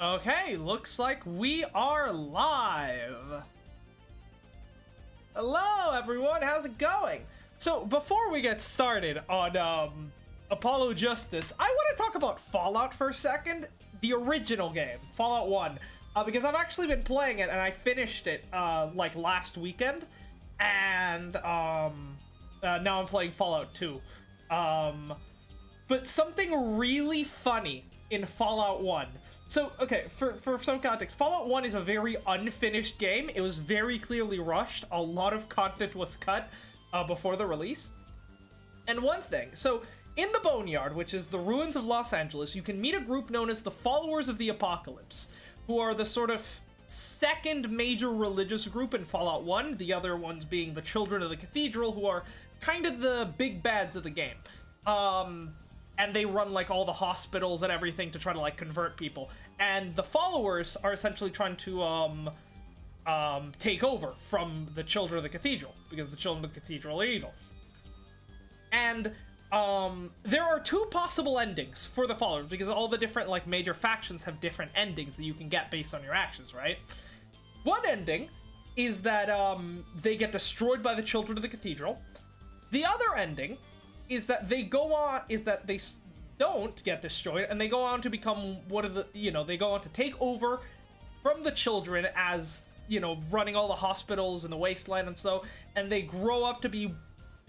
Okay, looks like we are live. Hello, everyone. How's it going? So, before we get started on Apollo Justice, I want to talk about Fallout for a second. The original game, Fallout 1, because I've actually been playing it and I finished it like last weekend, and now I'm playing Fallout 2. But something really funny in Fallout 1. So, okay, for some context, Fallout 1 is a very unfinished game. It was very clearly rushed. A lot of content was cut before the release. And one thing, so in the Boneyard, which is the ruins of Los Angeles, you can meet a group known as the Followers of the Apocalypse, who are the sort of second major religious group in Fallout 1, the other ones being the Children of the Cathedral, who are kind of the big bads of the game. And they run like all the hospitals and everything to try to like convert people. And the followers are essentially trying to take over from the Children of the Cathedral, because the Children of the Cathedral are evil. And there are two possible endings for the followers, because all the different like major factions have different endings that you can get based on your actions, right? One ending is that they get destroyed by the Children of the Cathedral. The other ending is that they don't get destroyed, and they go on to become one of the, they go on to take over from the Children as, running all the hospitals in the Wasteland and they grow up to be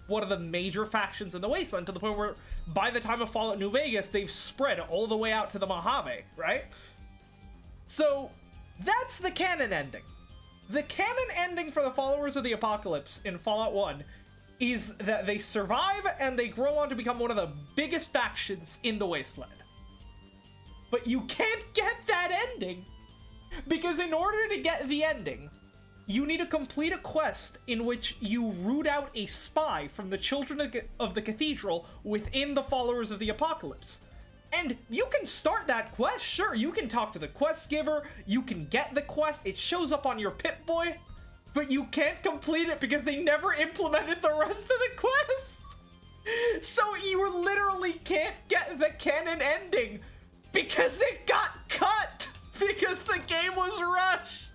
one of the major factions in the Wasteland, to the point where by the time of Fallout New Vegas, they've spread all the way out to the Mojave, right? So that's the canon ending. The canon ending for the Followers of the Apocalypse in Fallout 1 is that they survive and they grow on to become one of the biggest factions in the Wasteland. But you can't get that ending, because in order to get the ending, you need to complete a quest in which you root out a spy from the Children of the Cathedral within the Followers of the Apocalypse. And you can start that quest, sure, you can talk to the quest giver, you can get the quest, it shows up on your Pip-Boy, but you can't complete it because they never implemented the rest of the quest. So you literally can't get the canon ending because it got cut because the game was rushed.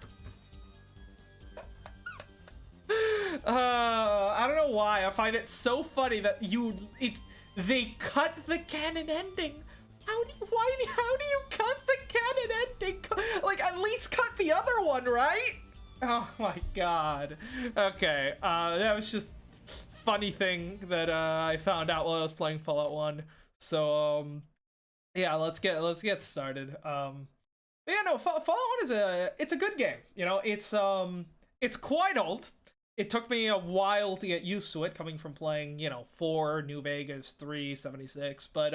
I don't know why. I find it so funny that they cut the canon ending. How do you cut the canon ending? Like, at least cut the other one, right? Oh my god. Okay, that was just funny thing that I found out while I was playing Fallout 1. So yeah, let's get started. Yeah, no, Fallout 1 is a good game. It's quite old. It took me a while to get used to it, coming from playing, 4, New Vegas, 3, 76, but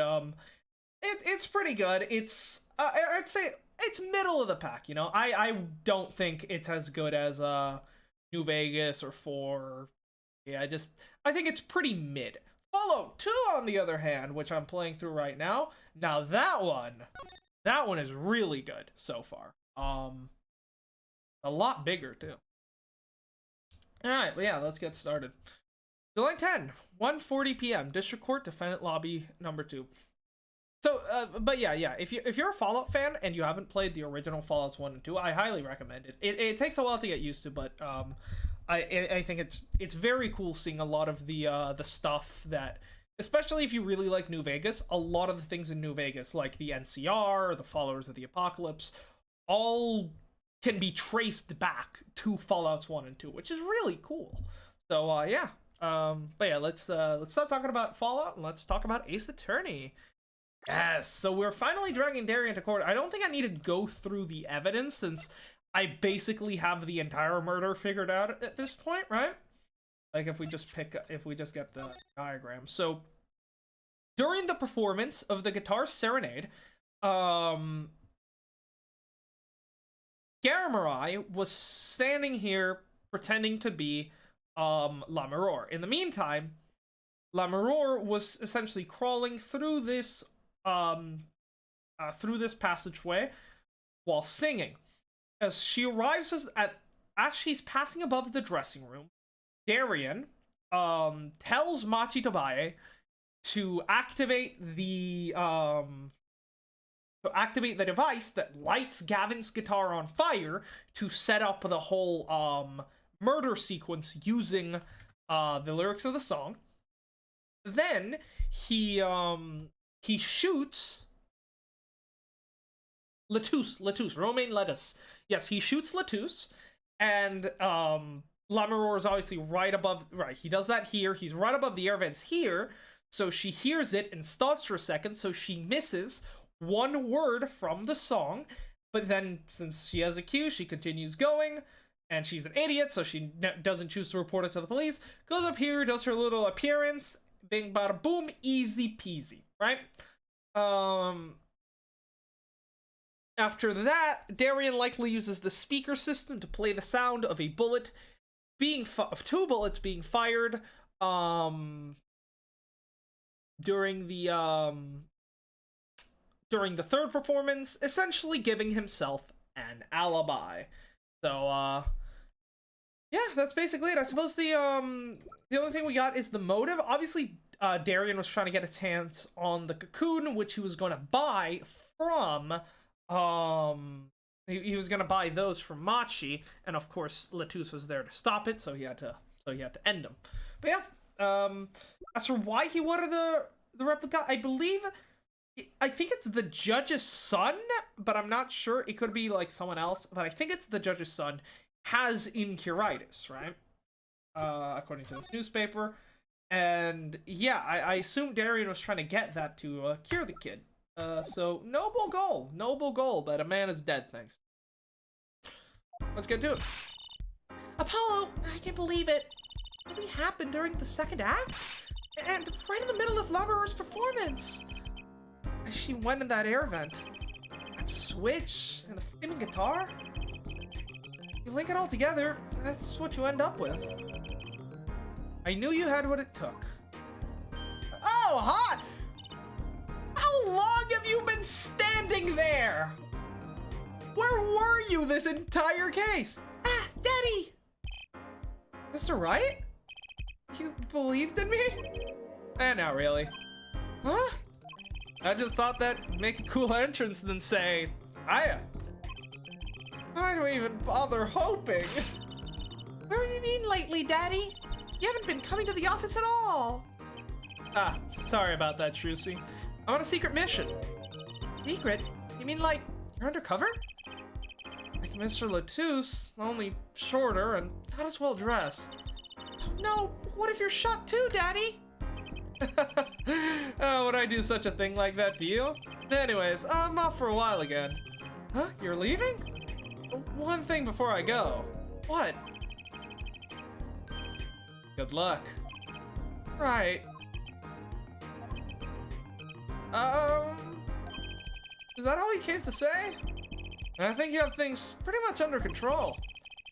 it's pretty good. It's I'd say it's middle of the pack, I don't think it's as good as New Vegas or 4. Yeah, I think it's pretty mid. Fallout 2, on the other hand, which I'm playing through right now, now that one is really good so far. A lot bigger too. Alright, well, yeah, let's get started. July 10, 1:40 p.m. District Court, Defendant Lobby, number 2. So, but yeah, if you're a Fallout fan and you haven't played the original Fallouts 1 and 2, I highly recommend it. It takes a while to get used to, but I think it's very cool seeing a lot of the stuff that, especially if you really like New Vegas, a lot of the things in New Vegas, like the NCR, the Followers of the Apocalypse, all can be traced back to Fallouts 1 and 2, which is really cool. So yeah, but yeah, let's stop talking about Fallout and let's talk about Ace Attorney. Yes, so we're finally dragging Darian to court. I don't think I need to go through the evidence, since I basically have the entire murder figured out at this point, right? Like, if we just get the diagram. So during the performance of the Guitar Serenade, Garamarai was standing here pretending to be Lammeror. In the meantime, Lammeror was essentially crawling through this passageway while singing. As she arrives as she's passing above the dressing room, Darian tells Machi Tabaye to activate the to activate the device that lights Gavin's guitar on fire to set up the whole murder sequence using the lyrics of the song. Then he shoots Latouche, Romain Lettuce. Yes, he shoots Latouche, and Lammermoor is obviously right above. Right, he does that here. He's right above the air vents here, so she hears it and stops for a second. So she misses one word from the song, but then since she has a cue, she continues going, and she's an idiot, so she doesn't choose to report it to the police. Goes up here, does her little appearance, bing bada boom, easy peasy, right? After that, Darian likely uses the speaker system to play the sound of a bullet being of two bullets being fired during the third performance, essentially giving himself an alibi. So yeah, that's basically it. I suppose the only thing we got is the motive. Obviously, Darian was trying to get his hands on the cocoon, which he was going to buy from he was going to buy those from Machi, and of course Latouche was there to stop it, so he had to end him. But yeah, as for why he wanted the replica, I think it's the judge's son, but I'm not sure. It could be like someone else, but I think it's the judge's son has incuritis, right? According to the newspaper. And yeah, I assume Darian was trying to get that to cure the kid. So noble goal, but a man is dead, thanks. Let's get to it. Apollo, I can't believe it. It really happened during the second act? And right in the middle of Lammermoor's performance. As she went in that air vent. That switch and the flaming guitar. You link it all together, that's what you end up with. I knew you had what it took. Oh, hot! How long have you been standing there? Where were you this entire case? Ah, Daddy! Mr. Wright? You believed in me? Not really. Huh? I just thought that'd make a cool entrance than say, hiya. I don't even bother hoping. What do you mean lately, Daddy? You haven't been coming to the office at all. Ah, sorry about that, Trucy. I'm on a secret mission. Secret? You mean like, you're undercover? Like Mr. Latouche, only shorter and not as well dressed. No, what if you're shot too, Daddy? Oh, would I do such a thing like that to you? Anyways, I'm off for a while again. Huh? You're leaving? One thing before I go. What? Good luck. Right. Is that all you came to say? I think you have things pretty much under control.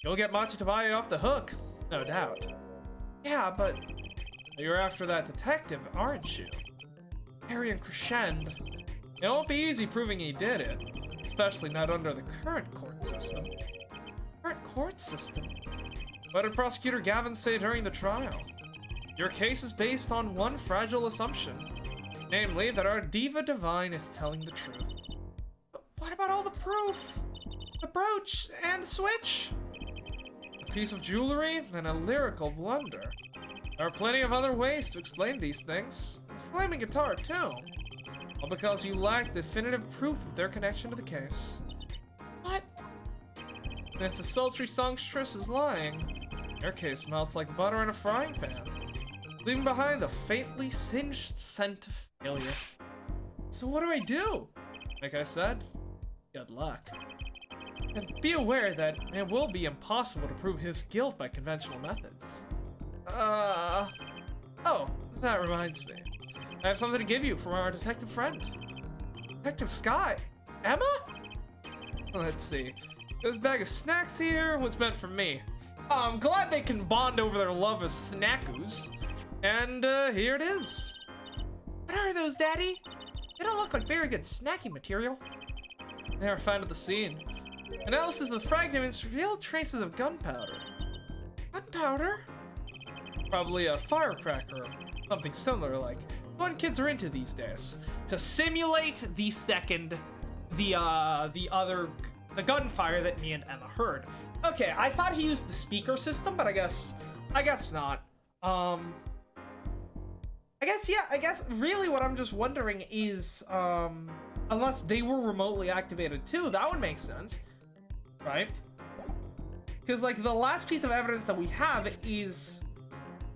You'll get Machi to buy you off the hook, no doubt. Yeah, but you're after that detective, aren't you? Arian Crescend. It won't be easy proving he did it, especially not under the current court system. Current court system? What did Prosecutor Gavin say during the trial? Your case is based on one fragile assumption, namely that our Diva Divine is telling the truth. But what about all the proof? The brooch and the switch? A piece of jewelry and a lyrical blunder. There are plenty of other ways to explain these things. The flaming guitar, too. All because you lack definitive proof of their connection to the case. What? And if the sultry songstress is lying, your case melts like butter in a frying pan, leaving behind the faintly singed scent of failure. So what do I do? Like I said, good luck. And be aware that it will be impossible to prove his guilt by conventional methods. Oh, that reminds me. I have something to give you from our detective friend. Detective Sky? Emma? Let's see. This bag of snacks here was meant for me. I'm glad they can bond over their love of snackoos. And, here it is. What are those, Daddy? They don't look like very good snacking material. They were found at the scene. Analysis of the fragments revealed traces of gunpowder. Gunpowder? Probably a firecracker or something similar like what kids are into these days. To simulate the second the gunfire that me and Emma heard. Okay, I thought he used the speaker system, but I guess not. I guess really what I'm just wondering is, unless they were remotely activated too, that would make sense, right? Because, like, the last piece of evidence that we have is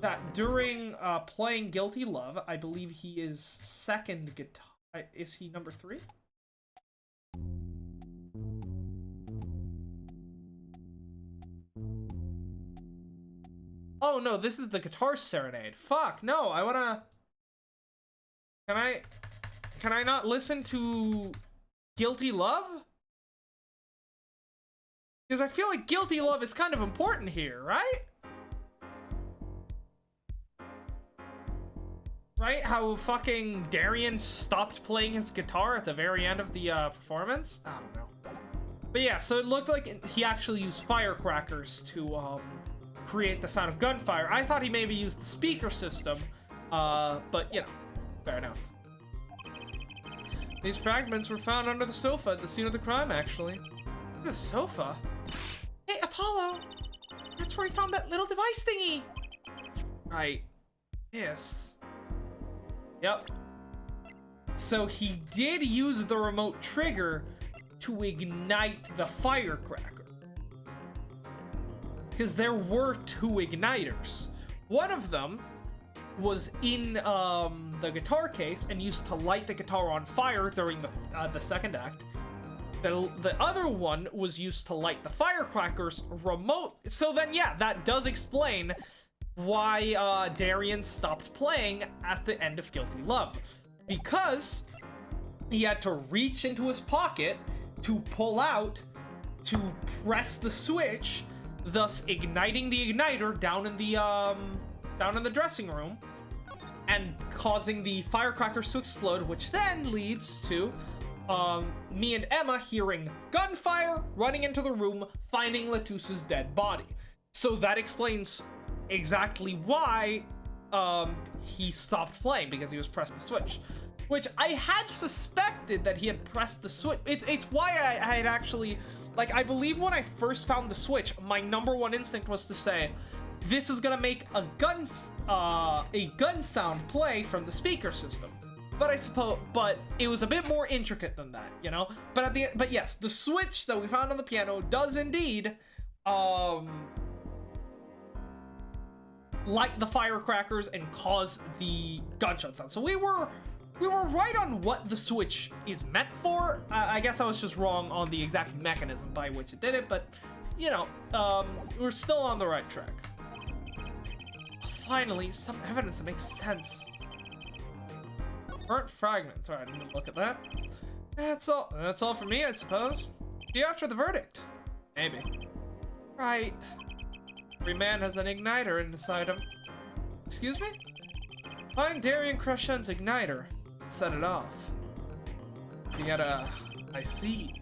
that during playing Guilty Love, I believe he is second guitar. Is he number 3? Oh no, this is the Guitar Serenade. Fuck, no, I wanna... Can I not listen to Guilty Love? Because I feel like Guilty Love is kind of important here, right? Right? How fucking Darian stopped playing his guitar at the very end of the performance? I don't know. But yeah, so it looked like he actually used firecrackers to create the sound of gunfire. I thought he maybe used the speaker system, but you know, fair enough. These fragments were found under the sofa at the scene of the crime, actually. The sofa? Hey, Apollo! That's where he found that little device thingy! Right. Yes. Yep. So he did use the remote trigger to ignite the firecracker. Because there were 2 igniters. One of them was in the guitar case and used to light the guitar on fire during the second act. The other one was used to light the firecrackers remote. So then, yeah, that does explain why Darian stopped playing at the end of Guilty Love. Because he had to reach into his pocket to pull out, to press the switch, thus igniting the igniter down in the dressing room and causing the firecrackers to explode, which then leads to me and Emma hearing gunfire, running into the room, finding Latusa's dead body. So that explains exactly why he stopped playing, because he was pressing the switch. Which I had suspected that he had pressed the switch. It's why I had actually, like, I believe when I first found the switch, my number one instinct was to say, this is gonna make a gun sound play from the speaker system. But it was a bit more intricate than that, you know? But yes, the switch that we found on the piano does indeed light the firecrackers and cause the gunshot sound. So we were right on what the switch is meant for. I guess I was just wrong on the exact mechanism by which it did it, but you know, we're still on the right track. Finally, some evidence that makes sense. Burnt fragments. Alright, I'm gonna look at that. That's all for me, I suppose. See you after the verdict. Maybe. Right. Every man has an igniter inside him. Excuse me? Find Darian Crescen's igniter. Set it off. You gotta... I see.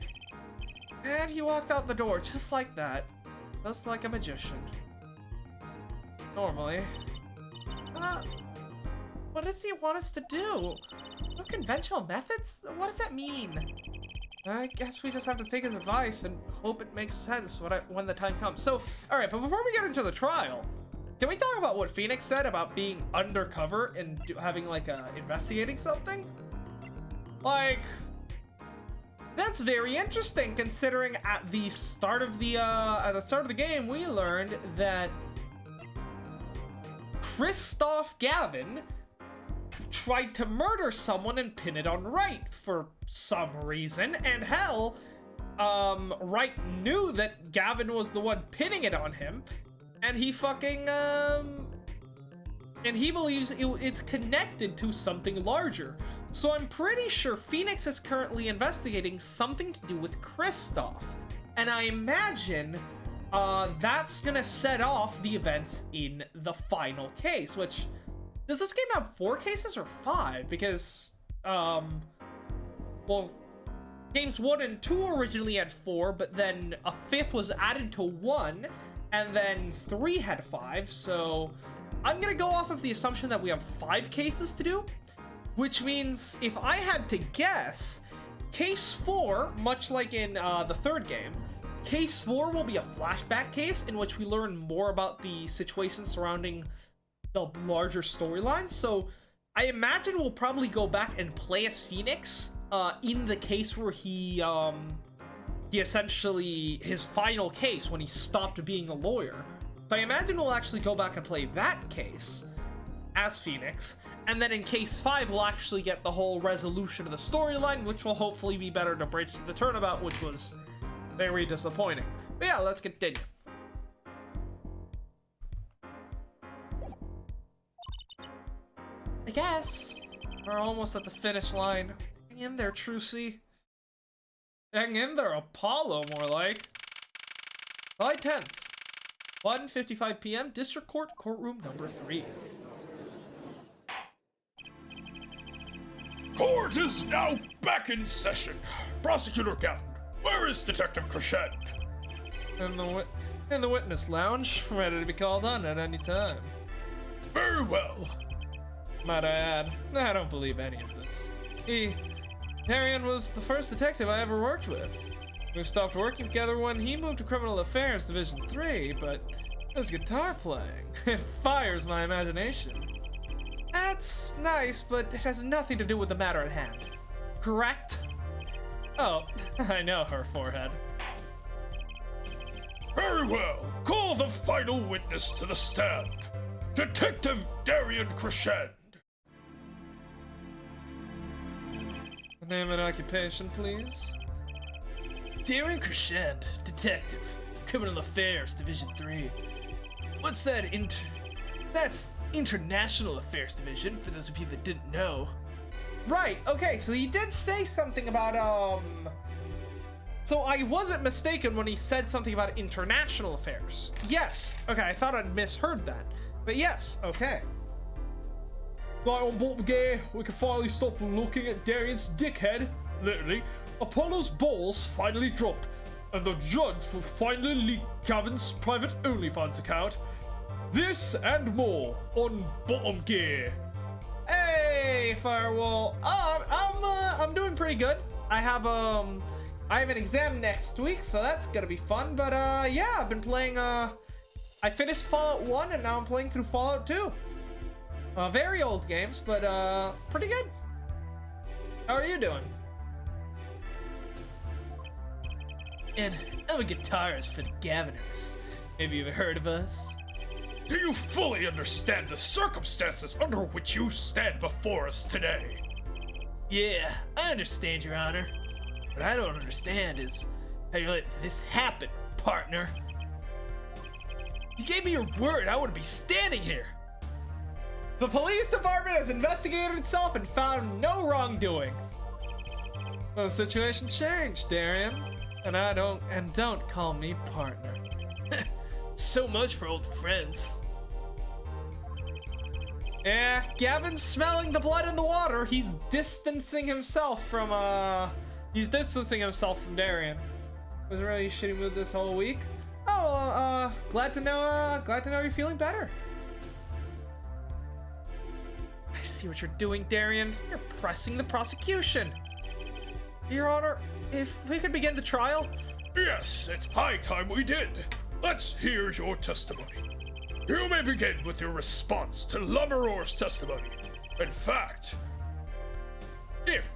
And he walked out the door just like that. Just like a magician. Normally. What does he want us to do? No conventional methods? What does that mean? I guess we just have to take his advice and hope it makes sense when the time comes. So, alright, but before we get into the trial, can we talk about what Phoenix said about being undercover and having, like, investigating something? Like, that's very interesting, considering at the start of the game, we learned that Christoph Gavin tried to murder someone and pin it on Wright for some reason, and hell, Wright knew that Gavin was the one pinning it on him, and he fucking, and he believes it's connected to something larger. So I'm pretty sure Phoenix is currently investigating something to do with Christoph, and I imagine that's gonna set off the events in the final case, which... Does this game have 4 cases or 5? Because, well, games 1 and 2 originally had 4, but then a 5th was added to 1, and then 3 had 5, so I'm gonna go off of the assumption that we have 5 cases to do, which means, if I had to guess, Case 4, much like in the third game, Case 4 will be a flashback case in which we learn more about the situation surrounding the larger storyline. So I imagine we'll probably go back and play as Phoenix in the case where he essentially, his final case when he stopped being a lawyer. So I imagine we'll actually go back and play that case as Phoenix. And then in Case 5, we'll actually get the whole resolution of the storyline, which will hopefully be better to Bridge to the Turnabout, which was very disappointing. But yeah, let's continue. I guess we're almost at the finish line. Hang in there, Trucy. Hang in there, Apollo, more like. July 10th, 1:55 p.m., District Court, courtroom number 3. Court is now back in session. Prosecutor Gavin, where is Detective Crescent? In the witness lounge, ready to be called on at any time. Very well. Might I add, I don't believe any of this. Darian was the first detective I ever worked with. We stopped working together when he moved to Criminal Affairs Division 3, but his guitar playing, it fires my imagination. That's nice, but it has nothing to do with the matter at hand. Correct? Oh, I know her forehead. Very well. Call the final witness to the stand. Detective Darian Crescent. Name and occupation, please. Darian Crescent, detective, Criminal Affairs Division 3. What's that That's International Affairs Division, for those of you that didn't know. Right, okay, so he did say something about, So I wasn't mistaken when he said something about international affairs. Yes, okay, I thought I'd misheard that. But yes, okay. Right on board, gear, we can finally stop looking at Darian's dickhead. Literally, Apollo's balls finally dropped, and the judge will finally leak Gavin's private OnlyFans account. This and more on Bottom Gear. Hey, Firewall. I'm doing pretty good. I have an exam next week, so that's gonna be fun. But yeah, I've been playing. I finished Fallout 1, and now I'm playing through Fallout 2. Very old games, but pretty good. How are you doing? And I'm a guitarist for the Gaviners. Maybe you've heard of us? Do you fully understand the circumstances under which you stand before us today? Yeah, I understand, Your Honor. What I don't understand is how you let this happen, partner. You gave me your word I wouldn't be standing here. The police department has investigated itself and found no wrongdoing. Well, the situation changed, Darian. And don't call me partner. So much for old friends. Yeah, Gavin's smelling the blood in the water. He's distancing himself from Darian. Was really shitty mood this whole week. Oh, glad to know you're feeling better. I see what you're doing, Darian. You're pressing the prosecution. Your Honor, if we could begin the trial. Yes, it's high time we did. Let's hear your testimony. You may begin with your response to Lammermoor's testimony. If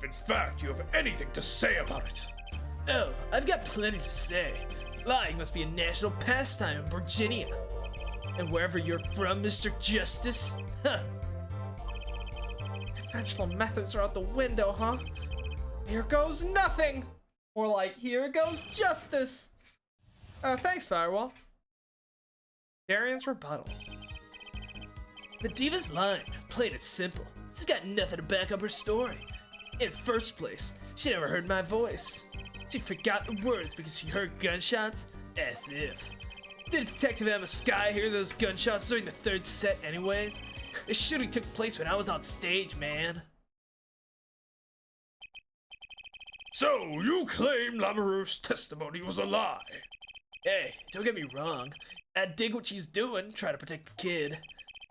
in fact you have anything to say about it. Oh, I've got plenty to say. Lying must be a national pastime in Virginia. And wherever you're from, Mr. Justice, huh. Conventional methods are out the window, huh? Here goes nothing! Or like, here goes justice! Thanks, Firewall. Darian's rebuttal. The diva's line played it simple. She's got nothing to back up her story. In first place, she never heard my voice. She forgot the words because she heard gunshots? As if. Did Detective Emma Sky hear those gunshots during the third set anyways? The shooting took place when I was on stage, man. So, you claim Lammermoor's testimony was a lie? Hey, don't get me wrong. I dig what she's doing, trying to protect the kid.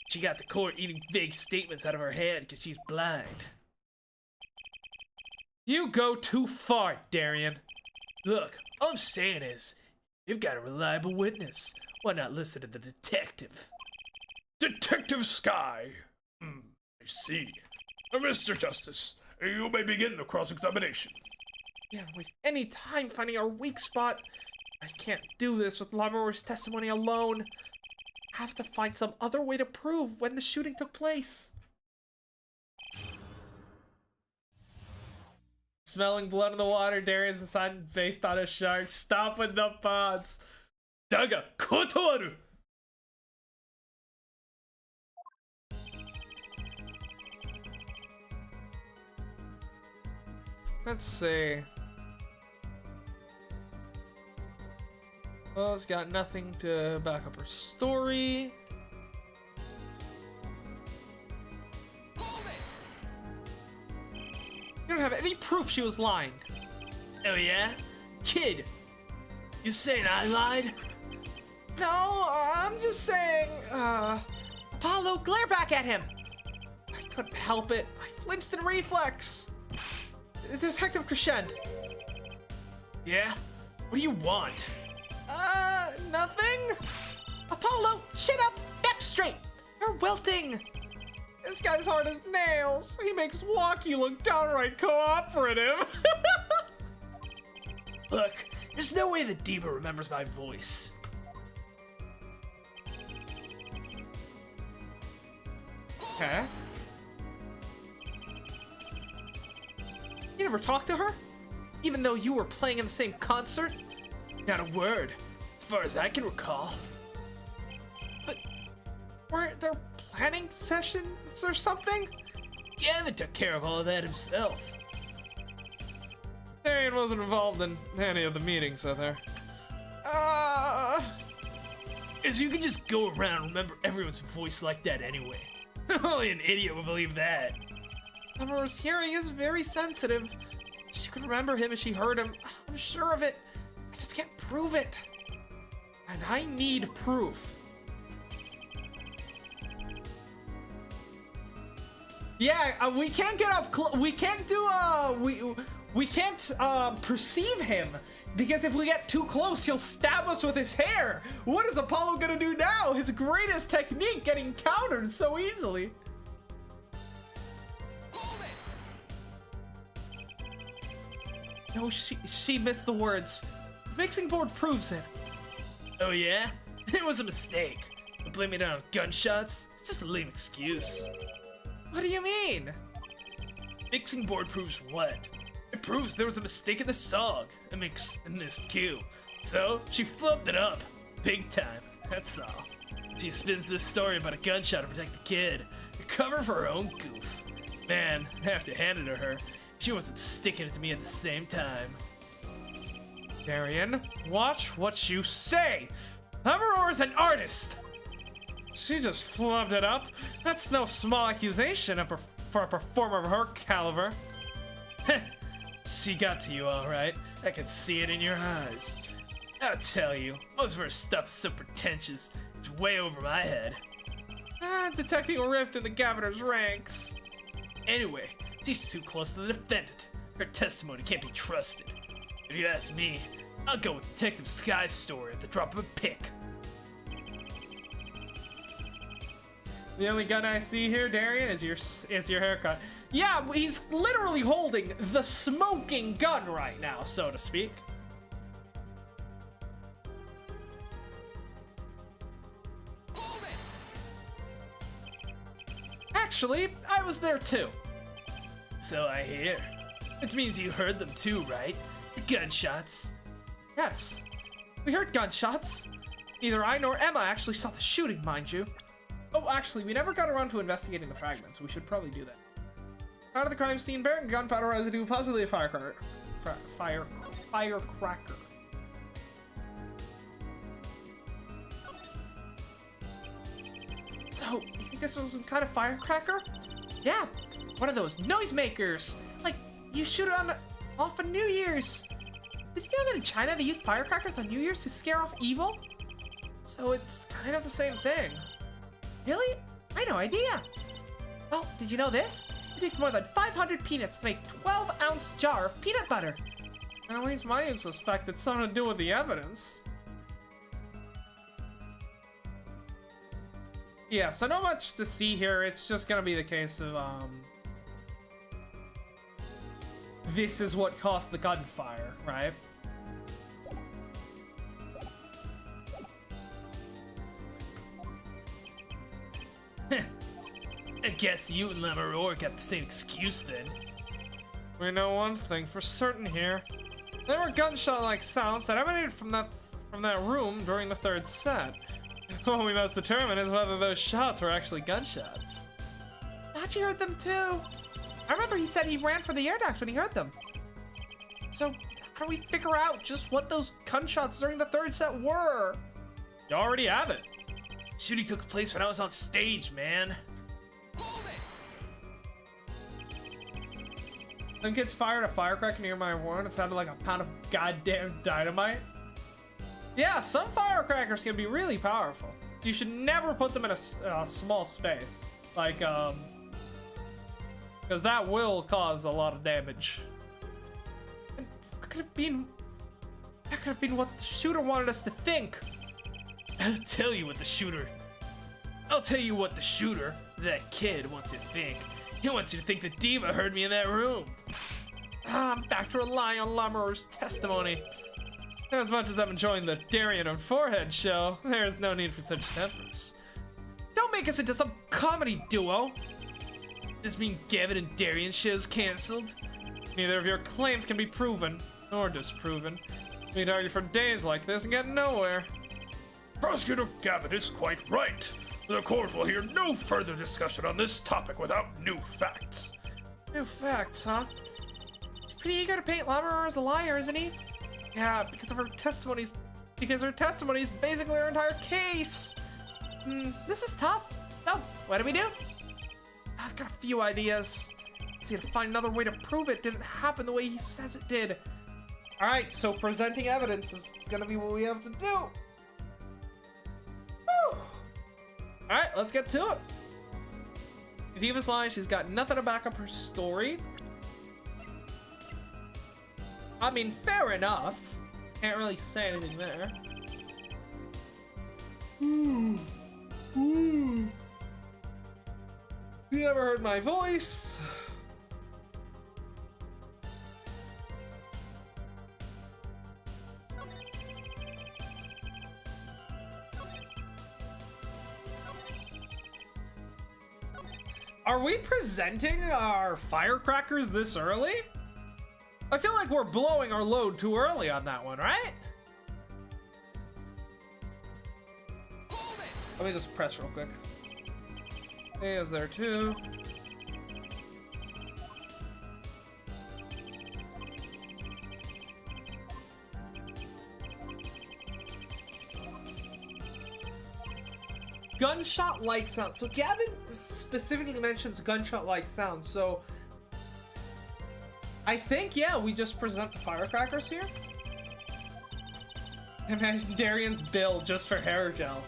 She got the court eating vague statements out of her head because she's blind. You go too far, Darian. Look, all I'm saying is, you've got a reliable witness. Why not listen to the detective? Detective Sky. I see. Mr. Justice, you may begin the cross-examination. We haven't wasted any time finding our weak spot. I can't do this with Lammermoor's testimony alone. I have to find some other way to prove when the shooting took place. Smelling blood in the water, Darius decided based on a shark. Stop with the pods. Daga kotowaru. Let's see. Well, it's got nothing to back up her story. You don't have any proof she was lying. Oh yeah? Kid, you saying I lied? No, I'm just saying, Apollo, glare back at him! I couldn't help it. I flinched in reflex. Detective Crescend. Yeah? What do you want? Nothing? Apollo, chin up, back straight. You're wilting. This guy's hard as nails. He makes Walkie look downright cooperative. Look, there's no way the diva remembers my voice. Okay. You never talked to her? Even though you were playing in the same concert? Not a word, as far as I can recall. But weren't there planning sessions or something? Gavin took care of all of that himself. Darian wasn't involved in any of the meetings, so there. As you can just go around and remember everyone's voice like that anyway. Only an idiot would believe that. Lammermoor's hearing is very sensitive. She could remember him if she heard him. I'm sure of it. I just can't prove it. And I need proof. Yeah, we can't get up we can't do we can't perceive him, because if we get too close he'll stab us with his hair. What is Apollo gonna do now? His greatest technique getting countered so easily. No, she missed the words. Mixing board proves it. Oh yeah? It was a mistake. Blaming it on gunshots? It's just a lame excuse. What do you mean? Mixing board proves what? It proves there was a mistake in the song. A mix in this cue. So, she flubbed it up. Big time. That's all. She spins this story about a gunshot to protect the kid. To cover for her own goof. Man, I have to hand it to her. She wasn't sticking it to me at the same time. Darian, watch what you say. Lammermoor is an artist. She just flubbed it up. That's no small accusation for a performer of her caliber. She got to you all right. I could see it in your eyes. I'll tell you, most of her stuff is so pretentious. It's way over my head. Detecting a rift in the governor's ranks. Anyway, she's too close to the defendant. Her testimony can't be trusted. If you ask me, I'll go with Detective Sky's story at the drop of a pick. The only gun I see here, Darian, is your haircut. Yeah, he's literally holding the smoking gun right now, so to speak. Actually, I was there too. So I hear. Which means you heard them too, right? The gunshots. Yes, we heard gunshots. Neither I nor Emma actually saw the shooting, mind you. Oh, actually, we never got around to investigating the fragments. We should probably do that. Out of the crime scene, bearing gunpowder residue, possibly a firecracker. Firecracker. So, you think this was some kind of firecracker? Yeah, one of those noisemakers. Like, you shoot it off on New Year's. Did you know that in China they used firecrackers on New Year's to scare off evil? So it's kind of the same thing. Really? I had no idea. Well, did you know this? It takes more than 500 peanuts to make a 12-ounce jar of peanut butter. At least my suspect it's something to do with the evidence. Yeah, so not much to see here. It's just gonna be the case of, this is what caused the gunfire, right? I guess you and Lamarore got the same excuse then. We know one thing for certain here. There were gunshot-like sounds that emanated from that room during the third set. What we must determine is whether those shots were actually gunshots. Hachi heard them too. I remember he said he ran for the air duct when he heard them. So how do we figure out just what those gunshots during the third set were? You already have it. Shooting took place when I was on stage, man. Some kids fired a firecracker near my warren. It sounded like a pound of goddamn dynamite. Yeah, some firecrackers can be really powerful. You should never put them in a small space. Like, because that will cause a lot of damage. And what could have been? That could have been what the shooter wanted us to think. I'll tell you what the shooter, that kid, wants you to think. He wants you to think that Diva heard me in that room. I'm back to relying on Lamore's testimony. As much as I'm enjoying the Darien and Forehead show, there's no need for such tempers. Don't make us into some comedy duo. Does this mean Gavin and Darien show's cancelled? Neither of your claims can be proven, nor disproven. We'd argue for days like this and get nowhere. Prosecutor Gavin is quite right. The court will hear no further discussion on this topic without new facts. New facts, huh? He's pretty eager to paint Lammermoor as a liar, isn't he? Yeah, because of her testimonies. Because her testimony is basically her entire case. This is tough. So, what do we do? I've got a few ideas. See, to find another way to prove it didn't happen the way he says it did. Alright, so presenting evidence is gonna be what we have to do. Woo! Alright, let's get to it. Diva's lying, she's got nothing to back up her story. I mean, fair enough. Can't really say anything there. You never heard my voice. Are we presenting our firecrackers this early? I feel like we're blowing our load too early on that one, right? Let me just press real quick. Thea's there too. Gunshot-like sound. So Gavin specifically mentions gunshot-like sound. So I think, yeah, we just present the firecrackers here. Imagine Darien's bill just for hair gel.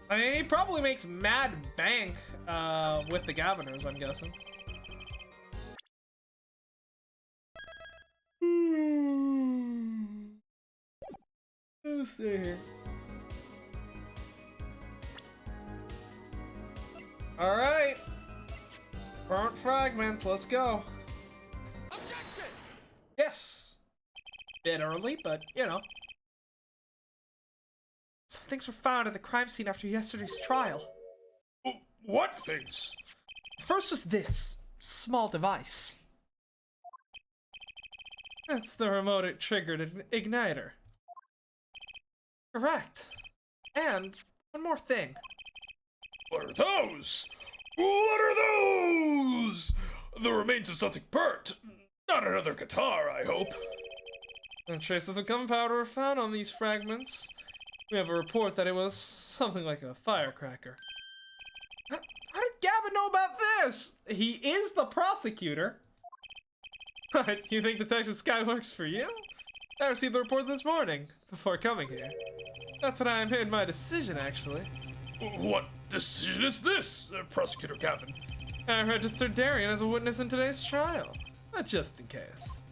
I mean, he probably makes mad bank with the Gaviners, I'm guessing. Let's see here. Alright. Burnt fragments, let's go. Objection! Yes. Bit early, but you know. Some things were found at the crime scene after yesterday's trial. What things? First was this small device. That's the remote it triggered an igniter. Correct. And one more thing. What are those? What are those? The remains of something burnt. Not another guitar, I hope. And traces of gunpowder were found on these fragments. We have a report that it was something like a firecracker. How did Gavin know about this? He is the prosecutor. What, you think Detective Sky works for you? I received the report this morning, before coming here. That's when I made my decision, actually. What decision is this, Prosecutor Gavin? I registered Darian as a witness in today's trial. Just in case.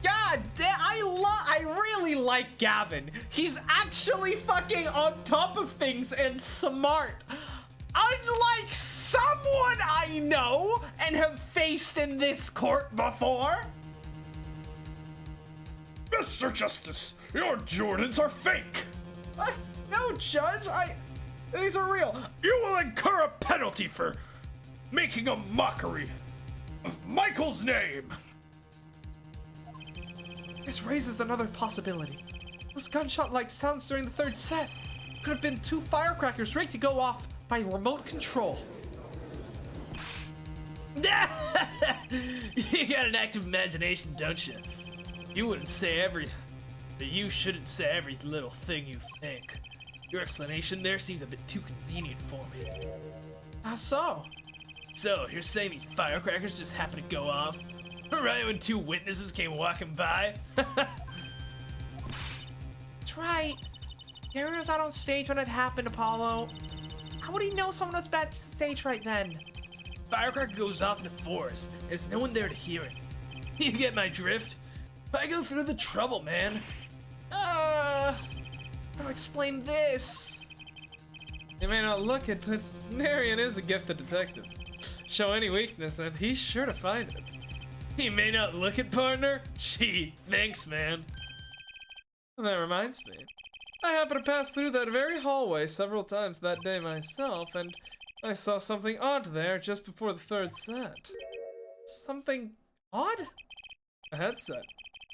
God damn, I really like Gavin. He's actually fucking on top of things and smart. Unlike someone I know and have faced in this court before. Mr. Justice, your Jordans are fake. What? No, Judge, these are real. You will incur a penalty for making a mockery of Michael's name. This raises another possibility. Those gunshot-like sounds during the third set could have been 2 firecrackers ready to go off by remote control. You got an active imagination, don't you? You shouldn't say every little thing you think. Your explanation there seems a bit too convenient for me. How so? So, you're saying these firecrackers just happened to go off right when 2 witnesses came walking by? That's right. Gary was out on stage when it happened, Apollo. How would he know someone was backstage right then? Firecracker goes off in the forest. There's no one there to hear it. You get my drift? I go through the trouble, man. How to explain this? You may not look it, but Darian is a gifted detective. Show any weakness and he's sure to find it. He may not look it, partner. Gee, thanks, man. That reminds me. I happened to pass through that very hallway several times that day myself, and I saw something odd there just before the third set. Something odd? A headset.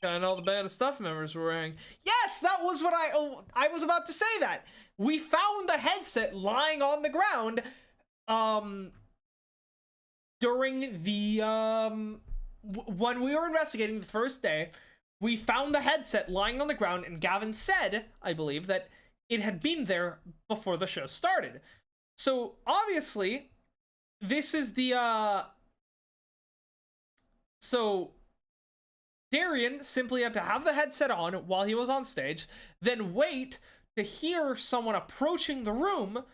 Kind all the band of staff members were wearing. Yes, that was what I was about to say that. We found the headset lying on the ground during the when we were investigating the first day. We found the headset lying on the ground, and Gavin said, I believe, that it had been there before the show started. So obviously this is the so Darian simply had to have the headset on while he was on stage, then wait to hear someone approaching the room,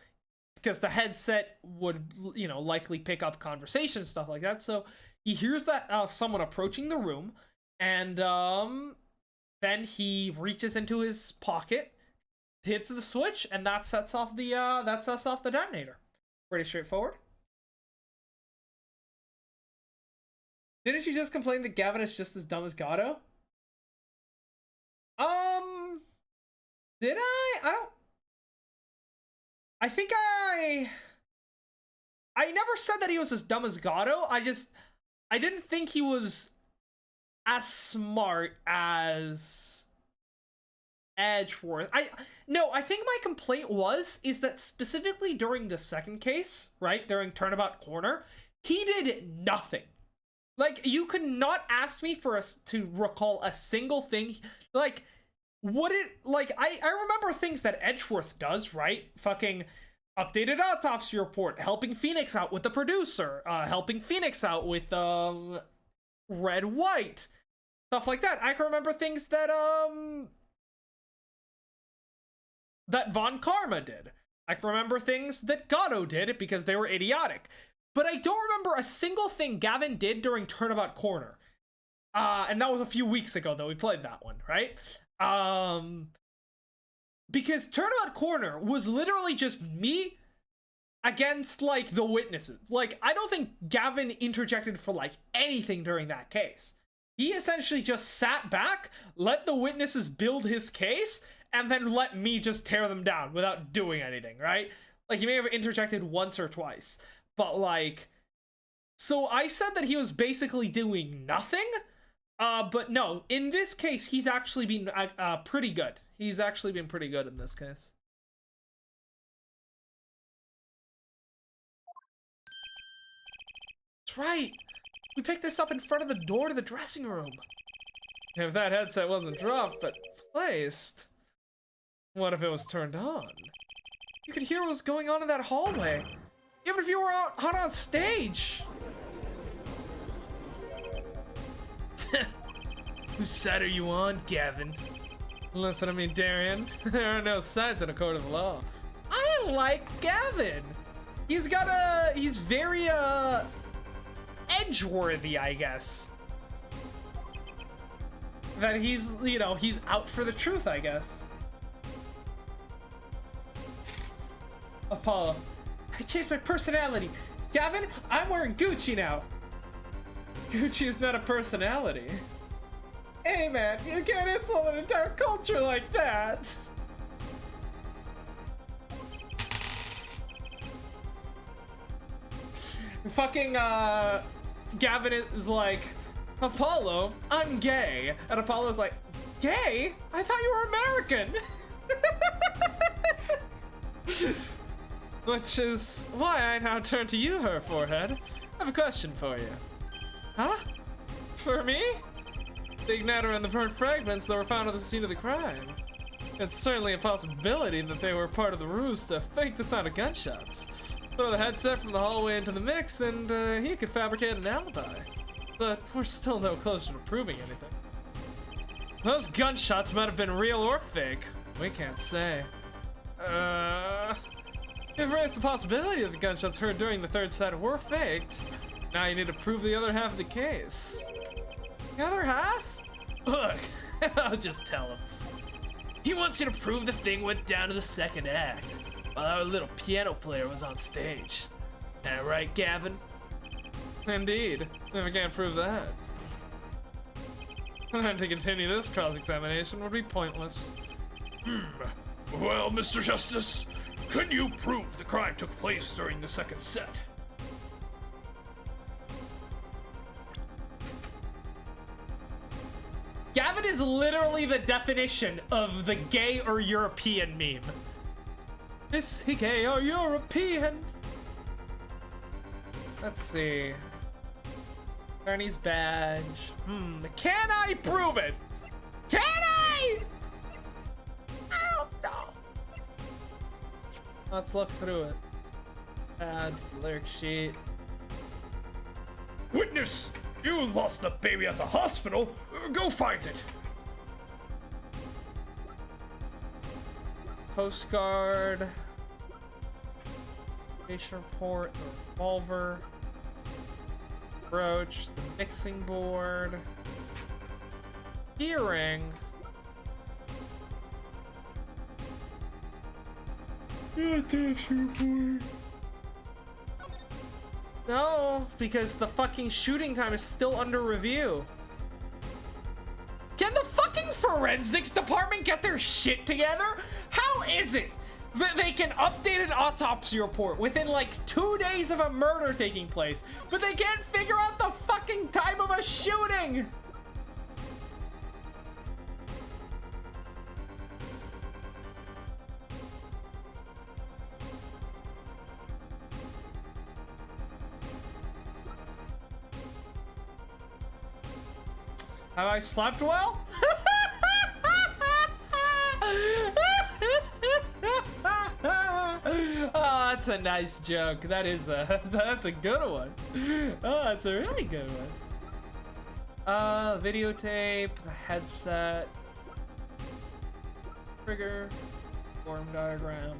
because the headset would, you know, likely pick up conversation, stuff like that. So he hears that someone approaching the room, and then he reaches into his pocket, hits the switch, and that sets off the detonator. Pretty straightforward. Didn't you just complain that Gavin is just as dumb as Gatto? Did I think I never said that he was as dumb as Gatto. I didn't think he was as smart as Edgeworth. I think my complaint is that specifically during the second case, right, during Turnabout Corner, he did nothing. Like, you could not ask me to recall a single thing. Like, I remember things that Edgeworth does, right? Fucking updated autopsy report, helping Phoenix out with the producer, helping Phoenix out with Red White, stuff like that. I can remember things that that Von Karma did. I can remember things that Gatto did because they were idiotic. But I don't remember a single thing Gavin did during Turnabout Corner. And that was a few weeks ago that we played that one, right? Because Turnabout Corner was literally just me against, like, the witnesses. Like, I don't think Gavin interjected for, like, anything during that case. He essentially just sat back, let the witnesses build his case, and then let me just tear them down without doing anything, right? Like, he may have interjected once or twice. But, like, so I said that he was basically doing nothing, but no, in this case, he's actually been pretty good. He's actually been pretty good in this case. That's right. We picked this up in front of the door to the dressing room. If that headset wasn't dropped, but placed, what if it was turned on? You could hear what was going on in that hallway. Even if you were out on stage. Whose side are you on, Gavin? Listen to me, Darian. There are no sides in a court of law. I like Gavin. He's very, edgeworthy, I guess. That he's, you know, he's out for the truth, I guess. Apollo, I changed my personality. Gavin, I'm wearing Gucci now. Gucci is not a personality. Hey man, you can't insult an entire culture like that. Fucking, Gavin is like, Apollo, I'm gay. And Apollo's like, gay? I thought you were American. Which is why I now turn to you, her forehead. I have a question for you. Huh? For me? The igniter and the burnt fragments that were found at the scene of the crime. It's certainly a possibility that they were part of the ruse to fake the sound of gunshots. Throw the headset from the hallway into the mix and he could fabricate an alibi. But we're still no closer to proving anything. Those gunshots might have been real or fake. We can't say. You've raised the possibility that the gunshots heard during the third set were faked. Now you need to prove the other half of the case. The other half? Look, I'll just tell him. He wants you to prove the thing went down to the second act, while our little piano player was on stage. That right, Gavin? Indeed. If I can't prove that. And to continue this cross-examination would be pointless. Well, Mr. Justice, can you prove the crime took place during the second set? Gavin is literally the definition of the gay or European meme. Is he gay or European? Let's see. Ernie's badge. Can I prove it? Can I? I don't know. Let's look through it. Add to the lyric sheet. Witness, you lost the baby at the hospital. Go find it. Postcard. Patient report. The revolver. Brooch. The mixing board. Earring. No, because the fucking shooting time is still under review. Can the fucking forensics department get their shit together? How is it that they can update an autopsy report within like 2 days of a murder taking place, but they can't figure out the fucking time of a shooting? Have I slept well? Oh, that's a nice joke. That's a good one. Oh, that's a really good one. Videotape, the headset, trigger, form diagram,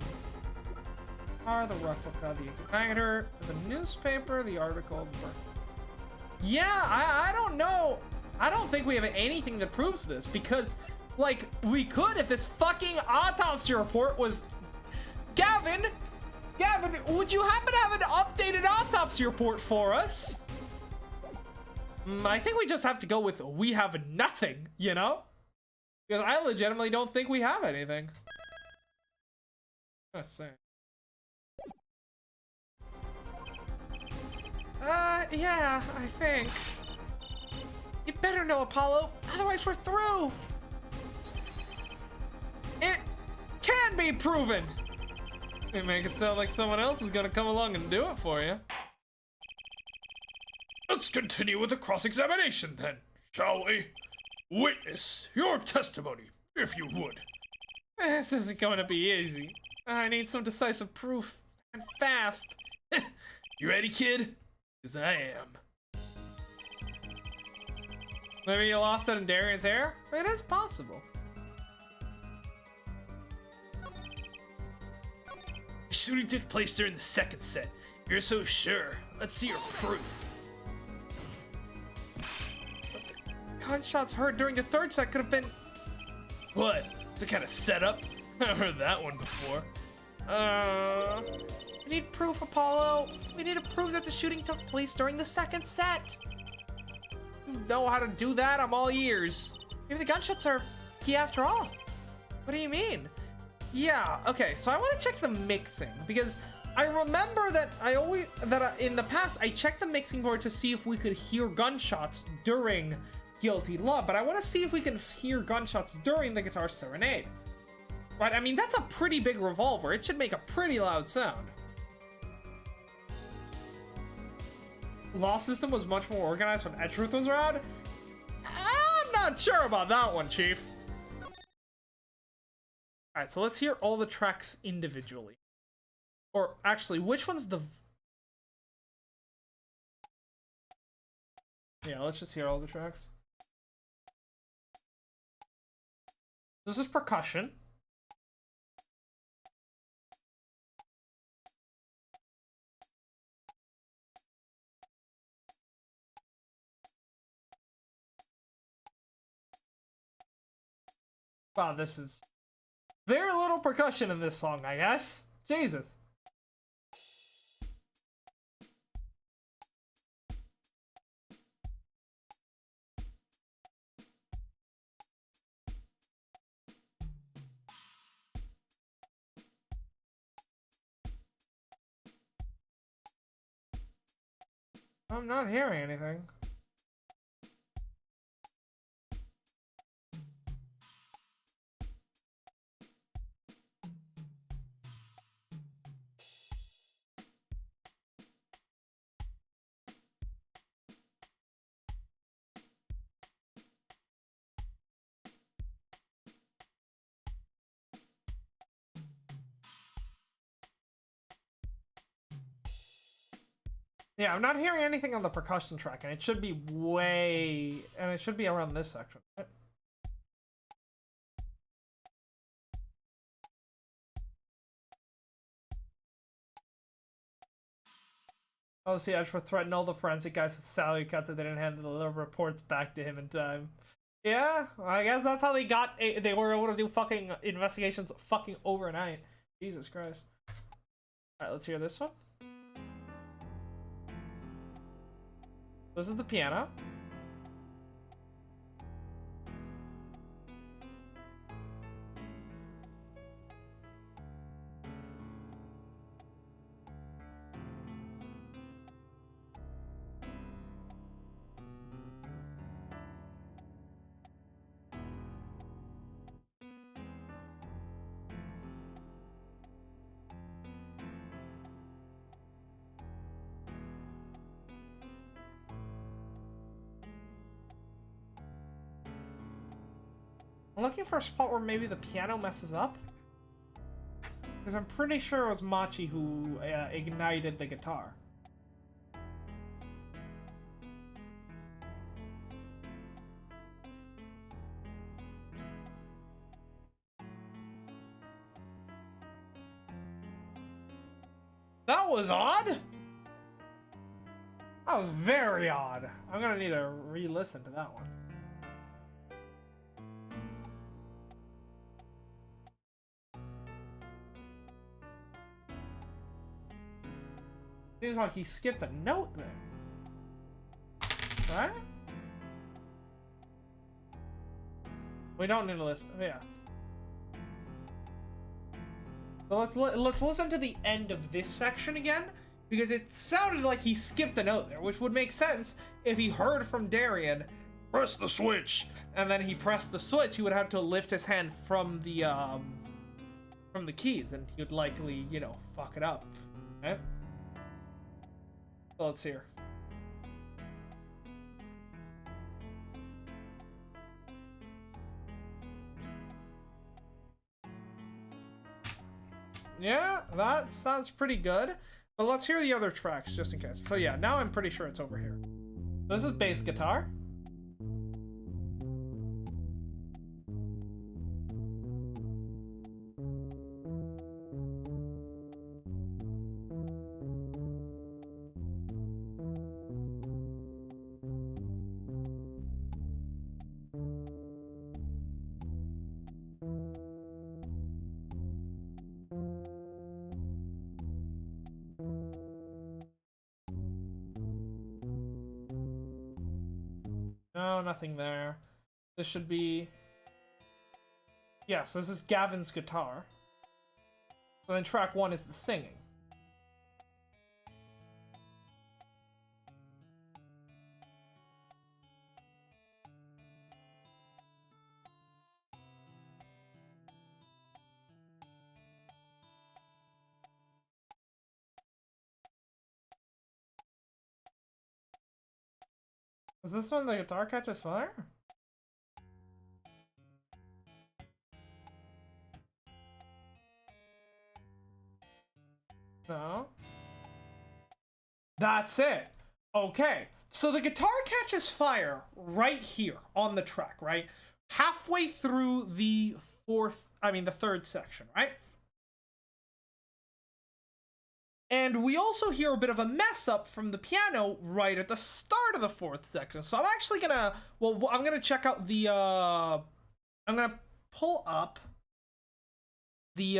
the replica, the igniter, the newspaper, the article. Yeah, I don't know. I don't think we have anything that proves this because, like, we could if this fucking autopsy report was... Gavin, would you happen to have an updated autopsy report for us? I think we just have to go with we have nothing, you know? Because I legitimately don't think we have anything. Let's see. Yeah, I think. You better know, Apollo, otherwise we're through. It can be proven. You make it sound like someone else is gonna come along and do it for you. Let's continue with the cross-examination then, shall we? Witness, your testimony, if you would. This isn't going to be easy. I need some decisive proof, and fast. You ready, kid? 'Cause I am. Maybe you lost it in Darian's hair? It is possible. The shooting took place during the second set. You're so sure. Let's see your proof. Gunshots heard during the third set could have been... What? To kind of set up? I've heard that one before. We need proof, Apollo. We need to prove that the shooting took place during the second set. You know how to do that? I'm all ears. Maybe the gunshots are key after all. What do you mean? Yeah, okay, so I want to check the mixing because I remember that in the past I checked the mixing board to see if we could hear gunshots during Guilty Love, but I want to see if we can hear gunshots during the Guitar Serenade. Right, I mean, that's a pretty big revolver. It should make a pretty loud sound. Lost System was much more organized when Edgeworth was around. I'm not sure about that one, Chief. Alright, so let's hear all the tracks individually. Or actually, which one's the... Yeah, let's just hear all the tracks. This is percussion. Wow, this is very little percussion in this song, I guess. Jesus. I'm not hearing anything. Yeah, I'm not hearing anything on the percussion track, and it should be it should be around this section. Right? Oh, see, Edgeworth threatened all the forensic guys with salary cuts and they didn't hand the reports back to him in time. Yeah, I guess that's how they were able to do fucking investigations fucking overnight. Jesus Christ. Alright, let's hear this one. This is the piano. I'm looking for a spot where maybe the piano messes up. Because I'm pretty sure it was Machi who ignited the guitar. That was odd! That was very odd. I'm gonna need to re-listen to that one. Seems like he skipped a note there. Right? We don't need to listen. Yeah. So let's listen to the end of this section again, because it sounded like he skipped a note there, which would make sense if he heard from Darian, Press the switch! and then he pressed the switch. He would have to lift his hand from the keys, and he would likely, you know, fuck it up. Okay? So let's hear. Yeah, that sounds pretty good. But let's hear the other tracks just in case. So yeah, now I'm pretty sure it's over here. This is bass guitar. No, nothing there. This should be... Yes, this is Gavin's guitar. So then track 1 is the singing. Is this when the guitar catches fire? No. That's it. Okay. So the guitar catches fire right here on the track, right? Halfway through the third section, right? And we also hear a bit of a mess up from the piano right at the start of the 4th section. So I'm actually gonna, I'm gonna check out the, I'm gonna pull up the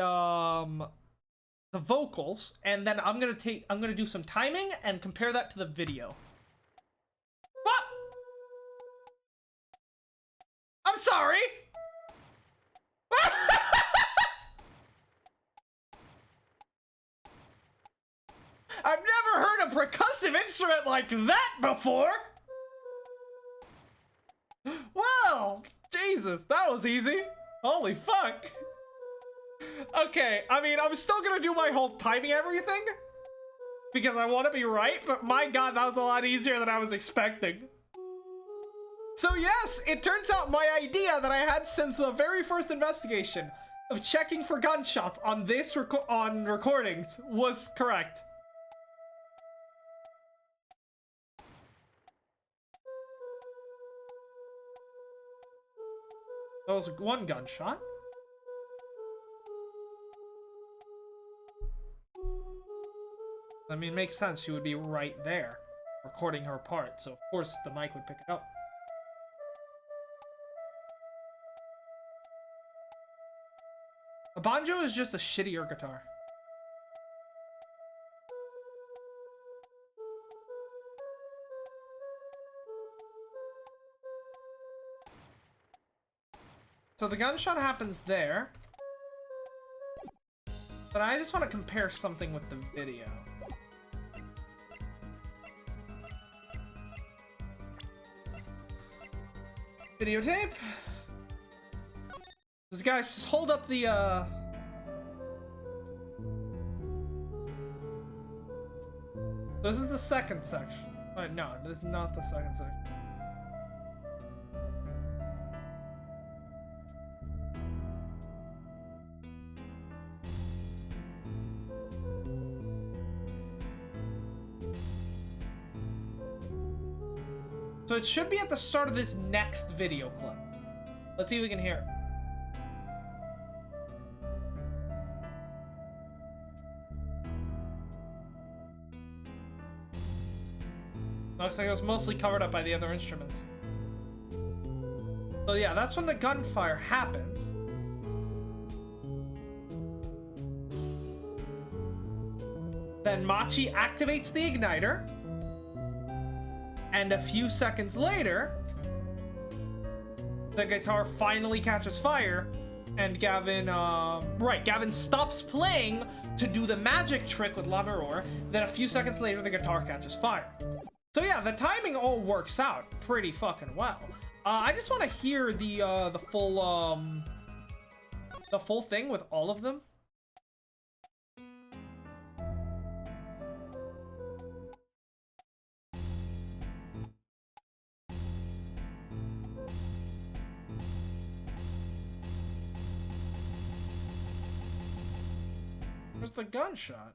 vocals, and then I'm gonna do some timing and compare that to the video. What? I'm sorry! I've never heard a percussive instrument like that before! Well, Jesus, that was easy. Holy fuck. Okay, I mean, I'm still gonna do my whole timing everything, because I want to be right, but my god, that was a lot easier than I was expecting. So yes, it turns out my idea that I had since the very first investigation of checking for gunshots on this recordings was correct. That was one gunshot. I mean, it makes sense. She would be right there, recording her part, so of course the mic would pick it up. A banjo is just a shittier guitar. So the gunshot happens there. But I just want to compare something with the video. Videotape. This guys, just hold up the This is the second section. Wait, no, this is not the second section. So it should be at the start of this next video clip. Let's see if we can hear it. Looks like it was mostly covered up by the other instruments. So yeah, that's when the gunfire happens. Then Machi activates the igniter. And a few seconds later, the guitar finally catches fire, and Gavin, Gavin stops playing to do the magic trick with La Mirror. Then a few seconds later, the guitar catches fire. So yeah, the timing all works out pretty fucking well. I just want to hear the full thing with all of them. Where's the gunshot?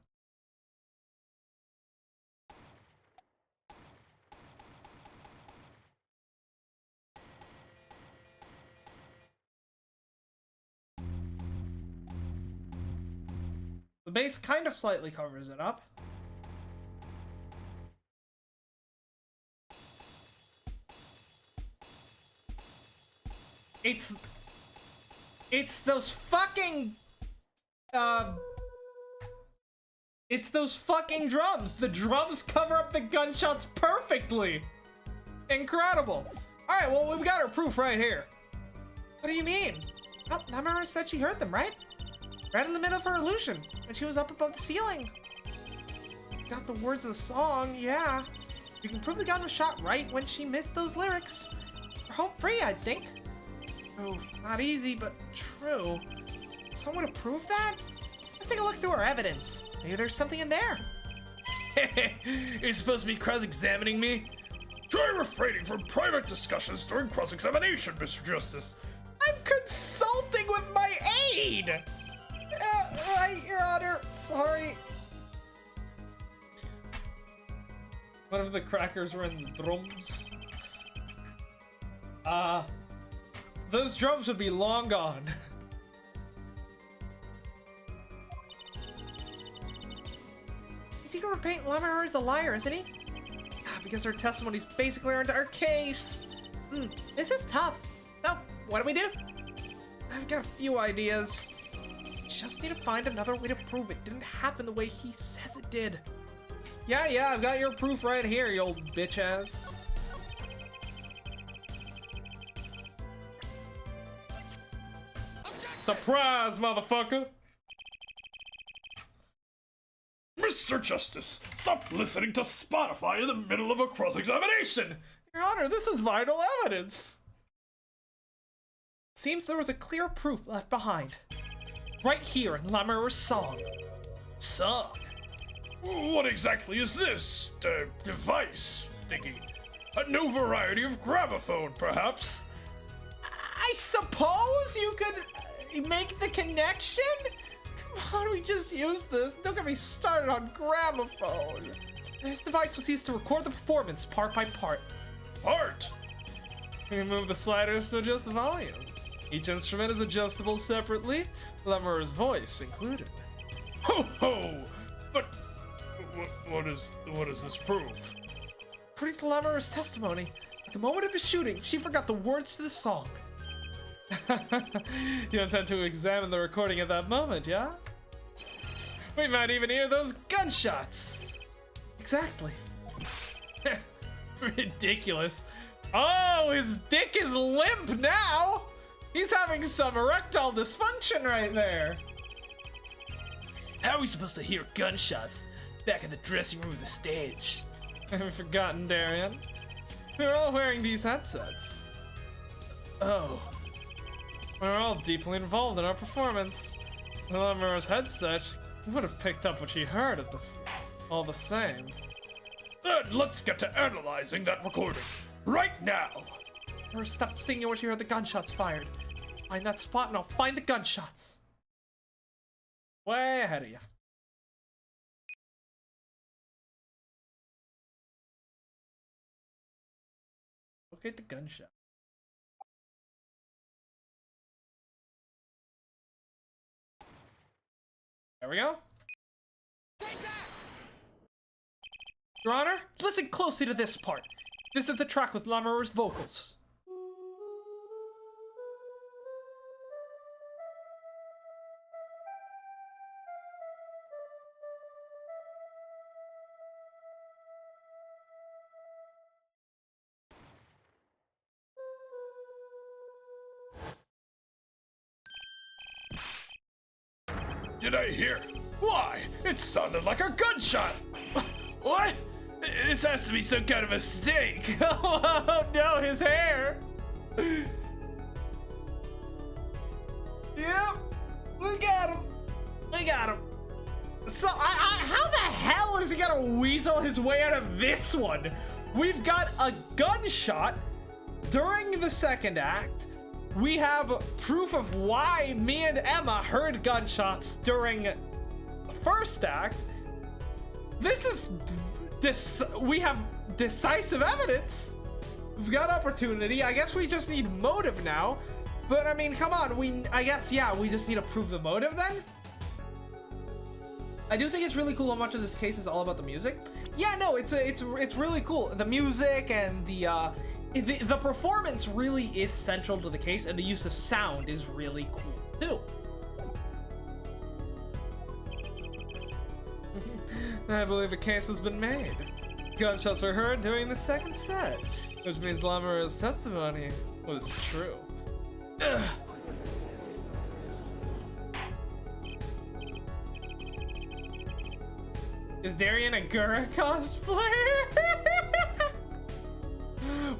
The bass kind of slightly covers it up. It's those fucking it's those fucking drums. The drums cover up the gunshots perfectly. Incredible. All right, well, we've got our proof right here. What do you mean? Oh, Lammerhurst said she heard them, right? Right in the middle of her illusion, when she was up above the ceiling. Got the words of the song, yeah. You can prove the gun was shot right when she missed those lyrics. We're home free, I think. Oh, not easy, but true. Someone to prove that? Let's take a look through our evidence. Maybe there's something in there. You're supposed to be cross-examining me? Try refraining from private discussions during cross-examination, Mr. Justice. I'm consulting with my aide! Right, Your Honor. Sorry. What if the crackers were in the drums? Those drums would be long gone. Is Igor Paint Lammerhurst's a liar, isn't he? Because her testimonies basically aren't our case. This is tough. So, what do we do? I've got a few ideas. Just need to find another way to prove it didn't happen the way he says it did. Yeah, I've got your proof right here, you old bitch ass. Surprise, motherfucker! Mr. Justice, stop listening to Spotify in the middle of a cross-examination! Your Honor, this is vital evidence. Seems there was a clear proof left behind. Right here in Lammerhurst's song. Song? What exactly is this device thingy? A new variety of gramophone, perhaps? I suppose you could make the connection? Come on, we just use this. Don't get me started on gramophone. This device was used to record the performance part by part. Part? We can move the sliders to adjust the volume. Each instrument is adjustable separately, Lammerhurst's voice included. Ho ho! But what does this prove? According to Lammerhurst's testimony, at the moment of the shooting, she forgot the words to the song. You intend to examine the recording at that moment, yeah? We might even hear those gunshots. Exactly. Ridiculous. Oh, his dick is limp now. He's having some erectile dysfunction right there. How are we supposed to hear gunshots back in the dressing room of the stage? Have you forgotten, Darian? We're all wearing these headsets. Oh. We're all deeply involved in our performance. The Lammerhurst's headset would have picked up what she heard at this, all the same. Then let's get to analyzing that recording right now. Or stop singing when she heard the gunshots fired. Find that spot and I'll find the gunshots. Way ahead of you. Locate the gunshot. There we go. Your Honor, listen closely to this part. This is the track with Lammerhurst's vocals. Did I hear? Why? It sounded like a gunshot! What? This has to be some kind of mistake. Oh no, his hair! Yep, we got him. We got him. So, how the hell is he gonna weasel his way out of this one? We've got a gunshot during the second act. We have proof of why me and Emma heard gunshots during the first act. We have decisive evidence. We've got opportunity. I guess we just need motive now. But I mean, come on. I guess, yeah, we just need to prove the motive then. I do think it's really cool how much of this case is all about the music. Yeah, no, it's really cool. The music and the performance really is central to the case, and the use of sound is really cool too. I believe a case has been made. Gunshots were heard during the second set. Which means Lamura's testimony was true. Ugh. Is Darian a Gura cosplayer?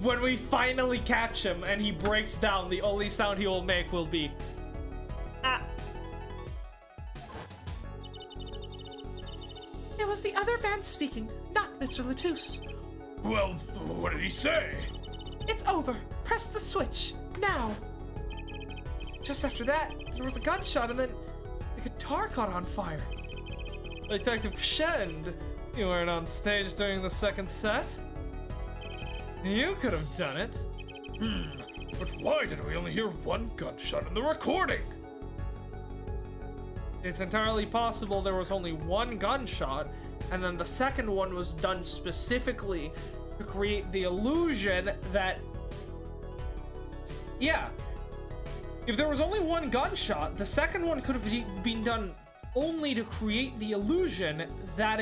When we finally catch him and he breaks down, the only sound he will make will be ah. It was the other man speaking, not Mr. Latouche. Well, what did he say? It's over. Press the switch now. Just after that, there was a gunshot and then the guitar caught on fire. Detective Crescend, you weren't on stage during the second set? You could have done it. But why did we only hear one gunshot in the recording? It's entirely possible there was only one gunshot, and then the second one was done specifically to create the illusion that... Yeah. If there was only one gunshot, the second one could have been done only to create the illusion that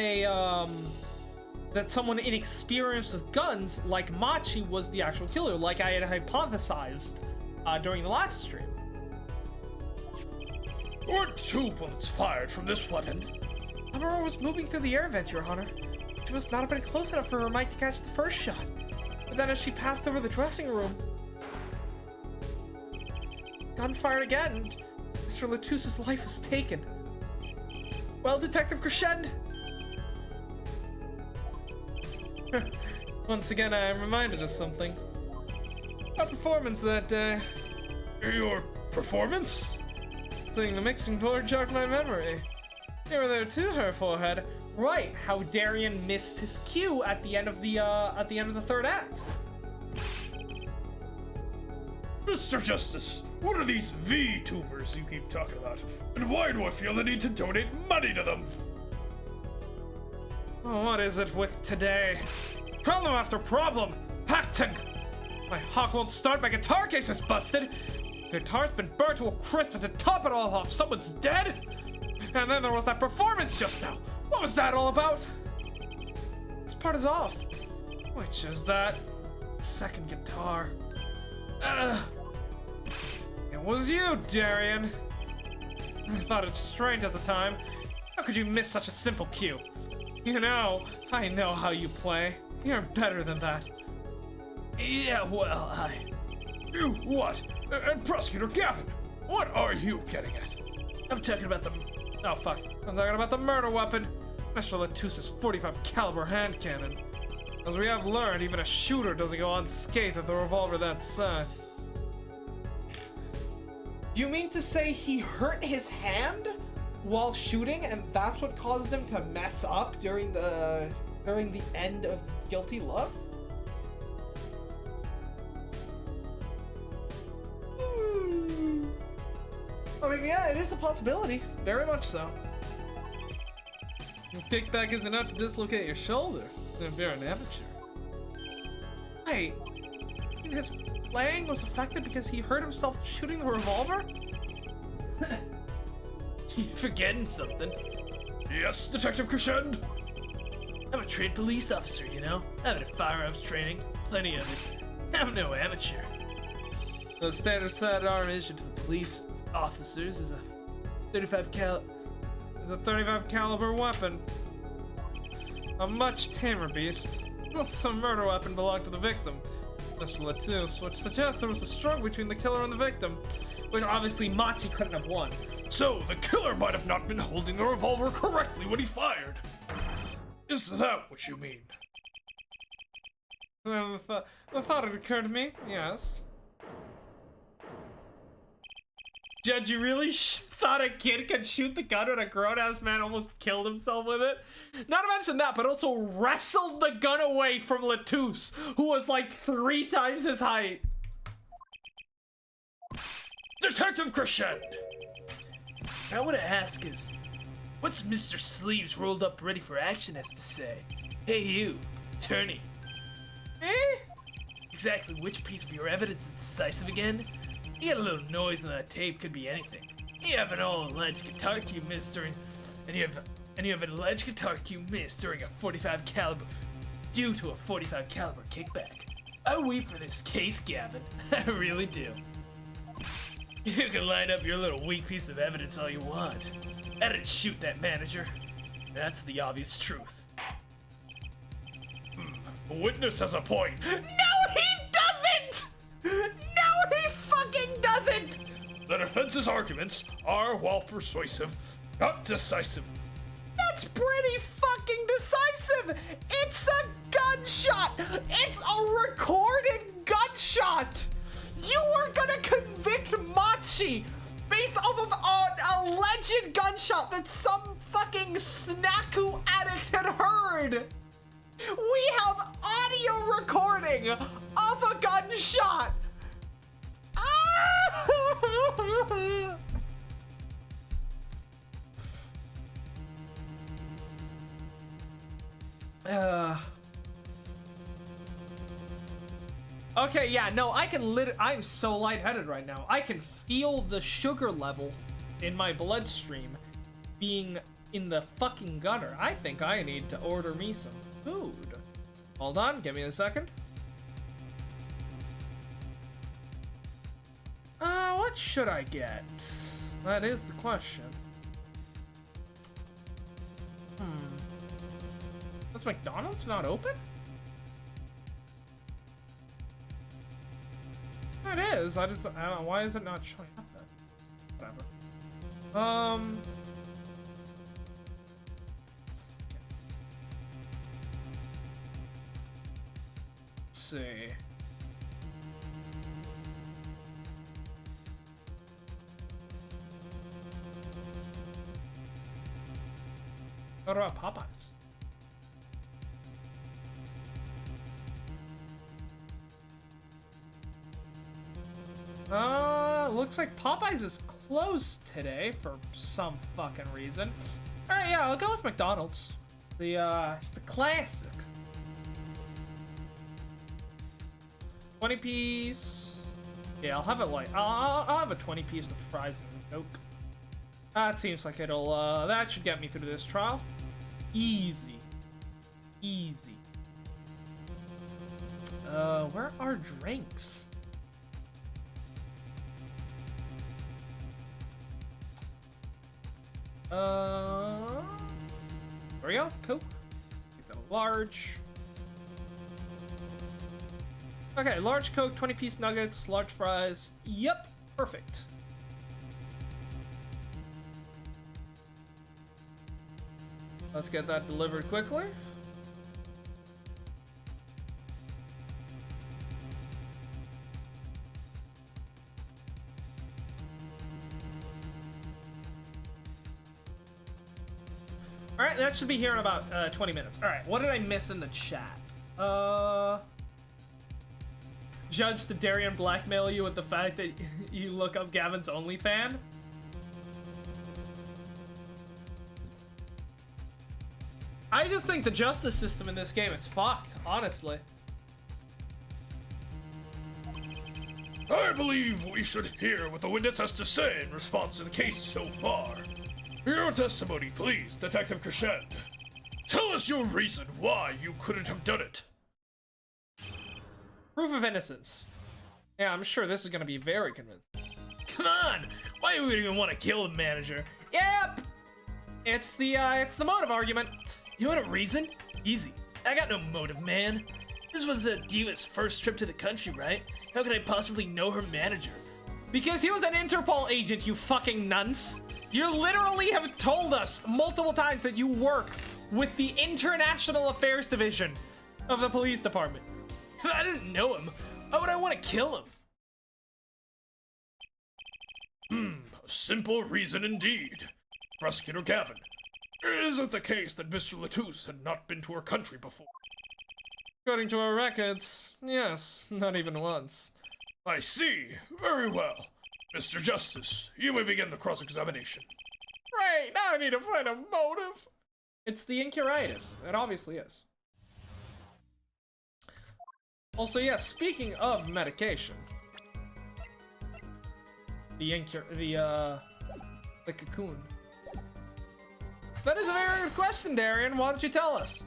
that someone inexperienced with guns, like Machi, was the actual killer, like I had hypothesized during the last stream. There were 2 bullets fired from this weapon. Amara was moving through the air vent, Your Honor. She must not have been close enough for her mic to catch the first shot. But then as she passed over the dressing room, gun fired again, and Mr. Latouche's life was taken. Well, Detective Crescend. Once again, I am reminded of something. Our performance that day. Your performance? Seeing the mixing board jogged my memory. You were there too, her forehead. Right, how Darian missed his cue at the end of the third act. Mr. Justice, what are these VTubers you keep talking about? And why do I feel the need to donate money to them? Oh, what is it with today? Problem after problem. Acting. My hawk won't start. My guitar case is busted. Guitar's been burned to a crisp, and to top it all off, someone's dead. And then there was that performance just now. What was that all about? This part is off. Which is that second guitar? It was you, Darian. I thought it strange at the time. How could you miss such a simple cue? You know, I know how you play. You're better than that. Yeah, well, You what? And Prosecutor Gavin, what are you getting at? I'm talking about the... Oh, fuck. I'm talking about the murder weapon. Mr. Latouche's 45 caliber hand cannon. As we have learned, even a shooter doesn't go unscathed with a revolver that size. You mean to say he hurt his hand while shooting, and that's what caused him to mess up during the end of Guilty Love? I mean, yeah, it is a possibility. Very much so. Your kickback is enough to dislocate your shoulder, if you're an amateur. Wait, his playing was affected because he hurt himself shooting the revolver? You're forgetting something. Yes, Detective Crescend? I'm a trained police officer, you know? I've had firearms training, plenty of it. I'm no amateur. The standard sidearm issued to the police officers is a 35 caliber weapon. A much tamer beast. Some murder weapon belonged to the victim, Mr. Latouche, which suggests there was a struggle between the killer and the victim, which obviously Machi couldn't have won. So, the killer might have not been holding the revolver correctly when he fired. Is that what you mean? The thought had occurred to me, yes. Judge, you really thought a kid could shoot the gun when a grown-ass man almost killed himself with it? Not to mention that, but also wrestled the gun away from Latouche, who was like 3 times his height. Detective Crescend! I want to ask is, what's Mr. Sleeves rolled up ready for action has to say? Hey you, attorney. Eh? Exactly which piece of your evidence is decisive again? You got a little noise on that tape, could be anything. You have an alleged guitar cue miss during, and you have an alleged guitar cue miss during a 45 caliber, due to a 45 caliber kickback. I wait for this case, Gavin. I really do. You can line up your little weak piece of evidence all you want. I didn't shoot that manager. That's the obvious truth. The witness has a point. No, he doesn't! No, he fucking doesn't! The defense's arguments are, while persuasive, not decisive. That's pretty fucking decisive! It's a gunshot! It's a recorded gunshot! You were gonna convict Machi based off of an alleged gunshot that some fucking snaku addict had heard! We have audio recording of a gunshot! Ah! Okay, yeah, no, I can I'm so lightheaded right now. I can feel the sugar level in my bloodstream being in the fucking gutter. I think I need to order me some food. Hold on, give me a second. What should I get? That is the question. Is McDonald's not open? It is. I don't know, why is it not showing up then? Whatever. Let's see. What about Popeyes? Looks like Popeyes is closed today for some fucking reason. Alright, yeah, I'll go with McDonald's. It's the classic. 20 piece. Yeah, I'll have it like, I'll have a 20 piece with fries and Coke. That seems like it'll, that should get me through this trial. Easy. Easy. Where are drinks? There we go. Coke. Make that a large. Okay, large Coke, 20-piece nuggets, large fries. Yep, perfect. Let's get that delivered quickly. Alright, that should be here in about 20 minutes. Alright, what did I miss in the chat? Judge, did Darian blackmail you with the fact that you look up Gavin's OnlyFans? I just think the justice system in this game is fucked, honestly. I believe we should hear what the witness has to say in response to the case so far. Your testimony, please, Detective Crescend. Tell us your reason why you couldn't have done it. Proof of innocence. Yeah, I'm sure this is gonna be very convincing. Come on! Why would we even want to kill the manager? Yep! It's the motive argument. You want a reason? Easy. I got no motive, man. This was a diva's first trip to the country, right? How could I possibly know her manager? Because he was an Interpol agent, you fucking nuns. You literally have told us multiple times that you work with the International Affairs Division of the police department. I didn't know him. Why would I want to kill him? A simple reason indeed. Prosecutor Gavin, is it the case that Mr. Latouche had not been to our country before? According to our records, yes, not even once. I see. Very well. Mr. Justice, you may begin the cross-examination. Right, now I need to find a motive. It's the Incuritis. It obviously is. Also, yeah, speaking of medication. The cocoon. That is a very good question, Darian. Why don't you tell us?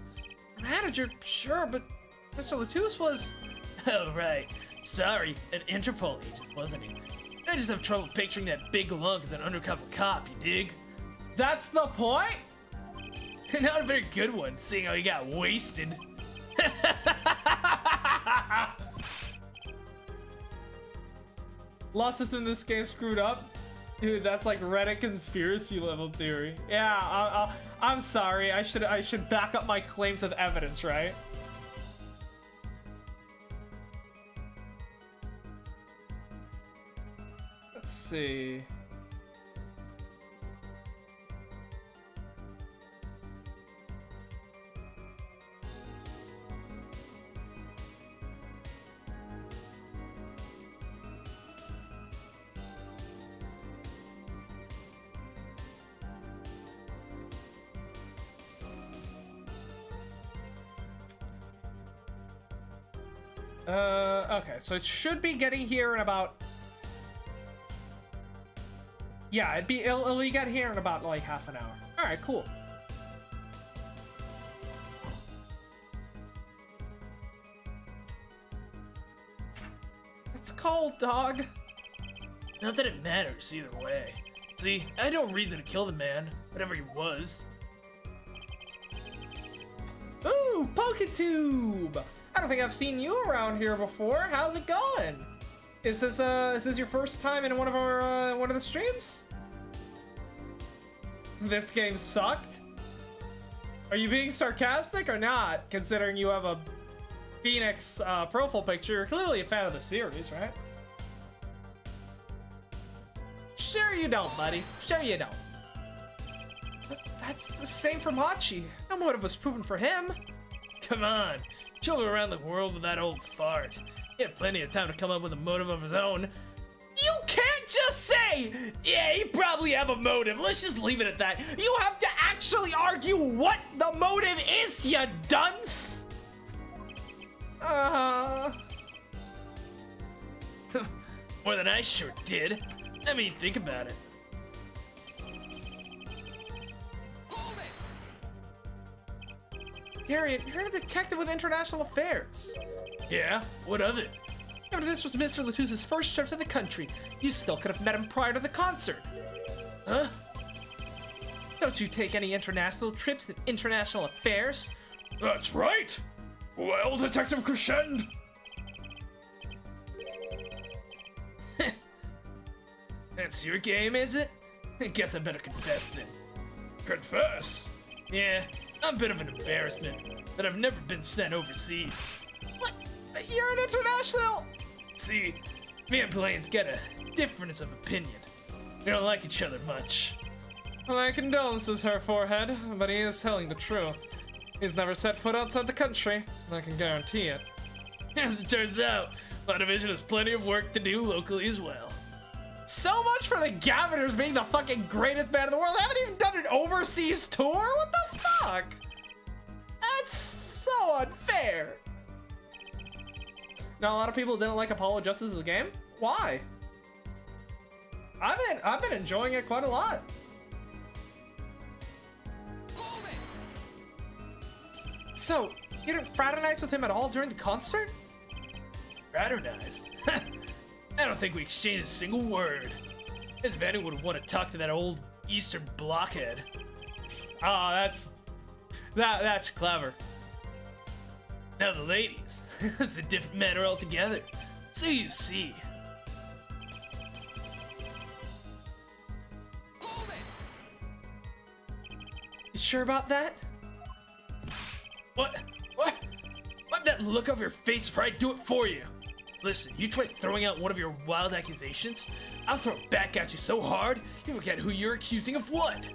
Manager, sure, but Mr. Latouche was... Oh, right. Sorry, an Interpol agent, wasn't he? I just have trouble picturing that big lunk as an undercover cop, you dig? That's the point? Not a very good one, seeing how he got wasted. Losses in this game screwed up? Dude, that's like Reddit conspiracy level theory. Yeah, I'm sorry. I should back up my claims with evidence, right? Let's see. Okay, so it should be getting here in about... Yeah, it'll get here in about like half an hour. Alright, cool. It's cold, dog. Not that it matters either way. See, I had no reason to kill the man, whatever he was. Ooh, PokeTube! I don't think I've seen you around here before. How's it going? Is this your first time in one of the streams? This game sucked? Are you being sarcastic or not? Considering you have a Phoenix profile picture, you're clearly a fan of the series, right? Sure you don't, buddy. Sure you don't. But that's the same for Machi. No motive was proven for him. Come on, travel around the world with that old fart. He had plenty of time to come up with a motive of his own. You can't just say, yeah, he probably have a motive. Let's just leave it at that. You have to actually argue what the motive is, you dunce. More than I sure did. I mean, think about it. Darian, you're a detective with international affairs. Yeah, what of it? Remember, this was Mr. Latouse's first trip to the country. You still could have met him prior to the concert. Huh? Don't you take any international trips in international affairs? That's right! Well, Detective Crescend! That's your game, is it? I guess I better confess then. Confess! Yeah, I'm a bit of an embarrassment, but I've never been sent overseas. What? But you're an international... See, me and Blaine's got a difference of opinion. We don't like each other much. My condolences, her forehead, but he is telling the truth. He's never set foot outside the country, I can guarantee it. As it turns out, my division has plenty of work to do locally as well. So much for the Gaviners being the fucking greatest band in the world. They haven't even done an overseas tour? What the fuck? That's so unfair. Now, a lot of people didn't like Apollo Justice as a game. Why? I've been enjoying it quite a lot. So, you didn't fraternize with him at all during the concert? Fraternize? I don't think we exchanged a single word. As if anyone would want to talk to that old Eastern blockhead. Oh, that's clever. Now the ladies, it's a different matter altogether. So you see. You sure about that? What? Wipe that look off your face before I do it for you. Listen, you try throwing out one of your wild accusations, I'll throw it back at you so hard, you forget who you're accusing of what.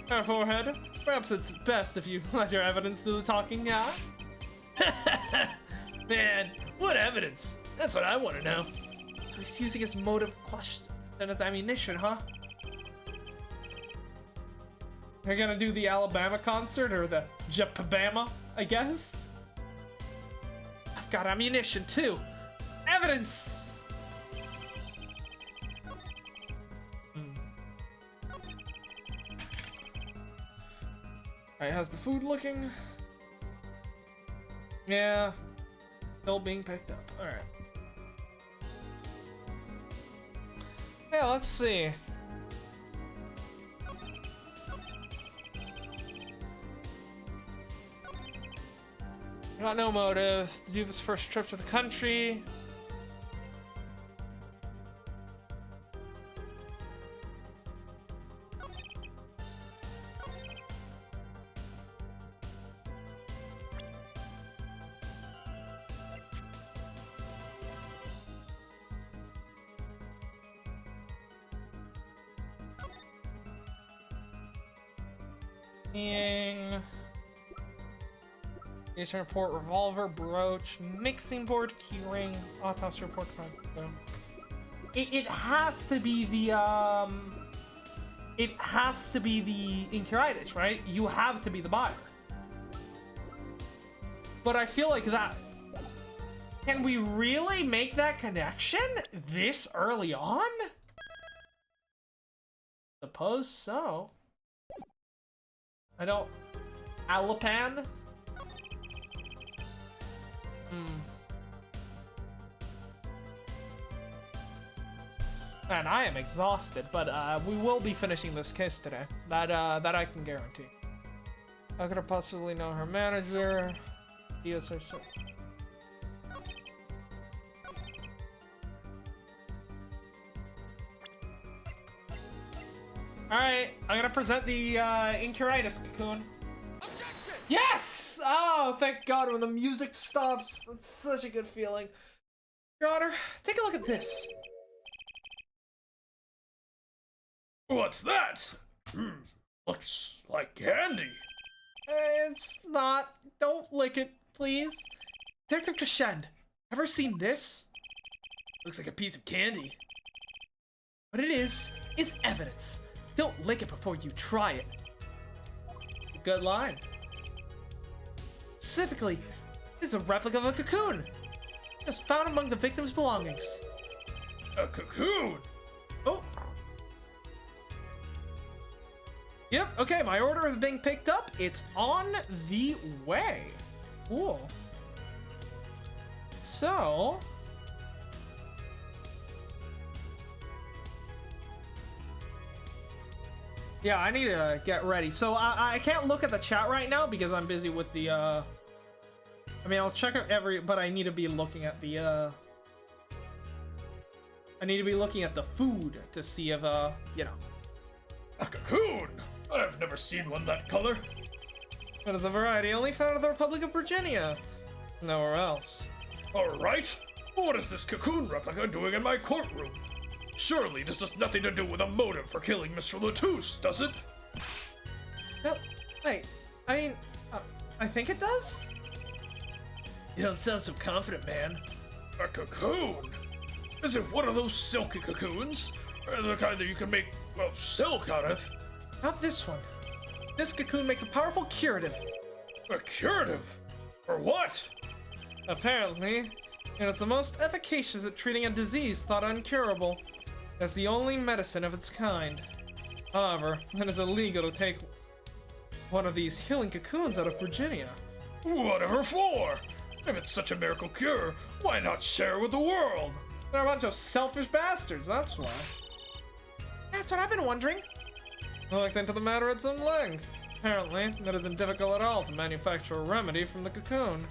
Her forehead. Perhaps it's best if you let your evidence do the talking, yeah? Man, what evidence? That's what I want to know. So he's using his motive question as ammunition, huh? You're gonna do the Alabama concert or the Japabama, I guess? I've got ammunition too. Evidence! Alright, how's the food looking? Yeah. Still being picked up. Alright. Yeah, let's see. Got no motives. To do his first trip to the country. Station report, revolver, brooch, mixing board, keyring, autopsy report. It has to be the it has to be the Incuritis, right? You have to be the buyer. But I feel like that. Can we really make that connection this early on? Suppose so. I don't. Alapan? Man, I am exhausted, but we will be finishing this case today. That I can guarantee. How could I possibly know her manager? Yes, or so. Alright, I'm gonna present the Incuritis cocoon. Yes! Oh, thank God, when the music stops, that's such a good feeling. Your Honor, take a look at this. What's that? Looks like candy. It's not. Don't lick it, please. Detective Crescend, ever seen this? Looks like a piece of candy. What it is evidence. Don't lick it before you try it. Good line. Specifically, this is a replica of a cocoon. It was found among the victim's belongings. A cocoon? Oh. Yep, okay, my order is being picked up. It's on the way. Cool. So... yeah, I need to get ready. So I can't look at the chat right now because I'm busy with the, I mean, I'll check out but I need to be looking at the, I need to be looking at the food to see if, you know. A cocoon? I've never seen one that color. It is a variety only found in the Republic of Virginia. Nowhere else. Alright. What is this cocoon replica doing in my courtroom? Surely this has nothing to do with a motive for killing Mr. Latouche, does it? No, wait. I mean, I think it does? You don't sound so confident, man. A cocoon? Is it one of those silky cocoons? Or the kind that you can make, well, silk out of? Not this one. This cocoon makes a powerful curative. A curative? For what? Apparently, it is the most efficacious at treating a disease thought uncurable. It's the only medicine of its kind. However, it is illegal to take one of these healing cocoons out of Virginia. Whatever for? If it's such a miracle cure, why not share with the world? They're a bunch of selfish bastards, that's why. That's what I've been wondering. I looked into the matter at some length. Apparently, it isn't difficult at all to manufacture a remedy from the cocoon.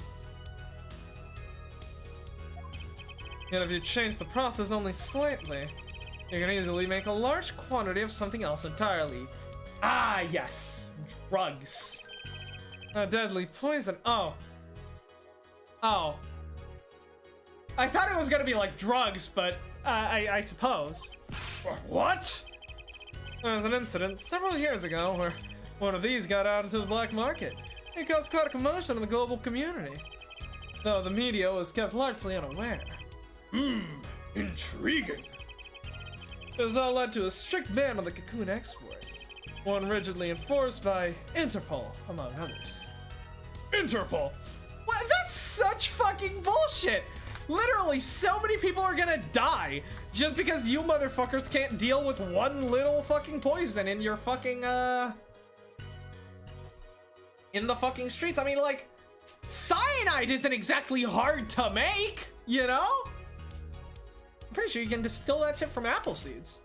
Yet if you change the process only slightly, you can easily make a large quantity of something else entirely. Ah, yes. Drugs. A deadly poison. Oh. Oh. I thought it was gonna be like drugs, but I suppose. What? There was an incident several years ago where one of these got out into the black market. It caused quite a commotion in the global community, though the media was kept largely unaware. Intriguing. This all led to a strict ban on the cocoon export, one rigidly enforced by Interpol, among others. Interpol? What? That's such fucking bullshit! Literally, so many people are gonna die just because you motherfuckers can't deal with one little fucking poison in your fucking, in the fucking streets. I mean, like, Cyanide isn't exactly hard to make, you know? I'm pretty sure you can distill that shit from apple seeds.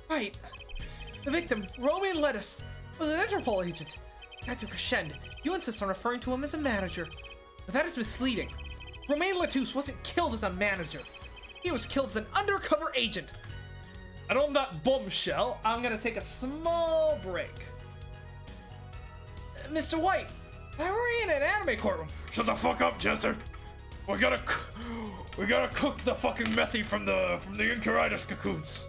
Right. The victim, Romain Lettuce, was an Interpol agent. Dr. Crescend, you insist on referring to him as a manager. But that is misleading. Romain Lettuce wasn't killed as a manager. He was killed as an undercover agent. And on that bombshell, I'm gonna take a small break. Mr. White, why were we in an anime courtroom? Shut the fuck up, Jesser. We gotta cook the fucking methy from the Incaritus cocoons.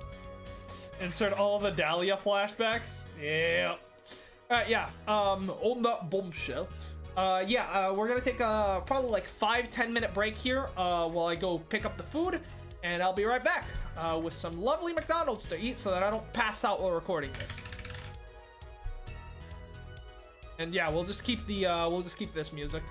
Insert all the Dahlia flashbacks. Yeah. Alright, yeah. On that bombshell. We're gonna take a probably like 5-10 minute break here while I go pick up the food, and I'll be right back with some lovely McDonald's to eat so that I don't pass out while recording this. And yeah, we'll just keep this music.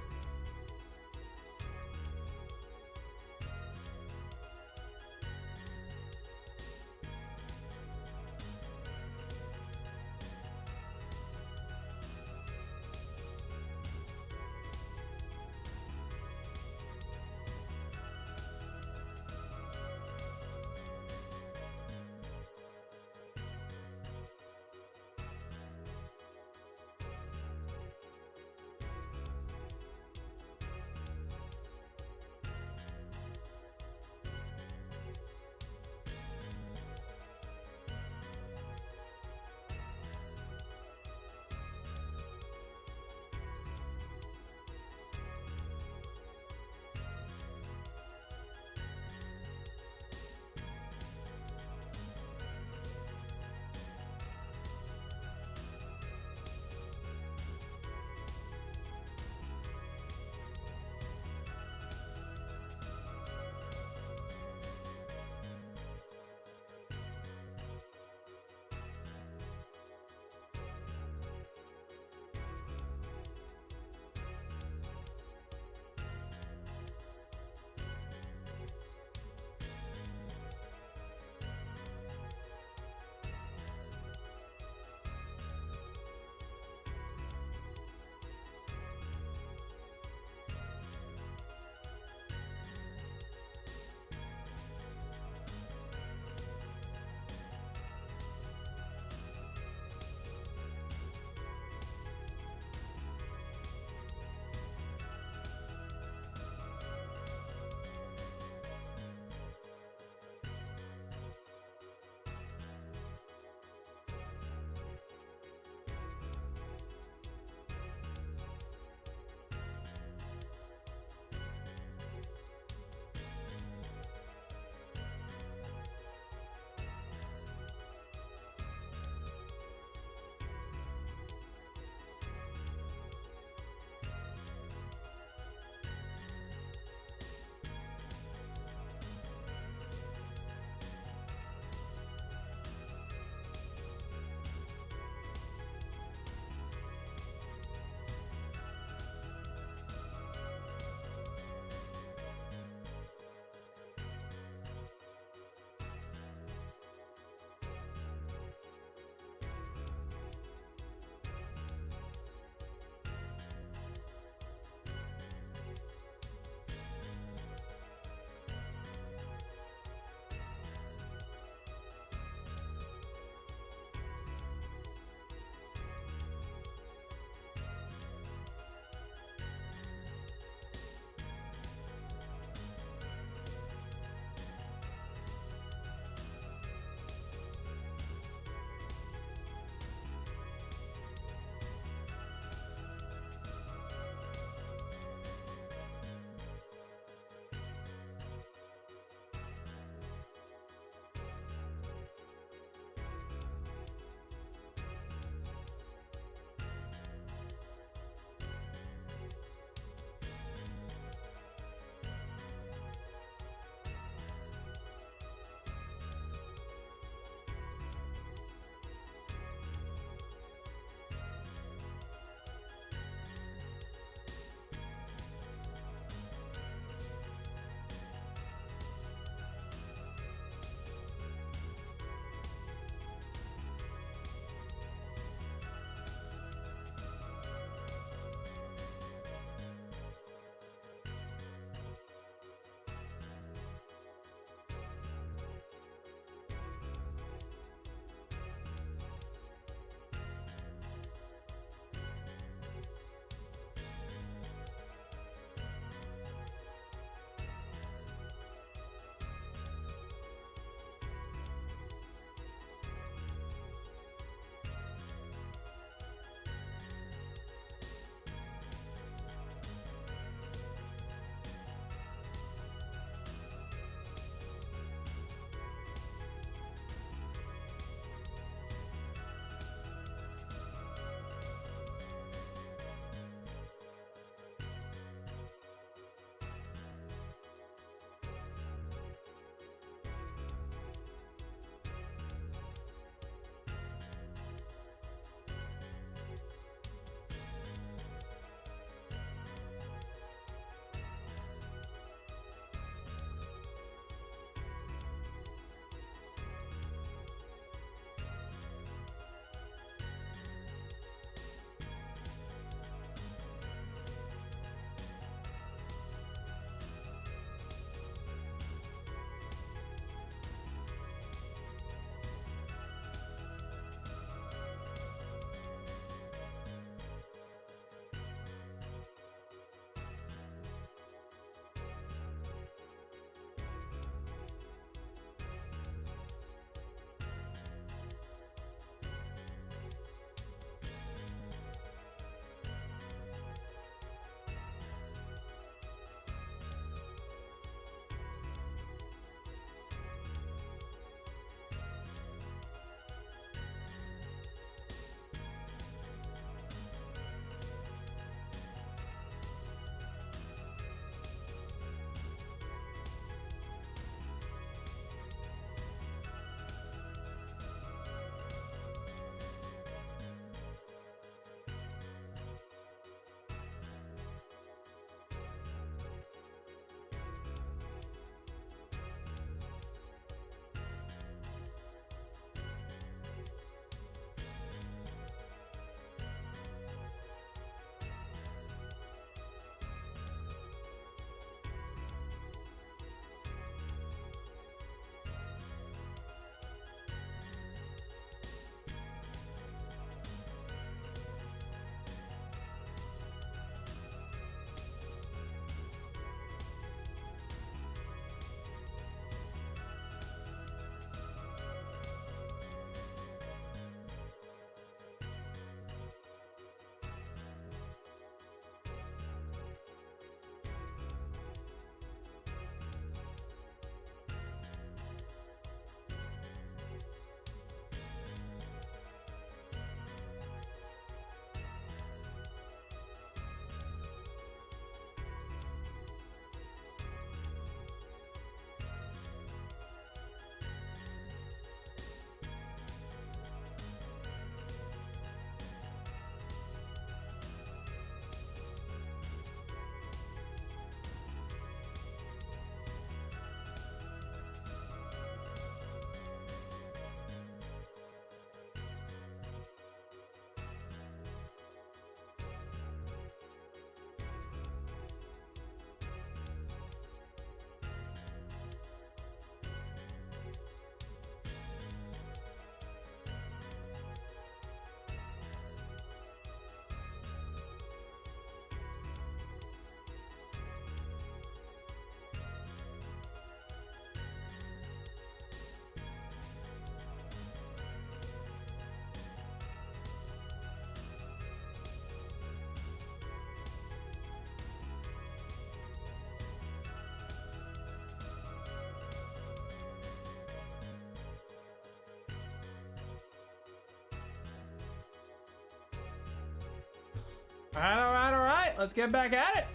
All right. Let's get back at it.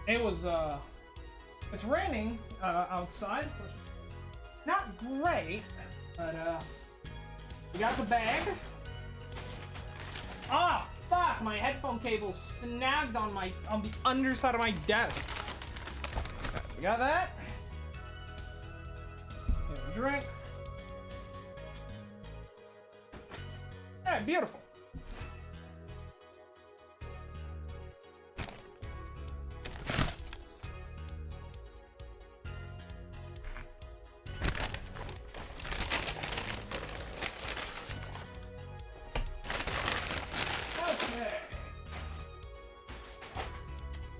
It was, it's raining, outside. Not great, but, we got the bag. Ah, fuck! My headphone cable snagged on the underside of my desk. Okay, so we got that. Here's a drink. Alright, beautiful.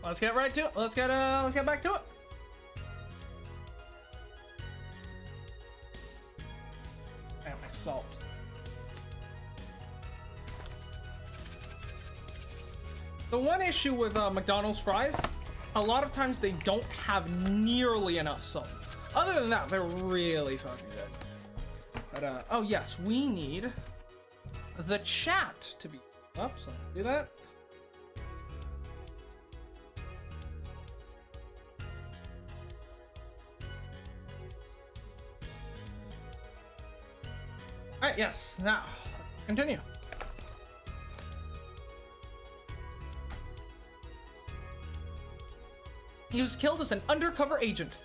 Let's get right to it. Let's get back to it. I got my salt. The one issue with McDonald's fries, a lot of times they don't have nearly enough salt. Other than that, they're really fucking good. But oh yes, we need the chat to be up, so do that. Alright, yes, now, continue. He was killed as an undercover agent.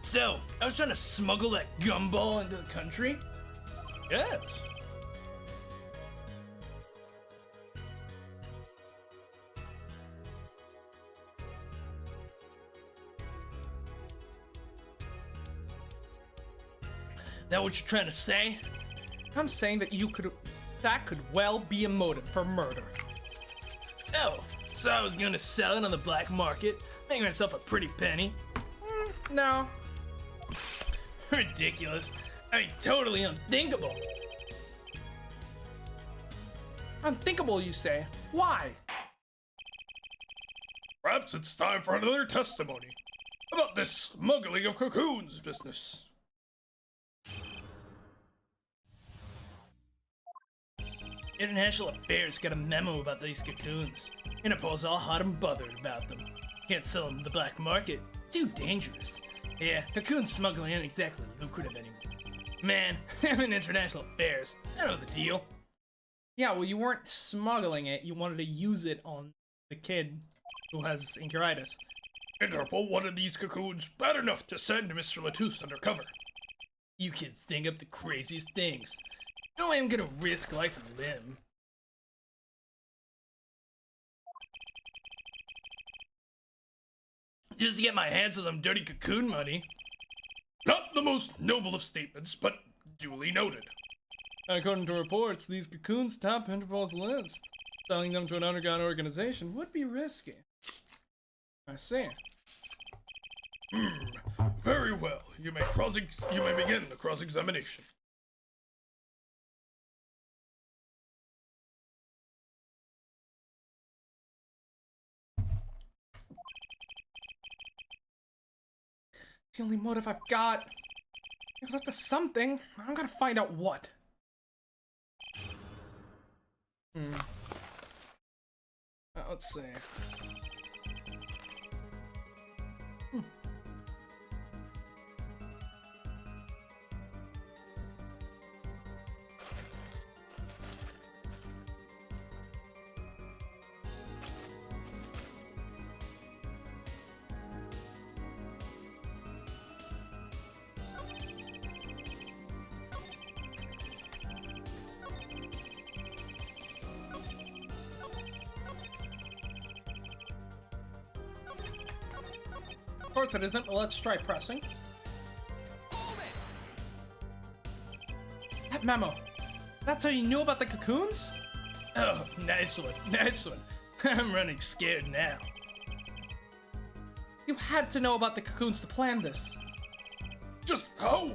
So, I was trying to smuggle that gumball into the country? Yes. That what you're trying to say? I'm saying that that could well be a motive for murder. Oh, so I was gonna sell it on the black market, make myself a pretty penny. No. Ridiculous. I mean, totally unthinkable. Unthinkable, you say? Why? Perhaps it's time for another testimony about this smuggling of cocoons business. International Affairs got a memo about these cocoons. Interpol's all hot and bothered about them. Can't sell them to the black market. Too dangerous. Yeah, cocoon smuggling ain't exactly lucrative anymore. Man, I'm in International Affairs. I know the deal. Yeah, well, you weren't smuggling it. You wanted to use it on the kid who has Incuritis. Interpol wanted these cocoons bad enough to send Mr. Latouche undercover. You kids think up the craziest things. No way I'm gonna risk life and limb. Just to get my hands on some dirty cocoon money. Not the most noble of statements, but duly noted. According to reports, these cocoons top Interpol's list. Selling them to an underground organization would be risky. I see. Very well. You may begin the cross-examination. It's the only motive I've got. It was up to something. I'm gonna find out what. Let's see. Of course it isn't, but let's try pressing. That memo. That's how you knew about the cocoons? Oh, nice one, nice one. I'm running scared now. You had to know about the cocoons to plan this. Just how?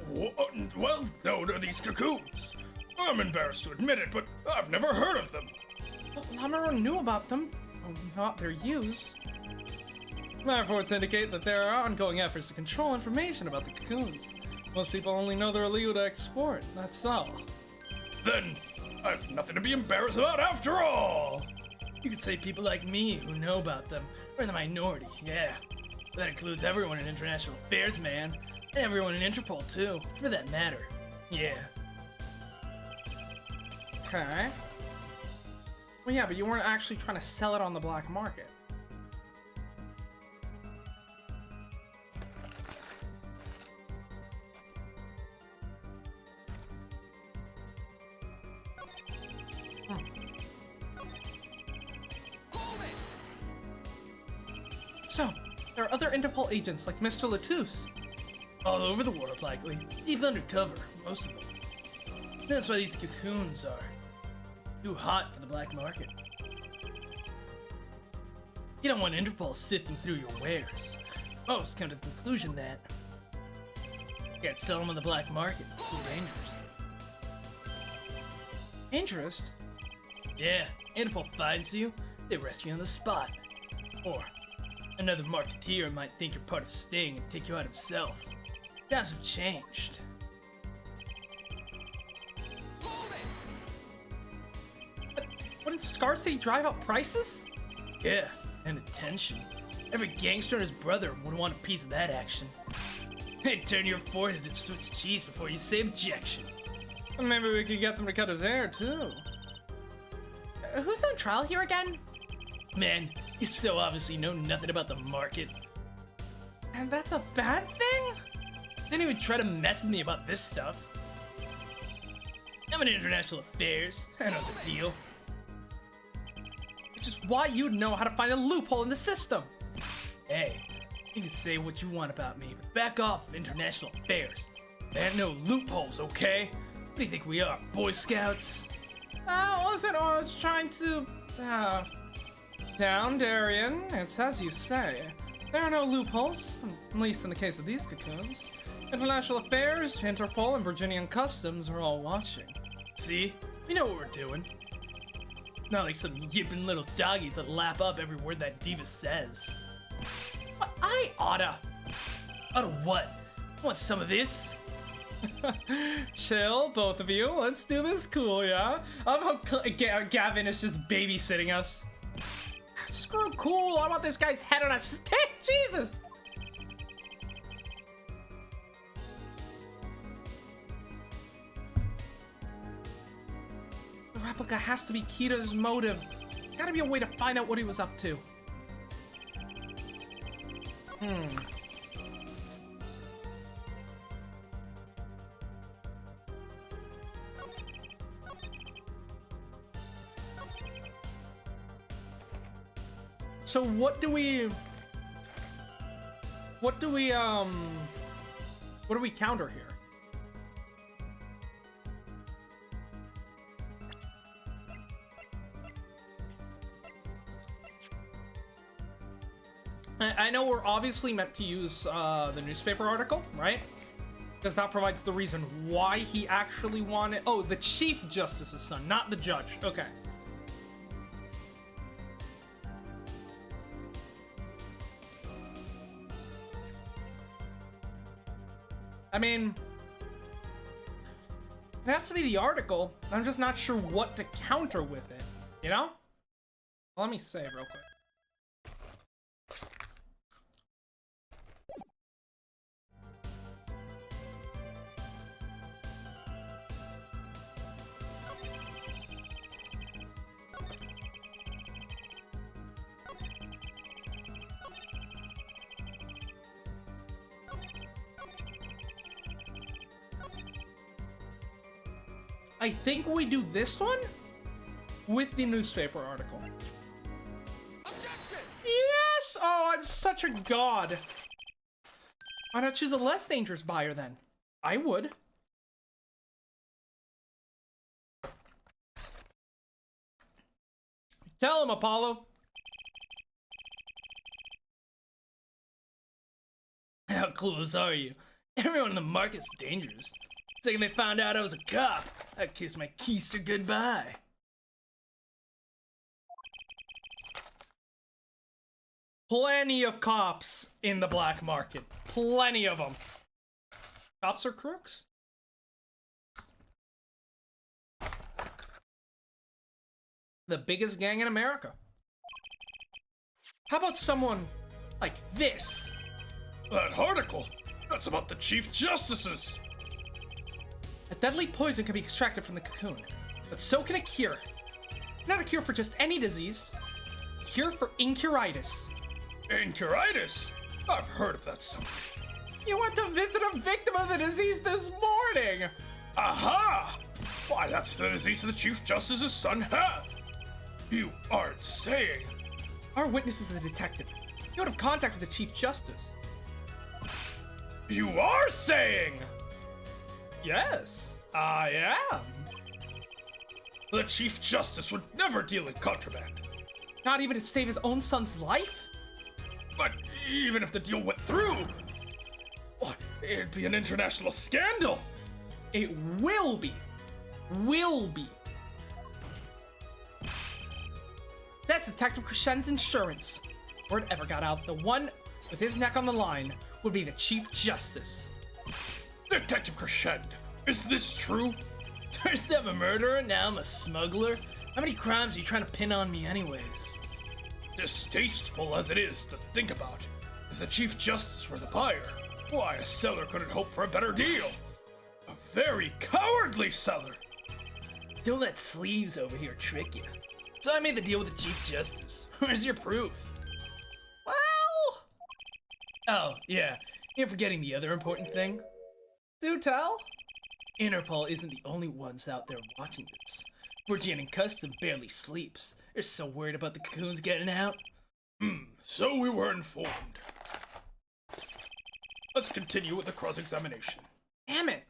Well, code are these cocoons? I'm embarrassed to admit it, but I've never heard of them. Well, not everyone knew about them, not their use. My reports indicate that there are ongoing efforts to control information about the cocoons. Most people only know they're illegal to export, that's all. Then I've nothing to be embarrassed about after all. You could say people like me who know about them are in the minority, yeah. That includes everyone in international affairs, man. And everyone in Interpol, too, for that matter. Yeah. Okay. Well, yeah, but you weren't actually trying to sell it on the black market. So, there are other Interpol agents like Mr. Latouche. All over the world, likely. Deep undercover, most of them. That's why these cocoons are too hot for the black market. You don't want Interpol sifting through your wares. Most come to the conclusion that you can't sell them on the black market. Too dangerous. Dangerous? Yeah, Interpol finds you, they arrest you on the spot. Or another marketeer might think you're part of Sting and take you out himself. Times have changed. What did Scar City drive up prices? Yeah, and attention. Every gangster and his brother would want a piece of that action. They'd turn your forehead into Swiss cheese before you say objection. Maybe we could get them to cut his hair, too. Who's on trial here again? Man, you so obviously know nothing about the market. And that's a bad thing? Didn't even try to mess with me about this stuff. I'm in international affairs. I know the deal. Which is why you'd know how to find a loophole in the system. Hey, you can say what you want about me, but back off international affairs. There ain't no loopholes, okay? What do you think we are, Boy Scouts? Listen, I was trying to... Down, Darien. It's as you say. There are no loopholes, at least in the case of these cocoons. International Affairs, Interpol, and Virginian Customs are all watching. See? We know what we're doing. Not like some yipping little doggies that lap up every word that diva says. But I oughta. Out of what? Want some of this? Chill, both of you. Let's do this cool, yeah? I love how Gavin is just babysitting us. Screw cool. I want this guy's head on a stick. Jesus. The replica has to be key to his motive. Gotta be a way to find out what he was up to. So what do we counter here? I know we're obviously meant to use the newspaper article, right? Because that provides the reason why he actually wanted... Oh, the Chief Justice's son, not the judge. Okay. I mean, it has to be the article. I'm just not sure what to counter with it, you know? Let me save real quick. I think we do this one with the newspaper article. Objection! Yes! Oh, I'm such a god. Why not choose a less dangerous buyer then? I would. Tell him, Apollo. How clueless are you? Everyone in the market's dangerous. Second they found out I was a cop, I kissed my keister goodbye. Plenty of cops in the black market. Plenty of them. Cops are crooks. The biggest gang in America. How about someone like this? That article, that's about the Chief Justices. A deadly poison can be extracted from the cocoon, but so can a cure. Not a cure for just any disease. A cure for incuritis. Incuritis? I've heard of that somewhere. You went to visit a victim of the disease this morning! Aha! Why, that's the disease the Chief Justice's son had. You aren't saying... Our witness is a detective. He would have contacted the Chief Justice. You are saying... Yes, I am. The Chief Justice would never deal in contraband. Not even to save his own son's life? But even if the deal went through, why, it'd be an international scandal. It will be. Will be. That's Detective Crescen's insurance. Word ever got out, the one with his neck on the line would be the Chief Justice. Detective Crescend, is this true? First I'm a murderer, now I'm a smuggler. How many crimes are you trying to pin on me anyways? Distasteful as it is to think about, if the Chief Justice were the buyer, why, a seller couldn't hope for a better deal. A very cowardly seller. Don't let sleeves over here trick you. So I made the deal with the Chief Justice. Where's your proof? Well, Oh, yeah, you're forgetting the other important thing. do tell. Interpol isn't the only ones out there watching this. Virgin and Custom barely sleeps. They're so worried about the cocoons getting out. So we were informed. Let's continue with the cross-examination. Damn it.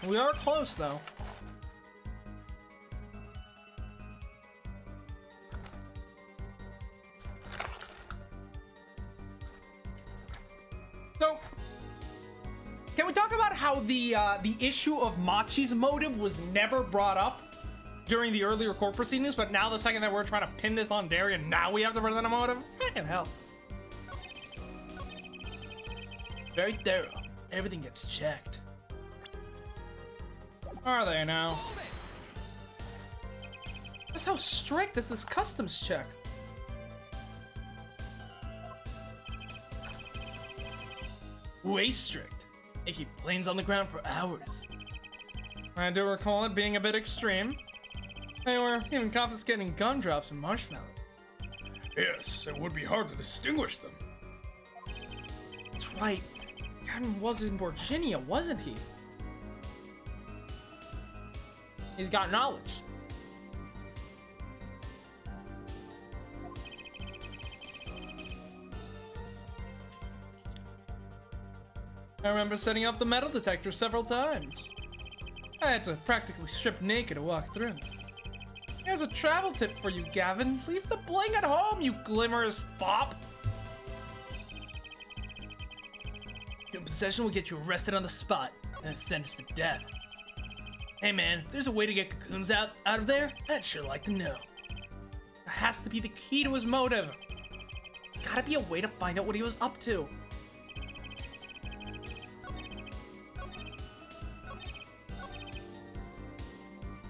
We are close, though. So, can we talk about how the issue of Machi's motive was never brought up during the earlier court proceedings, but now the second that we're trying to pin this on Darian, now we have to present a motive? Fucking hell. Very thorough. Everything gets checked. Are they now? Just how strict is this customs check? Way strict. They keep planes on the ground for hours. I do recall it being a bit extreme. They were even confiscating gumdrops and marshmallows. Yes, it would be hard to distinguish them. That's right. Gavin was in Virginia, wasn't he? He's got knowledge. I remember setting up the metal detector several times. I had to practically strip naked to walk through. Here's a travel tip for you, Gavin. Leave the bling at home, you glimmerous fop. Your possession will get you arrested on the spot and sentenced to death. Hey man, if there's a way to get cocoons out of there, I'd sure like to know. That has to be the key to his motive. There's gotta be a way to find out what he was up to.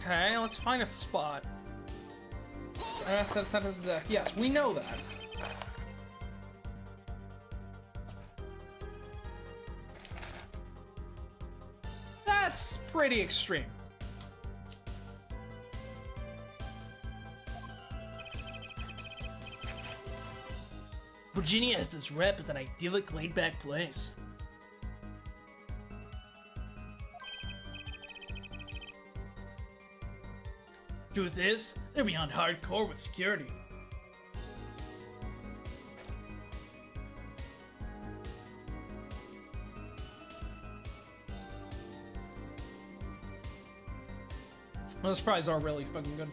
Okay, let's find a spot. Yes, we know that. That's pretty extreme. Virginia has this rep as an idyllic, laid-back place. Truth is, they're beyond hardcore with security. Those fries are really fucking good.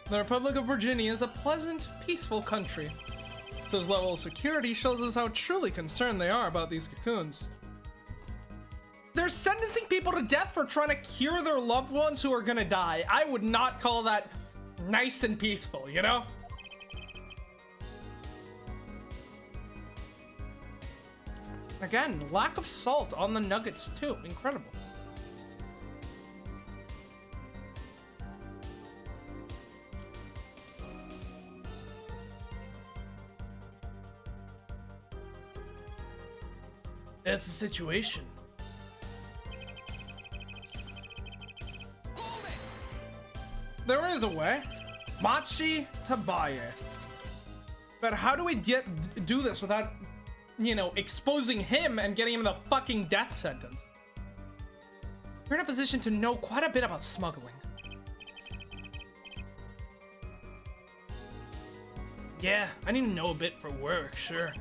The Republic of Virginia is a pleasant, peaceful country. This level of security shows us how truly concerned they are about these cocoons. They're sentencing people to death for trying to cure their loved ones who are gonna die. I would not call that nice and peaceful, you know? Again, lack of salt on the nuggets too. Incredible. That's the situation. There is a way. Machi Tabaye. But how do we do this without, you know, exposing him and getting him the fucking death sentence? We're in a position to know quite a bit about smuggling. Yeah, I need to know a bit for work, sure.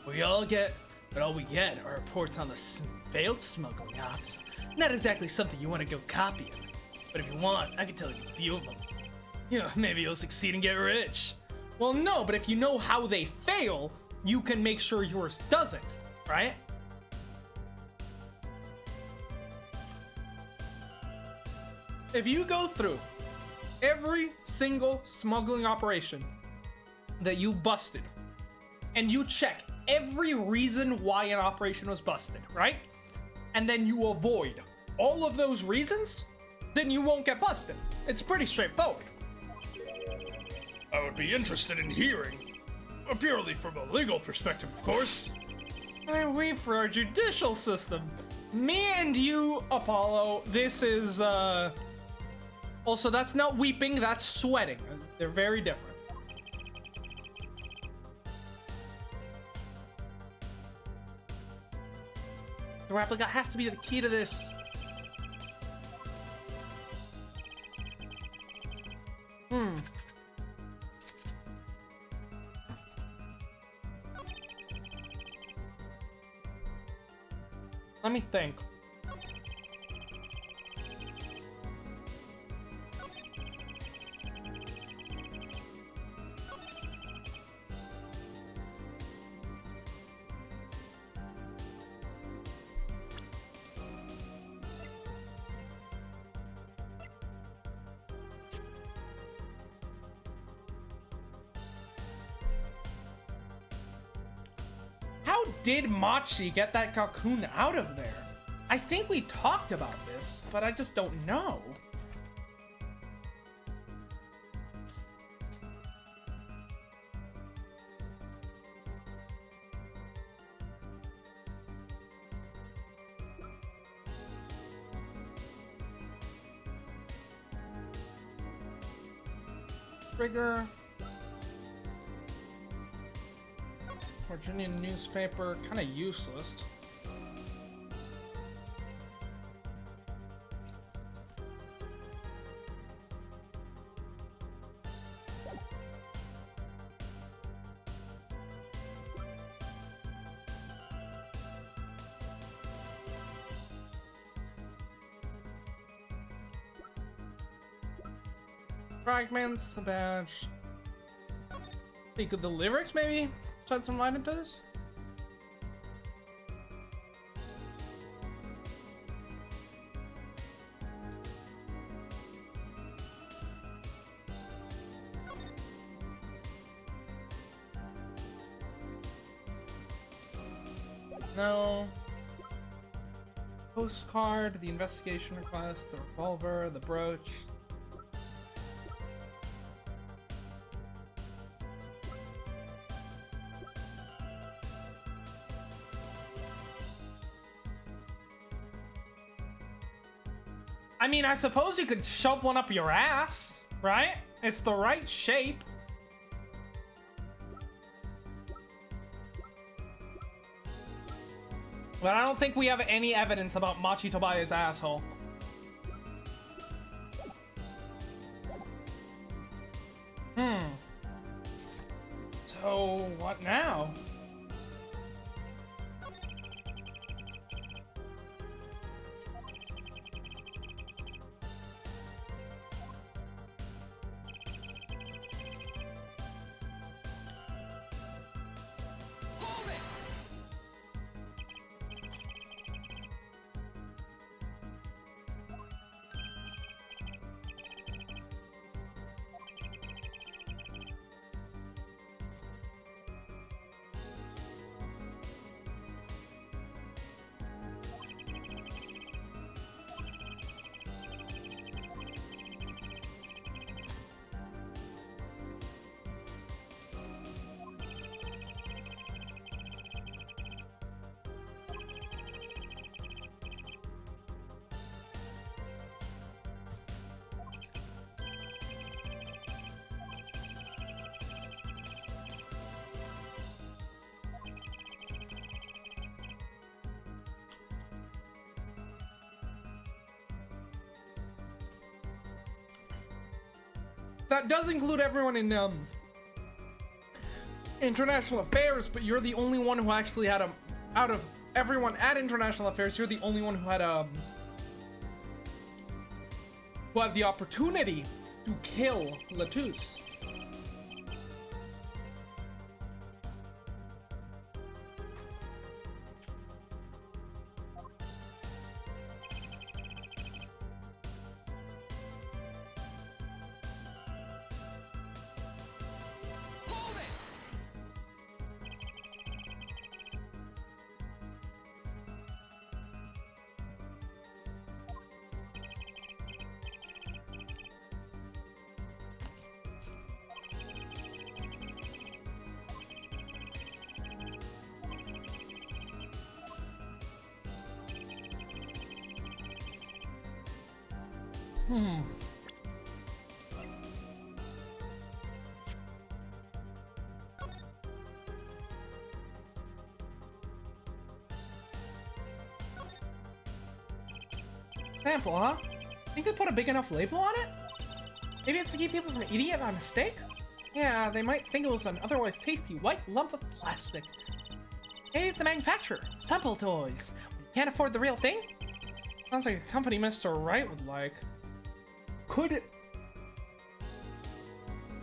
But all we get are reports on the failed smuggling ops. Not exactly something you want to go copying. But if you want, I can tell you a few of them. You know, maybe you'll succeed and get rich. Well, no, but if you know how they fail, you can make sure yours doesn't, right? If you go through every single smuggling operation that you busted, and you check every reason why an operation was busted, right? And then you avoid all of those reasons, then you won't get busted. It's pretty straightforward. I would be interested in hearing, purely from a legal perspective, of course. I wait for our judicial system. Me and you, Apollo, this is, also, that's not weeping, that's sweating. They're very different. The replica has to be the key to this. Let me think. How did Machi get that cocoon out of there? I think we talked about this, but I just don't know. Trigger. Virginian newspaper, kind of useless. Fragments, the badge. Think of the lyrics, maybe? Shed some light into this? No. Postcard, the investigation request, the revolver, the brooch. I mean, I suppose you could shove one up your ass, right? It's the right shape. But I don't think we have any evidence about Machi Tobaya's asshole. So, what now? That does include everyone in international affairs, but you're the only one who actually had out of everyone at international affairs, you're the only one who had the opportunity to kill Latus. Sample, huh? Think they put a big enough label on it? Maybe it's to keep people from eating it by mistake? Yeah, they might think it was an otherwise tasty white lump of plastic. Maybe it's the manufacturer. Supple Toys. You can't afford the real thing? Sounds like a company Mr. Wright would like. Could...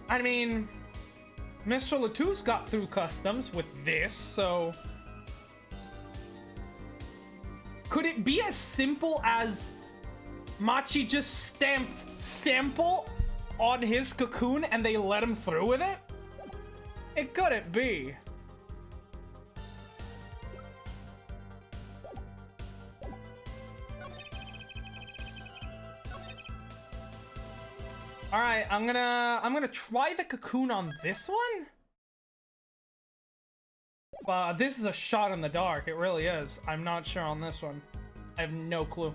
I mean... Mr. Latus got through customs with this, so... Could it be as simple as Machi just stamped sample on his cocoon and they let him through with it? It couldn't be. All right, I'm gonna try the cocoon on this one. This is a shot in the dark. It really is. I'm not sure on this one. I have no clue.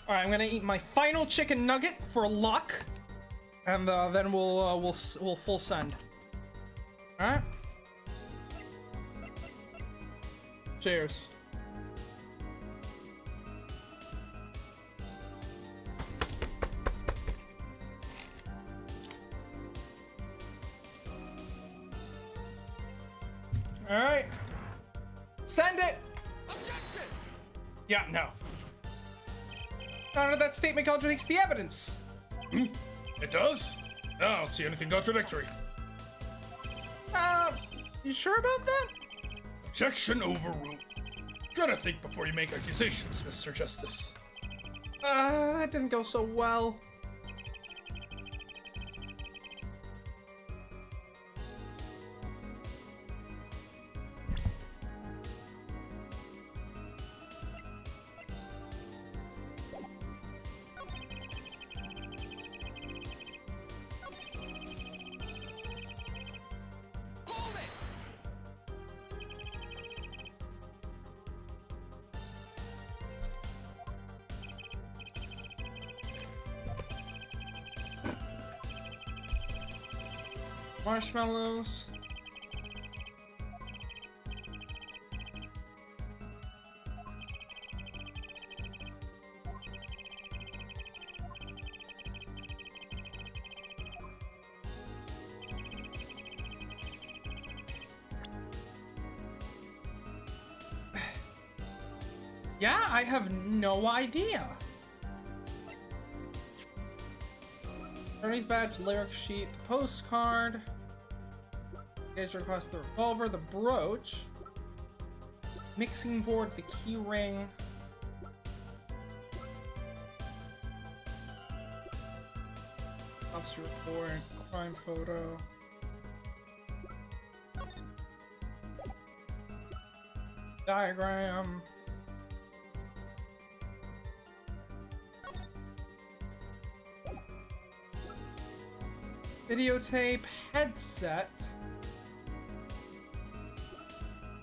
All right, I'm gonna eat my final chicken nugget for luck, and then we'll full send. All right. Cheers. All right. Send it. Objection. Yeah, no. Your Honor, that statement contradicts the evidence. It does? I don't see anything contradictory. You sure about that? Objection overruled. Try to think before you make accusations, Mr. Justice. That didn't go so well. Marshmallows. Yeah, I have no idea. Attorney's badge, lyric sheet, the postcard. Guys request the revolver, the brooch, mixing board, the key ring. Officer report, crime photo. Diagram. Videotape, headset,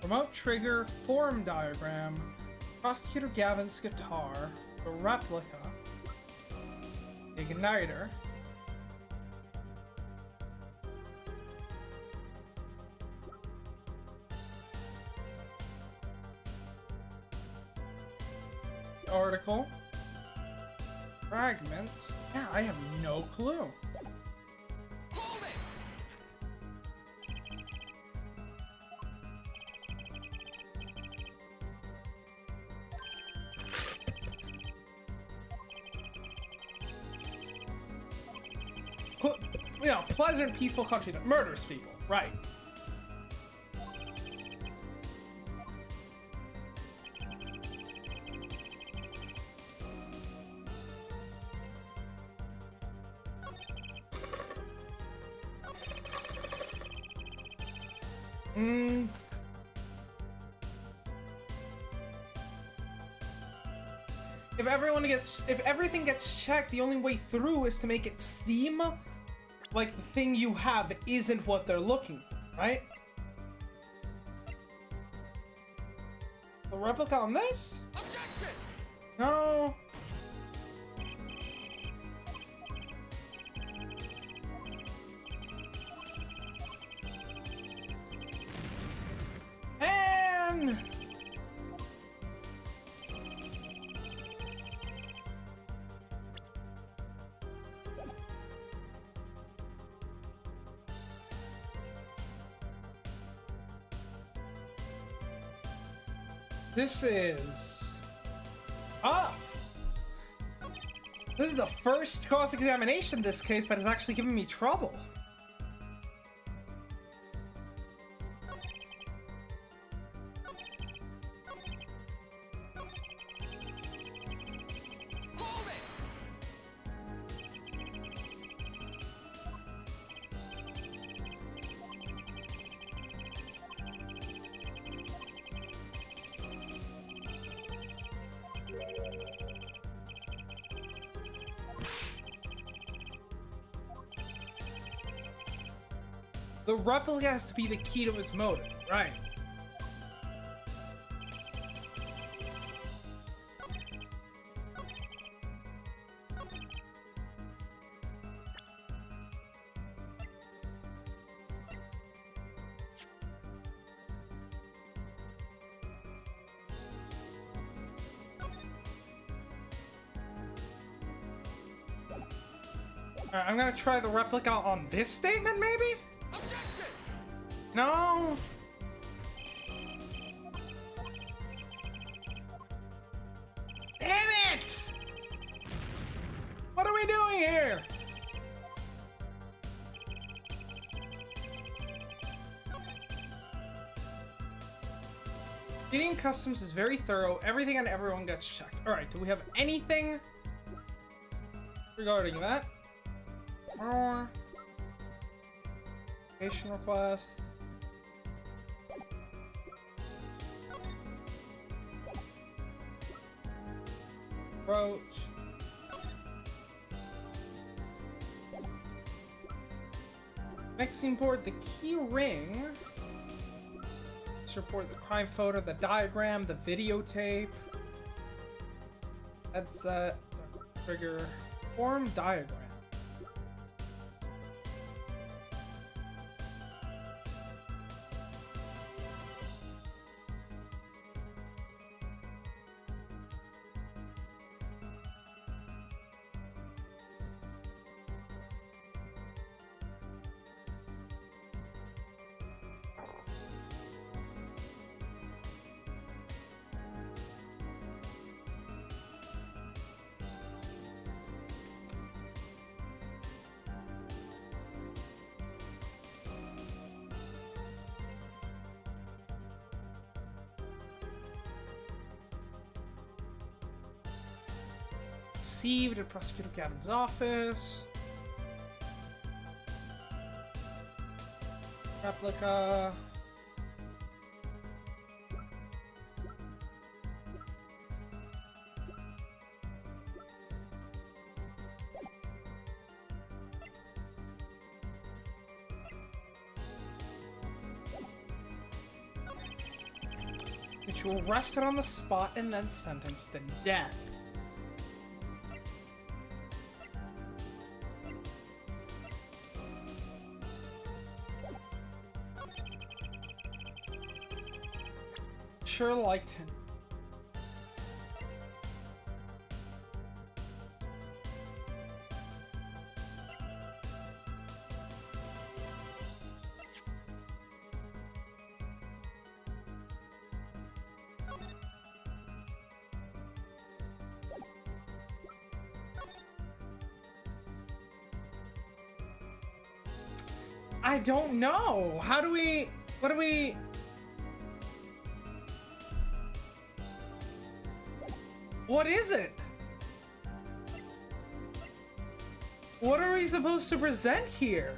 remote trigger, form diagram, Prosecutor Gavin's guitar, the replica, igniter, article, fragments. Yeah, I have no clue. You know, pleasant, peaceful country that murders people. Right. If everything gets checked, the only way through is to make it seem like the thing you have isn't what they're looking for, right? The replica on this? Objection! No. And this is tough. This is the first cross-examination in this case that has actually given me trouble. The replica has to be the key to his motive, right? Alright, I'm gonna try the replica on this statement, maybe? No! Damn it! What are we doing here? Getting customs is very thorough. Everything and everyone gets checked. Alright, do we have anything regarding that? More patient requests. Approach. Next import the key ring. Let's report the crime photo, the diagram, the videotape. That's trigger form diagram. Received at Prosecutor Gavin's office. Replica. Which were arrested on the spot and then sentenced to death. Sure liked him. I don't know. How do we... What do we... What is it? What are we supposed to present here?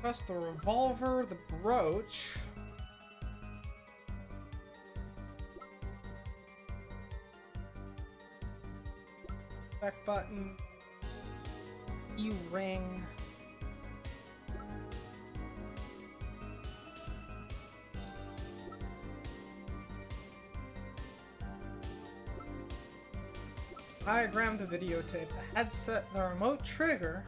Press the revolver, the brooch. Back button. E-ring. Diagram the videotape. The headset, the remote trigger.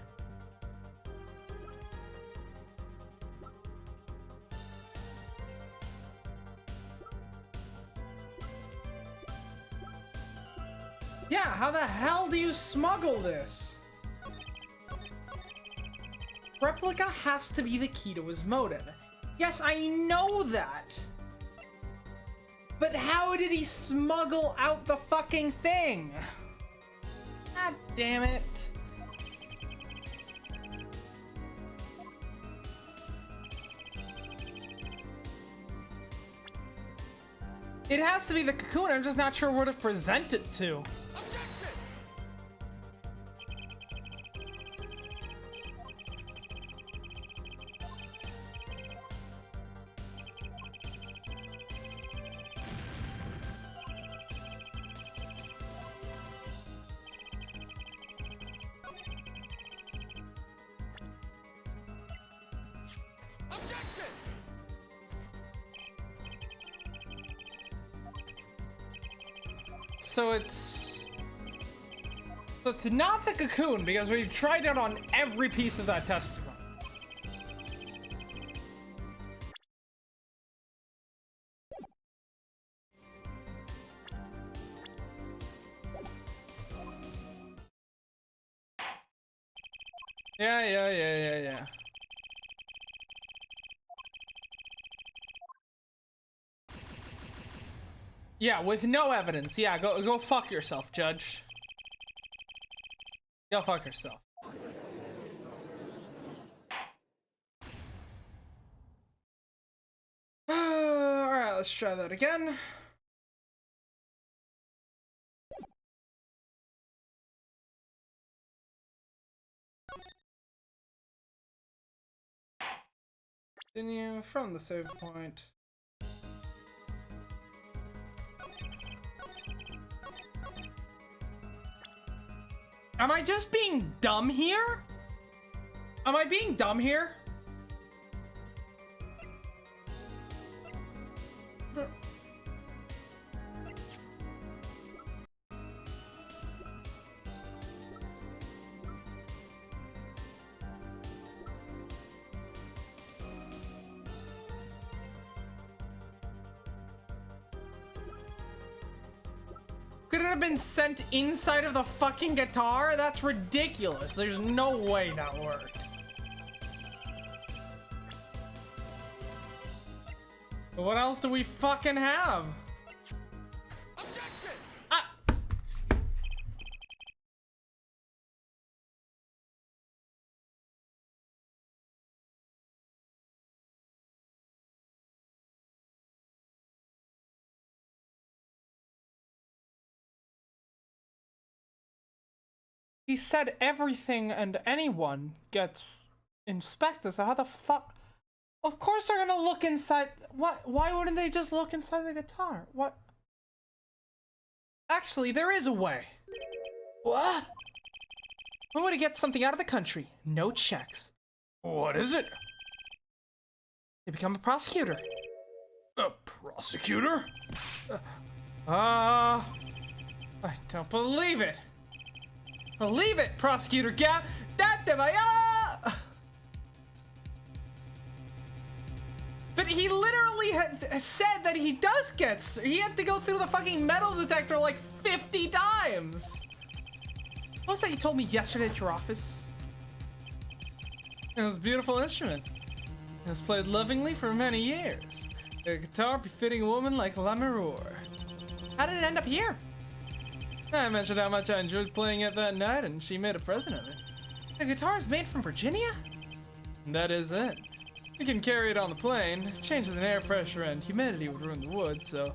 Yeah, how the hell do you smuggle this? Replica has to be the key to his motive. Yes, I know that. But how did he smuggle out the fucking thing? God damn it. It has to be the cocoon, I'm just not sure where to present it to. So it's not the cocoon because we've tried it on every piece of that test run. Yeah. Yeah, with no evidence. Yeah, go fuck yourself, Judge. Go fuck yourself. Alright, let's try that again. Continue from the save point. Am I just being dumb here? Am I being dumb here? Could it have been sent inside of the fucking guitar? That's ridiculous. There's no way that works. But what else do we fucking have? Ah! He said everything and anyone gets inspected, so how the fuck? Of course they're gonna look inside. What? Why wouldn't they just look inside the guitar? What? Actually, there is a way. What? I want to get something out of the country. No checks. What is it? You become a prosecutor. A prosecutor? I don't believe it. Believe it, Prosecutor Gap. But he literally said that he does get. He had to go through the fucking metal detector like 50 times. What was that you told me yesterday at your office? It was a beautiful instrument. It was played lovingly for many years. A guitar befitting a woman like Lamoureux. How did it end up here? I mentioned how much I enjoyed playing it that night, and she made a present of it. The guitar is made from Virginia? And that is it. You can carry it on the plane. Changes in air pressure and humidity would ruin the wood, so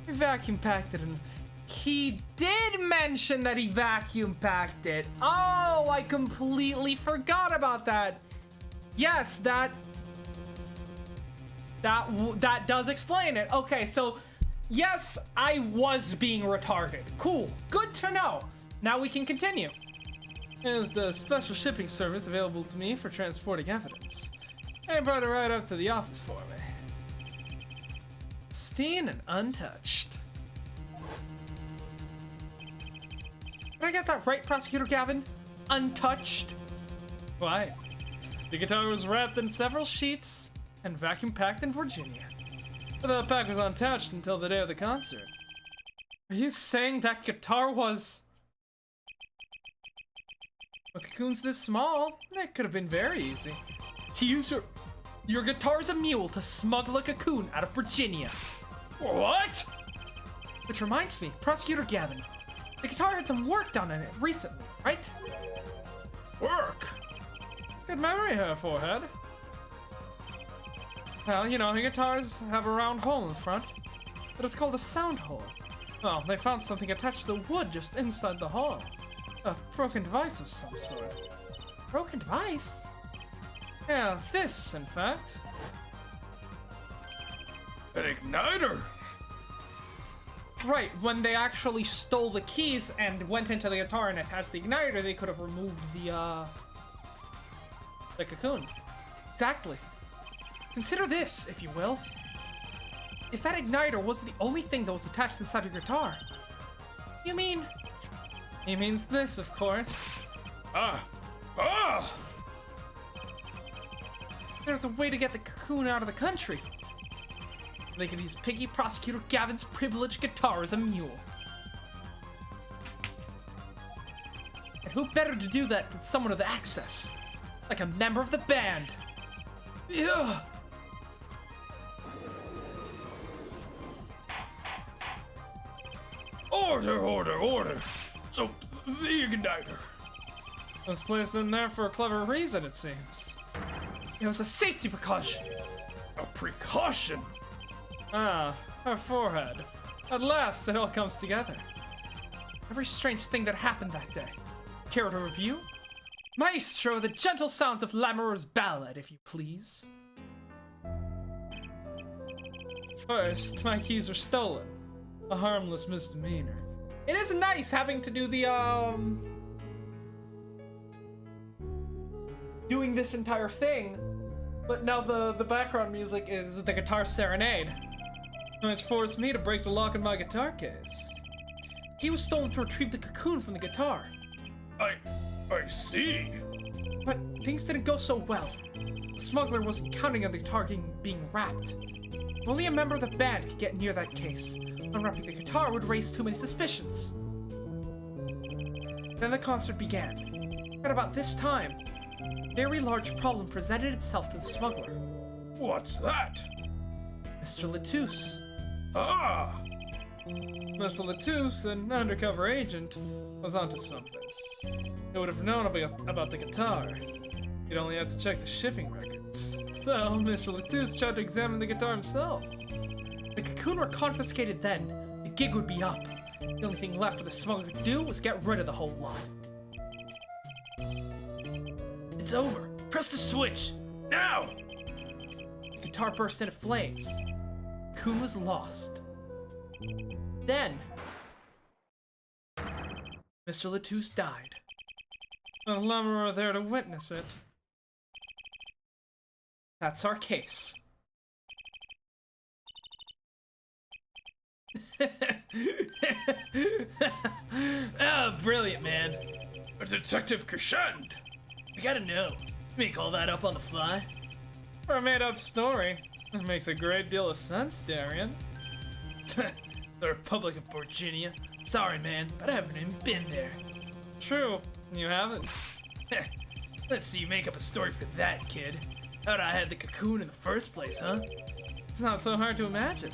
we vacuum packed it and He did mention that he vacuum packed it. Oh, I completely forgot about that. Yes, that does explain it. Okay, so yes, I was being retarded. Cool, good to know. Now we can continue. is the special shipping service available to me for transporting evidence. I brought it right up to the office for me. Pristine and untouched. Did I get that right, Prosecutor Gavin? Untouched? Why? The guitar was wrapped in several sheets and vacuum packed in Virginia. But the pack was untouched until the day of the concert. Are you saying that guitar was... With cocoons this small, that could have been very easy. to use your guitar's a mule to smuggle a cocoon out of Virginia? What? Which reminds me, Prosecutor Gavin, the guitar had some work done on it recently, right? Work? Good memory here, Forehead. Well, you know, guitars have a round hole in the front, but it's called a sound hole. Well, they found something attached to the wood just inside the hole. A broken device of some sort. Broken device? Yeah, this, in fact. An igniter? Right, when they actually stole the keys and went into the guitar and attached the igniter, they could have removed the cocoon. Exactly. Consider this, if you will. If that igniter wasn't the only thing that was attached inside your guitar. You mean... He means this, of course. Ah! There's a way to get the cocoon out of the country. They could use Piggy Prosecutor Gavin's privileged guitar as a mule. And who better to do that than someone with access? Like a member of the band. Yeah! Order! So, the igniter. It was placed in there for a clever reason, it seems. It was a safety precaution. A precaution? Ah, our Forehead. At last, it all comes together. Every strange thing that happened that day. Care to review? Maestro, the gentle sounds of Lamoure's ballad, if you please. First, my keys were stolen. A harmless misdemeanor. It is nice having to do the, doing this entire thing, but now the background music is the guitar serenade. Which forced me to break the lock in my guitar case. He was stolen to retrieve the cocoon from the guitar. I see. But things didn't go so well. The smuggler wasn't counting on the guitar being wrapped. Only a member of the band could get near that case. Unwrapping the guitar would raise too many suspicions. Then the concert began. At about this time, a very large problem presented itself to the smuggler. What's that? Mr. Latouche. Ah! Mr. Latouche, an undercover agent, was onto something. He would have known about the guitar. He'd only have to check the shipping records. So, Mr. Latouche tried to examine the guitar himself. The cocoon were confiscated then. The gig would be up. The only thing left for the smuggler to do was get rid of the whole lot. It's over. Press the switch. Now! The guitar burst into flames. Cocoon was lost. Then, Mr. Latouche died. The Lamoureux were there to witness it. That's our case. Oh, brilliant, man. A Detective Crescend! I gotta know. Make all that up on the fly? For a made-up story. It makes a great deal of sense, Darian. The Republic of Virginia. Sorry, man, but I haven't even been there. True, you haven't. Let's see you make up a story for that, kid. How'd I had the cocoon in the first place, huh? It's not so hard to imagine.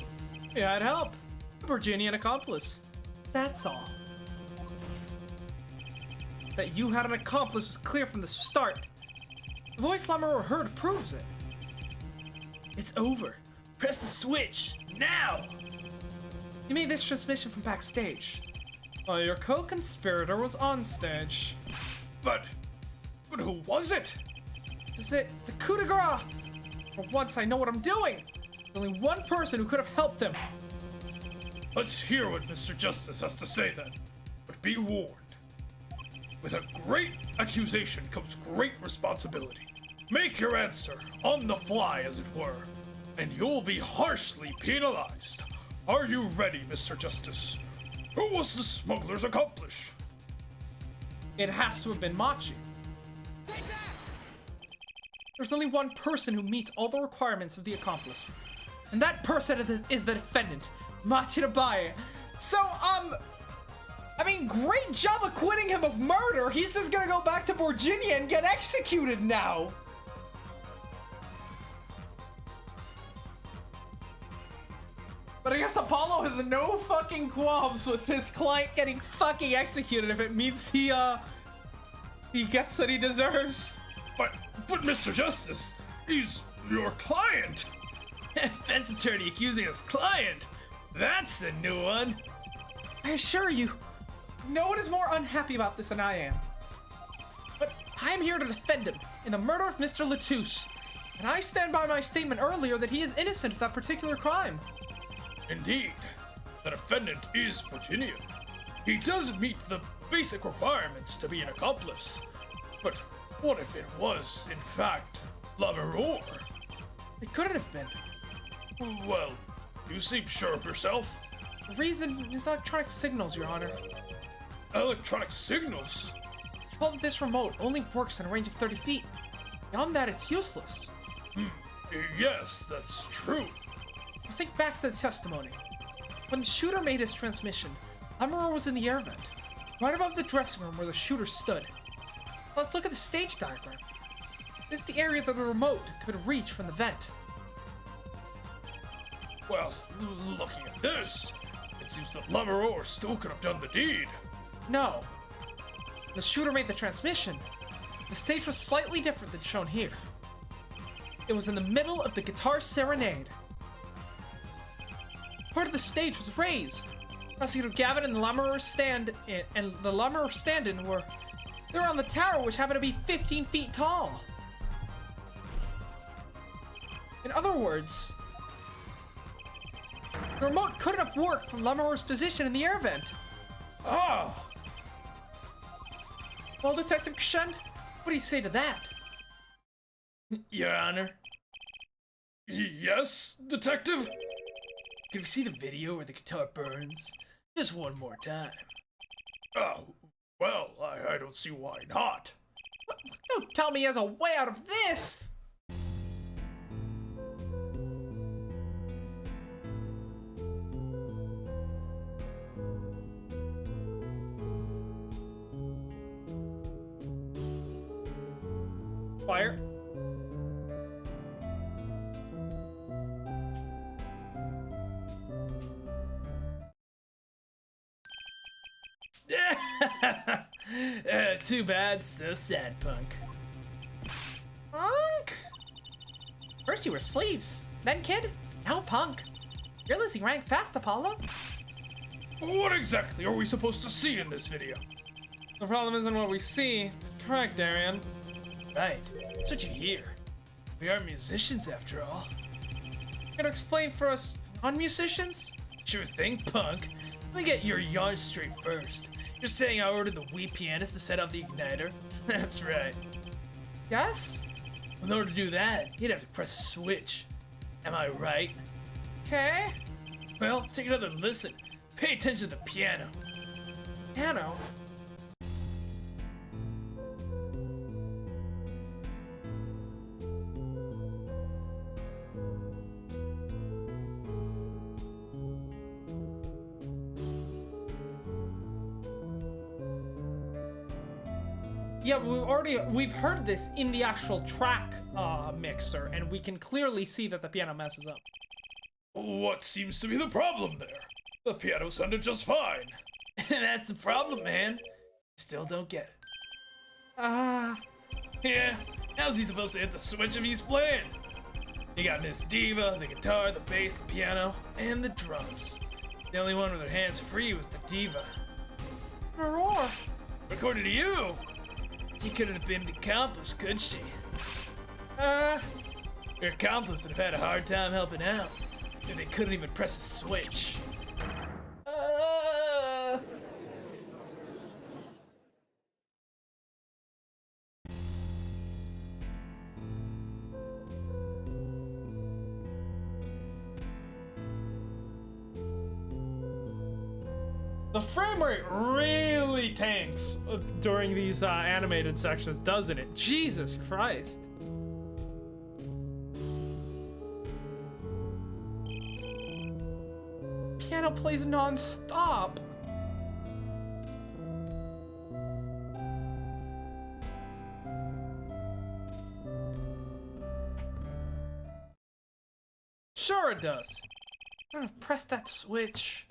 Yeah, I'd help. A Virginian accomplice. That's all. That you had an accomplice was clear from the start. The voice Lamoureux heard proves it. It's over. Press the switch, now! You made this transmission from backstage. While your co-conspirator was on stage. But who was it? This is it, the coup de grace! For once I know what I'm doing! There's only one person who could have helped him. Let's hear what Mr. Justice has to say then. But be warned. With a great accusation comes great responsibility. Make your answer on the fly, as it were, and you'll be harshly penalized. Are you ready, Mr. Justice? Who was the smuggler's accomplice? It has to have been Machi. There's only one person who meets all the requirements of the accomplice. And that person is the defendant, Machi Nabaye. So, I mean, great job acquitting him of murder. He's just gonna go back to Virginia and get executed now. But I guess Apollo has no fucking qualms with his client getting fucking executed if it means he gets what he deserves. But Mr. Justice, he's your client. Defense attorney accusing his client. That's a new one. I assure you, no one is more unhappy about this than I am. But I'm here to defend him in the murder of Mr. Latouche, and I stand by my statement earlier that he is innocent of that particular crime. Indeed, the defendant is Virginia. He does meet the basic requirements to be an accomplice. But what if it was, in fact, Lamoureux? It couldn't have been. Well, you seem sure of yourself. The reason is electronic signals, Your Honor. Electronic signals? Well, this remote only works in a range of 30 feet. Beyond that, it's useless. Yes, that's true. Think back to the testimony. When the shooter made his transmission, Lamoureux was in the air vent, right above the dressing room where the shooter stood. Let's look at the stage diagram. This is the area that the remote could reach from the vent. Well, looking at this, it seems that Lamoureux still could have done the deed. No. The shooter made the transmission. The stage was slightly different than shown here. It was in the middle of the guitar serenade. Part of the stage was raised. Prosecutor Gavin and the Lamoureux stand-in were on the tower, which happened to be 15 feet tall. In other words, the remote couldn't have worked from Lamoureux's position in the air vent. Ah! Well, Detective Crescend, what do you say to that? Your Honor, Yes, detective? can we see the video where the guitar burns? Just one more time. Oh, well, I don't see why not. Don't tell me he has a way out of this! Fire. Too bad, still sad, Punk. Punk? First you were sleeves, then kid, now punk. You're losing rank fast, Apollo. What exactly are we supposed to see in this video? The problem isn't what we see. Correct, Darian. Right, that's what you hear. We are musicians after all. Gonna explain for us non-musicians? Sure thing, Punk. Let me get your yarn straight first. You're saying I ordered the Wii pianist to set off the igniter? That's right. Yes? In order to do that, you'd have to press a switch. Am I right? Okay. Well, take another listen. Pay attention to the piano. Piano. Yeah, we've heard this in the actual track mixer, and we can clearly see that the piano messes up. What seems to be the problem there? The piano sounded just fine. That's the problem, man. Still don't get it. Yeah, how's he supposed to hit the switch if he's playing? You got Miss Diva, the guitar, the bass, the piano, and the drums. The only one with her hands free was the Diva. Roar! According to you, she couldn't have been the accomplice, could she? Uh, Her accomplice would have had a hard time helping out if they couldn't even press a switch. The frame rate really tanks during these animated sections, doesn't it? Jesus Christ. Piano plays non-stop. Sure it does. Press that switch.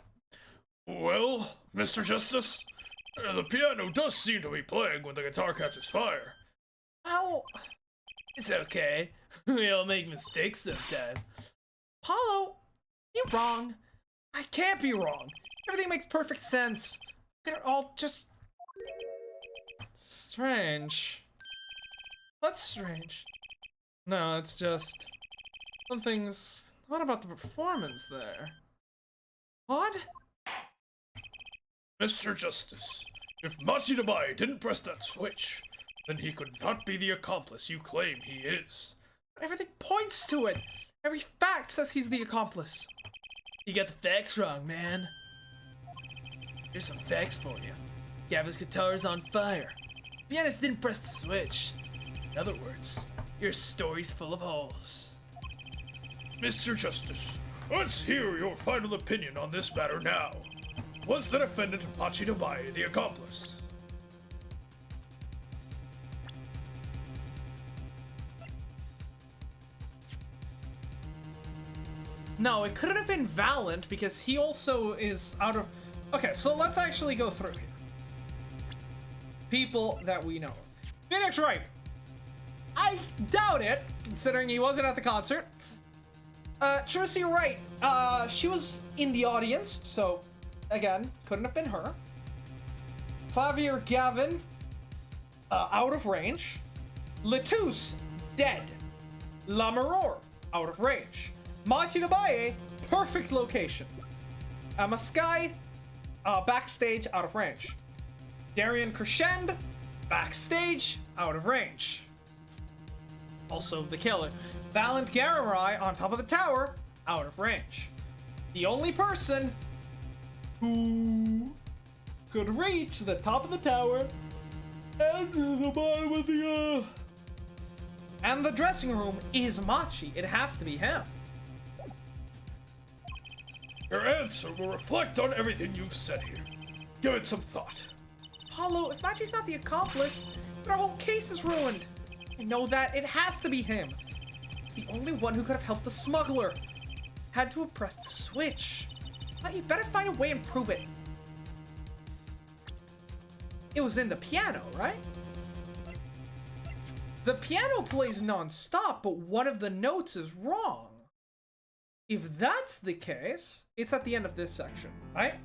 Well, Mr. Justice, the piano does seem to be playing when the guitar catches fire. Well, It's okay. We all make mistakes sometime. Paulo, you're wrong. I can't be wrong. Everything makes perfect sense. They're all just strange. That's strange. No, it's just something's not about the performance there. What? Mr. Justice, if Machi Dabai didn't press that switch, then he could not be the accomplice you claim he is. Everything points to it. Every fact says he's the accomplice. You got the facts wrong, man. Here's some facts for you. Gava's guitar is on fire. Pianist didn't press the switch. In other words, your story's full of holes. Mr. Justice, let's hear your final opinion on this matter now. Was the defendant Machi Dabai the accomplice? No, it couldn't have been Valent because he also is out of... Okay, so let's actually go through here. People that we know. Phoenix Wright. I doubt it, considering he wasn't at the concert. Trissy Wright. She was in the audience, so again, couldn't have been her. Clavier Gavin, out of range. Letus, dead. Lamaror, out of range. Machi Dabai, perfect location. Amaskai, backstage, out of range. Darian Crescend, backstage, out of range. Also the killer. Valent Gararai on top of the tower, out of range. The only person who could reach the top of the tower and the bottom of the and the dressing room is Machi. It has to be him. Your answer will reflect on everything you've said here. Give it some thought. Paulo, if Machi's not the accomplice, then our whole case is ruined. I know that. It has to be him. He's the only one who could have helped the smuggler. Had to have pressed the switch. But you better find a way and prove it. It was in the piano, right? The piano plays non-stop, but one of the notes is wrong. If that's the case, it's at the end of this section, right?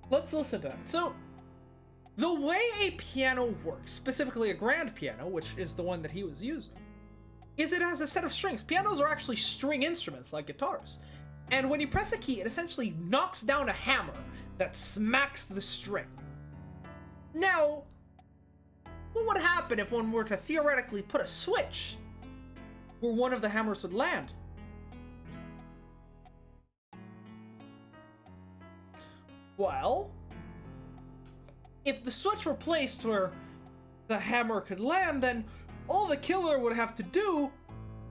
Let's listen to that. So, the way a piano works, specifically a grand piano, which is the one that he was using, is it has a set of strings. Pianos are actually string instruments like guitars. And when you press a key, it essentially knocks down a hammer that smacks the string. Now, what would happen if one were to theoretically put a switch where one of the hammers would land? Well, if the switch were placed where the hammer could land, then all the killer would have to do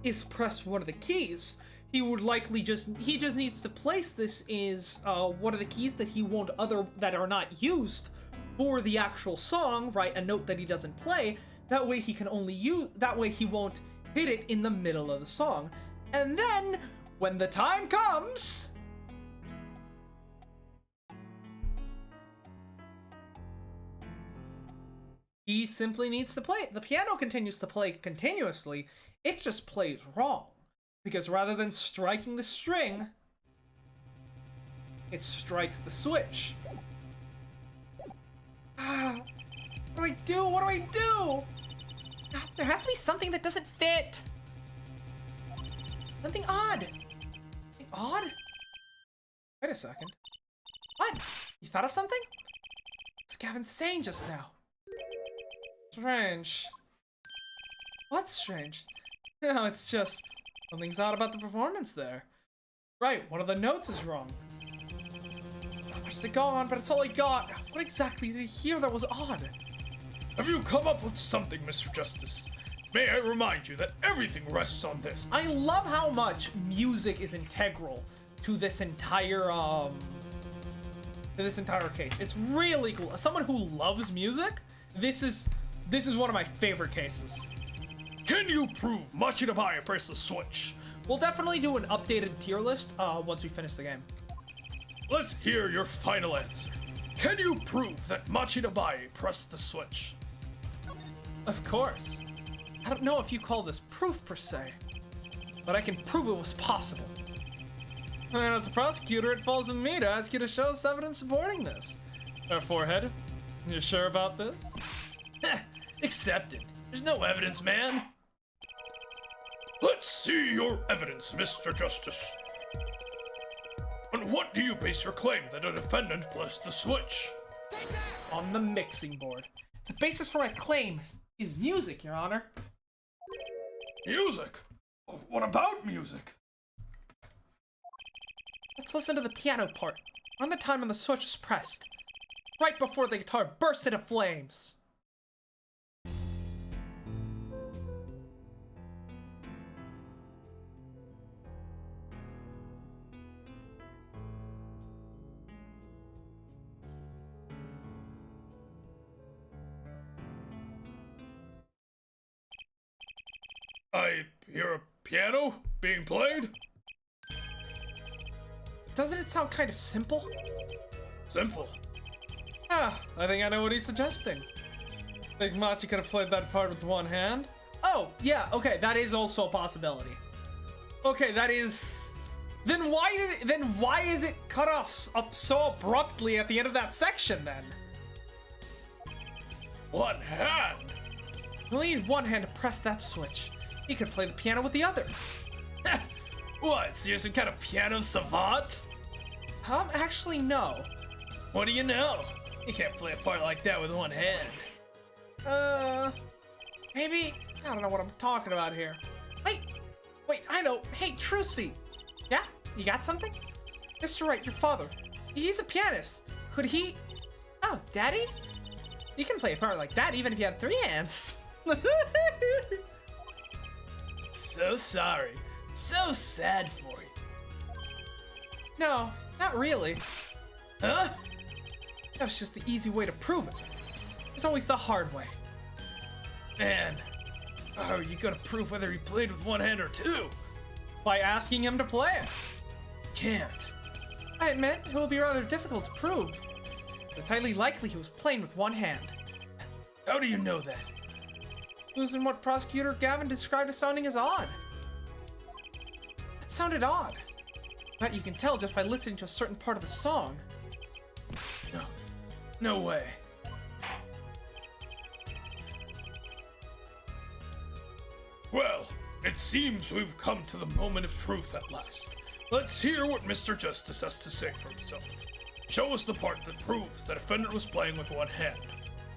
is press one of the keys. He would likely just needs to place this is one of the keys that he won't that are not used for the actual song, right? A note that he doesn't play. That way he can only use, that way he won't hit it in the middle of the song. And then, when the time comes, he simply needs to play it. The piano continues to play continuously, it just plays wrong. Because rather than striking the string, it strikes the switch. What do I do? What do I do? There has to be something that doesn't fit. Something odd. Something odd? Wait a second. What? You thought of something? What's Gavin saying just now? Strange. What's strange? No, it's just something's odd about the performance there. Right, one of the notes is wrong. There's not much to go on, but it's all I got. What exactly did he hear that was odd? Have you come up with something, Mr. Justice? May I remind you that everything rests on this. I love how much music is integral to this entire case. It's really cool. As someone who loves music, this is one of my favorite cases. Can you prove Machida Bae pressed the switch? We'll definitely do an updated tier list once we finish the game. Let's hear your final answer. Can you prove that Machida Bae pressed the switch? Of course. I don't know if you call this proof per se, but I can prove it was possible. And as a prosecutor, it falls on me to ask you to show us evidence supporting this. Our forehead, you sure about this? Accepted. There's no evidence, man. Let's see your evidence, Mr. Justice. On what do you base your claim that a defendant pressed the switch? On the mixing board. The basis for my claim is music, Your Honor. Music? What about music? Let's listen to the piano part. Around the time when the switch was pressed. Right before the guitar burst into flames. I hear a piano being played? Doesn't it sound kind of simple? Simple. Ah, I think I know what he's suggesting. Think Machi could have played that part with one hand? Oh, yeah, okay, that is also a possibility. Okay, that is... Then why is it cut off up so abruptly at the end of that section, then? One hand? You only need one hand to press that switch. He could play the piano with the other. What, so you're some kind of piano savant? Actually, no. What do you know? You can't play a part like that with one hand. Maybe? I don't know what I'm talking about here. Wait, I know. Hey, Trucy. Yeah? You got something? Mr. Wright, your father. He's a pianist. Could he... Oh, Daddy? You can play a part like that even if you have 3 hands. So sorry. So sad for you. No, not really. Huh? That was just the easy way to prove it. There's always the hard way. Man, how are you gonna prove whether he played with one hand or two? By asking him to play it. Can't. I admit, it will be rather difficult to prove. But it's highly likely he was playing with one hand. How do you know that? It was in what Prosecutor Gavin described as sounding as odd. It sounded odd. But you can tell just by listening to a certain part of the song. No way. Well, it seems we've come to the moment of truth at last. Let's hear what Mr. Justice has to say for himself. Show us the part that proves the defendant was playing with one hand,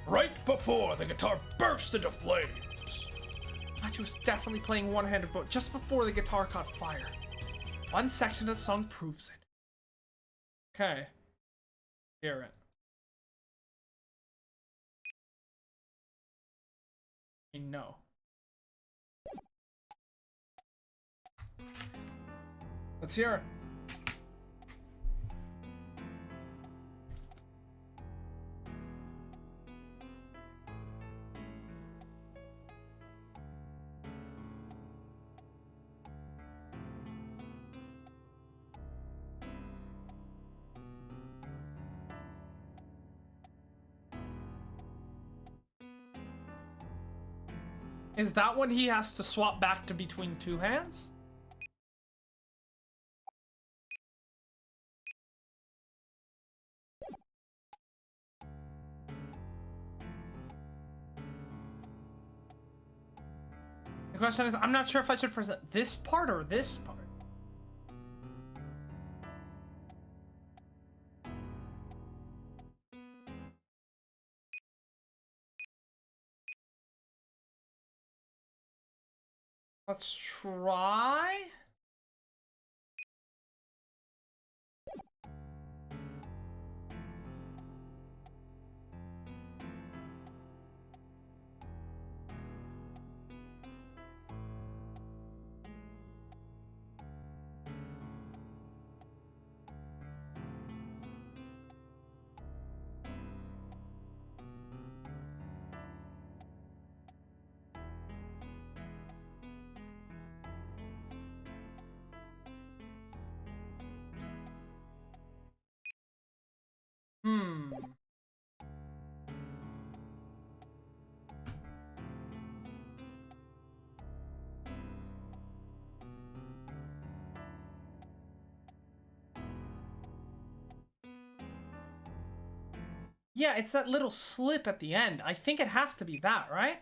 right before the guitar burst into flames. Machi was definitely playing one-handed, but just before the guitar caught fire. One section of the song proves it. Okay. Hear it. I know. Let's hear it. Is that when he has to swap back to between two hands? The question is, I'm not sure if I should present this part or this part. Let's try. Hmm. Yeah, it's that little slip at the end. I think it has to be that, right?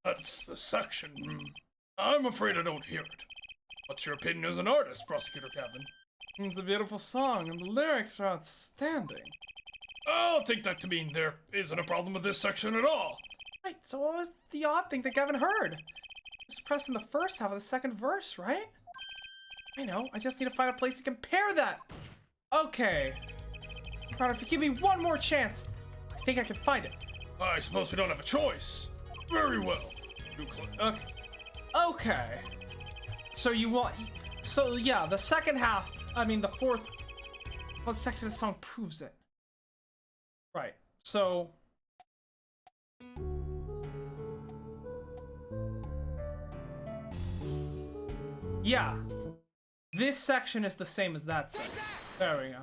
That's the section. I'm afraid I don't hear it. What's your opinion as an artist, Prosecutor Gavin? It's a beautiful song, and the lyrics are outstanding. I'll take that to mean there isn't a problem with this section at all. Right, so what was the odd thing that Gavin heard? Just pressing the first half of the second verse, right? I know, I just need to find a place to compare that. Okay. Ron, if you give me one more chance, I think I can find it. I suppose we don't have a choice. Very well. Okay. Okay. So you want... So yeah, the second half, I mean the fourth... What section of the song proves it? Right, so... Yeah. This section is the same as that section. There we go.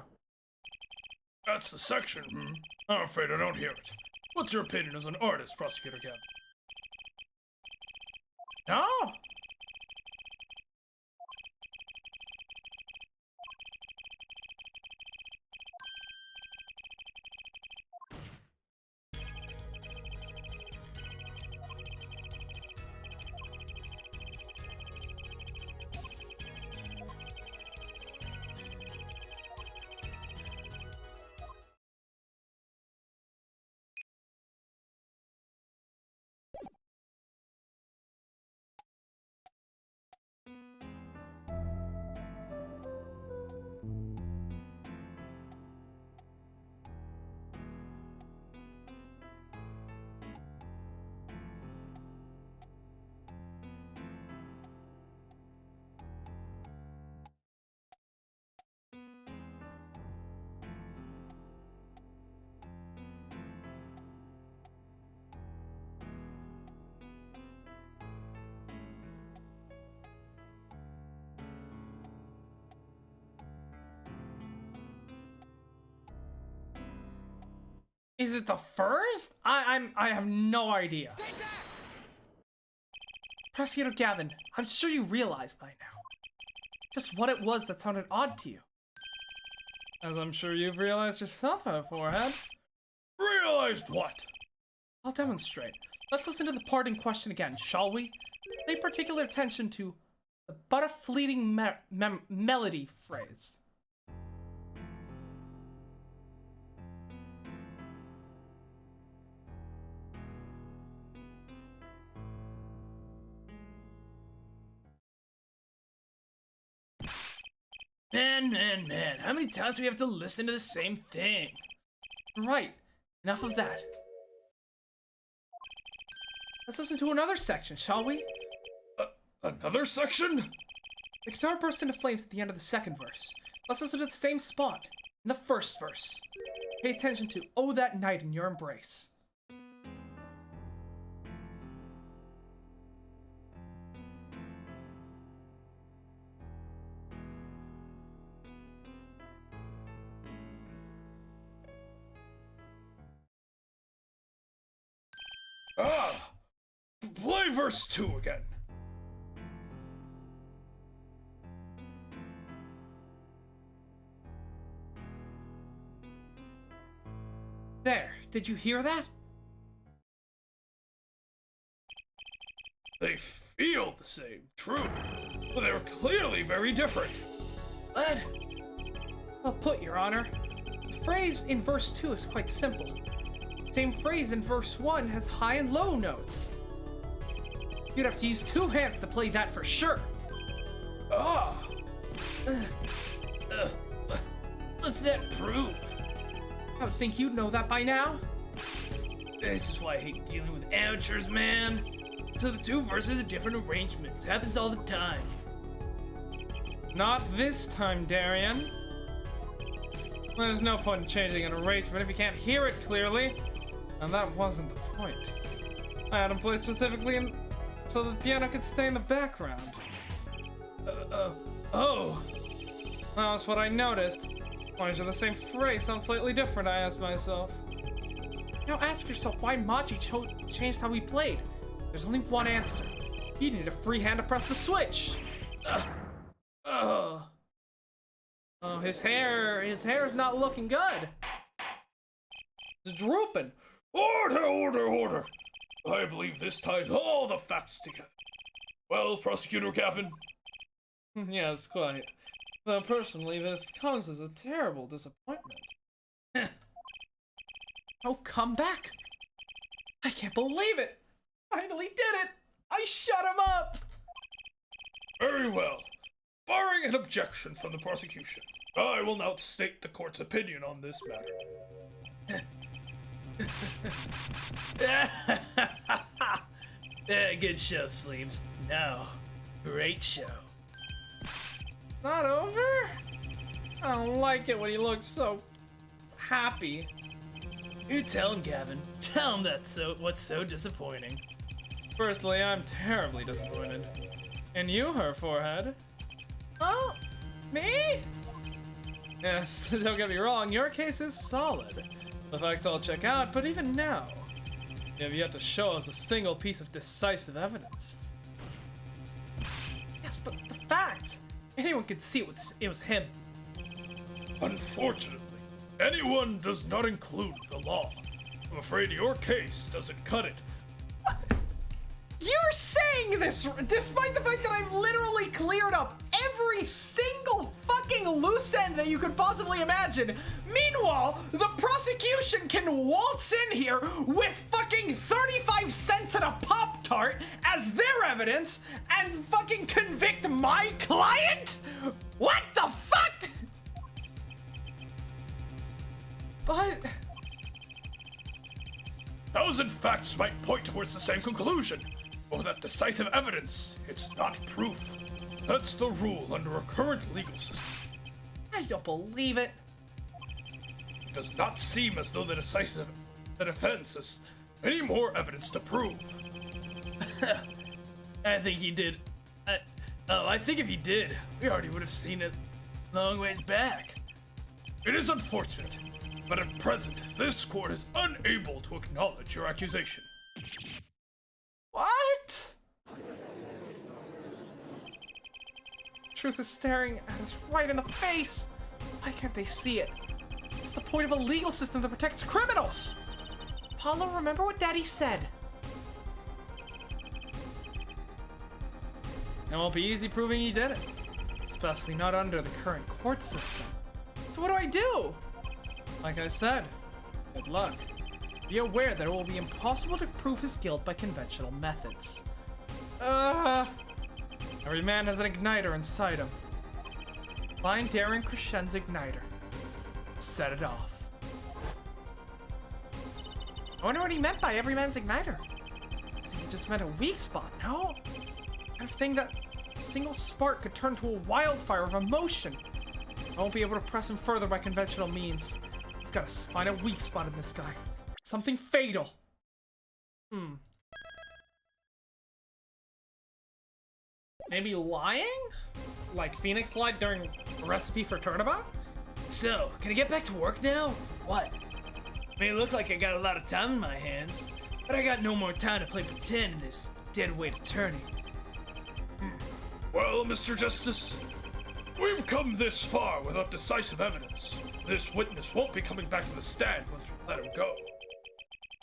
That's the section. I'm afraid I don't hear it. What's your opinion as an artist, Prosecutor Gavin? No! Is it the first? I have no idea. Prosecutor Gavin, I'm sure you realize by now just what it was that sounded odd to you. As I'm sure you've realized yourself, Forehead. Realized what? I'll demonstrate. Let's listen to the part in question again, shall we? Pay particular attention to the but a fleeting melody phrase. Man, how many times do we have to listen to the same thing? Right, enough of that. Let's listen to another section, shall we? Another section? The guitar bursts into flames at the end of the second verse. Let's listen to the same spot, in the first verse. Pay attention to "Oh That Night in Your Embrace." Ah! Play verse 2 again. There, did you hear that? They feel the same, true, but they're clearly very different. What? Well put, Your Honor. The phrase in verse 2 is quite simple. Same phrase in verse 1 has high and low notes. You'd have to use 2 hands to play that for sure. Ah! What's that prove? I would think you'd know that by now. This is why I hate dealing with amateurs, man. So the 2 verses are different arrangements. Happens all the time. Not this time, Darian. There's no point in changing an arrangement if you can't hear it clearly. And that wasn't the point. I had him play specifically so the piano could stay in the background. Oh. That's what I noticed. Why should the same phrase sound slightly different, I asked myself. Now ask yourself why Machi changed how he played. There's only one answer. He needed a free hand to press the switch. Oh, his hair is not looking good. It's drooping. Order, order, order! I believe this ties all the facts together. Well, Prosecutor Gavin? Yes, quite. Though personally, this comes as a terrible disappointment. Oh, come back! I can't believe it! Finally did it! I shut him up! Very well. Barring an objection from the prosecution, I will now state the court's opinion on this matter. Good show, Sleeves. No. Great show. Not over? I don't like it when he looks so happy. You tell him, Gavin. Tell him what's so disappointing. Firstly, I'm terribly disappointed. And you, her forehead. Oh, me? Yes, don't get me wrong, your case is solid. The facts all check out, but even now, you have yet to show us a single piece of decisive evidence. Yes, but the facts! Anyone could see it was him. Unfortunately, anyone does not include the law. I'm afraid your case doesn't cut it. You're saying this despite the fact that I've literally cleared up every single fucking loose end that you could possibly imagine. Meanwhile, the prosecution can waltz in here with fucking 35 cents and a Pop-Tart as their evidence and fucking convict my client? What the fuck? But... 1,000 facts might point towards the same conclusion. Or that decisive evidence, it's not proof. That's the rule under our current legal system. I don't believe it. It does not seem as though the defense has any more evidence to prove. I think he did. I think if he did, we already would have seen it long ways back. It is unfortunate, but at present, this court is unable to acknowledge your accusation. What? Truth is staring at us right in the face. Why can't they see it? It's the point of a legal system that protects criminals. Paulo, remember what Daddy said. It won't be easy proving he did it, especially not under the current court system. So what do? Like I said, good luck. Be aware that it will be impossible to prove his guilt by conventional methods. Every man has an igniter inside him. Find Darian Crescen's igniter. Set it off. I wonder what he meant by every man's igniter. I think he just meant a weak spot, no? Kind of thing that a single spark could turn to a wildfire of emotion. I won't be able to press him further by conventional means. I've got to find a weak spot in this guy. Something fatal. Maybe lying? Like Phoenix lied during a recipe for turnabout? So, can I get back to work now? What? May look like I got a lot of time in my hands. But I got no more time to play pretend in this deadweight attorney. Well, Mr. Justice, we've come this far without decisive evidence. This witness won't be coming back to the stand once we let him go.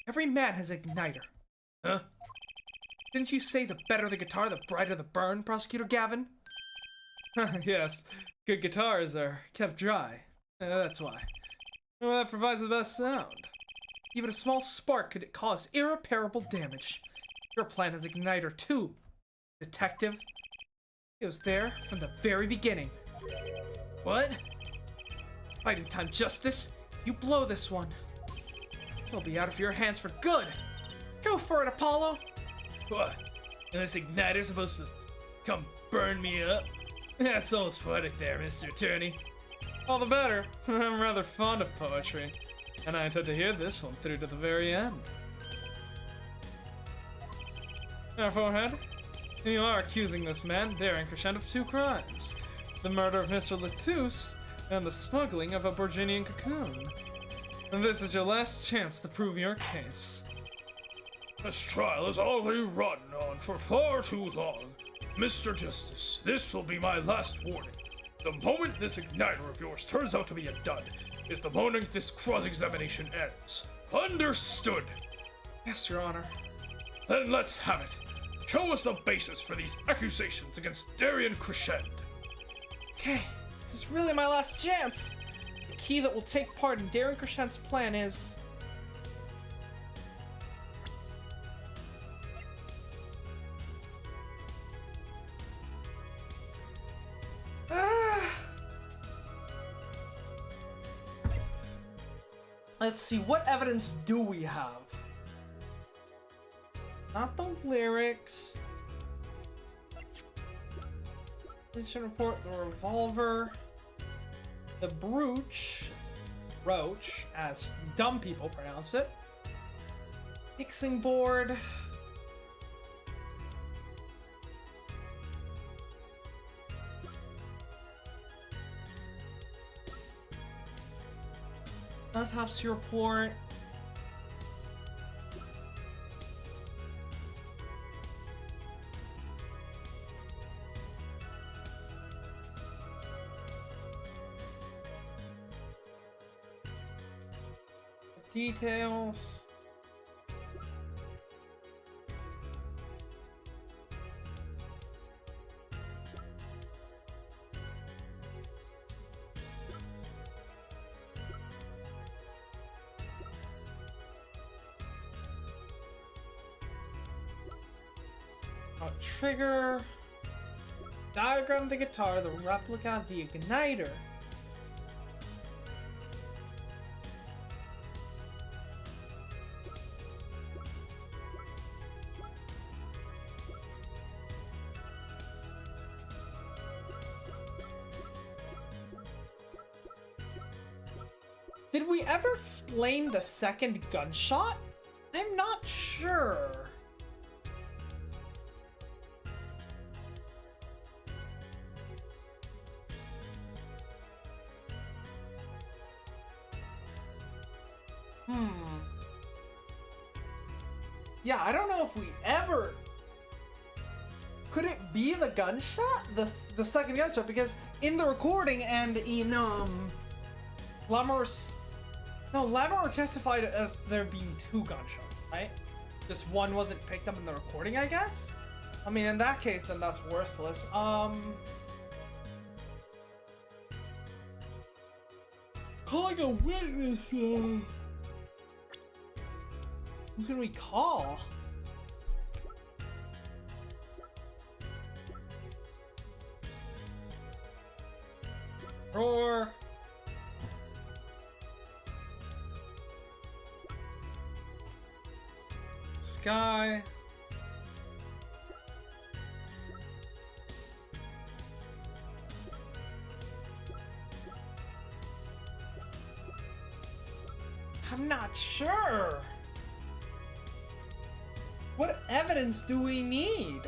Every man has an igniter. Huh? Didn't you say the better the guitar, the brighter the burn, Prosecutor Gavin? Yes, good guitars are kept dry. That's why. Well, that provides the best sound. Even a small spark could cause irreparable damage. Your plan has igniter too, Detective. It was there from the very beginning. What? Fighting time, Justice. You blow this one, it'll be out of your hands for good. Go for it, Apollo. What? And this igniter's supposed to come burn me up? That's almost poetic there, Mr. Attorney. All the better. I'm rather fond of poetry, and I intend to hear this one through to the very end. Now, Forehead, you are accusing this man, Daring Crescent, of 2 crimes. The murder of Mr. Latouche and the smuggling of a Borginian cocoon. And this is your last chance to prove your case. This trial has already run on for far too long. Mr. Justice, this will be my last warning. The moment this igniter of yours turns out to be a dud is the moment this cross-examination ends. Understood? Yes, Your Honor. Then let's have it. Show us the basis for these accusations against Darien Crescent. Okay, this is really my last chance. The key that will take part in Daring Crescent's plan is... Let's see, what evidence do we have? Not the lyrics. Police report, the revolver, the brooch, roach, as dumb people pronounce it, mixing board, autopsy report, details. Trigger, diagram of the guitar, the replica of the igniter. Did we ever explain the second gunshot? I'm not sure. Yeah, I don't know if we ever... Could it be the gunshot? The second gunshot? Because in the recording and in, Lamour... No, Lamour testified as there being 2 gunshots, right? Just one wasn't picked up in the recording, I guess? I mean, in that case, then that's worthless. Calling a witness, Who can we call? Roar. Sky. I'm not sure. What evidence do we need?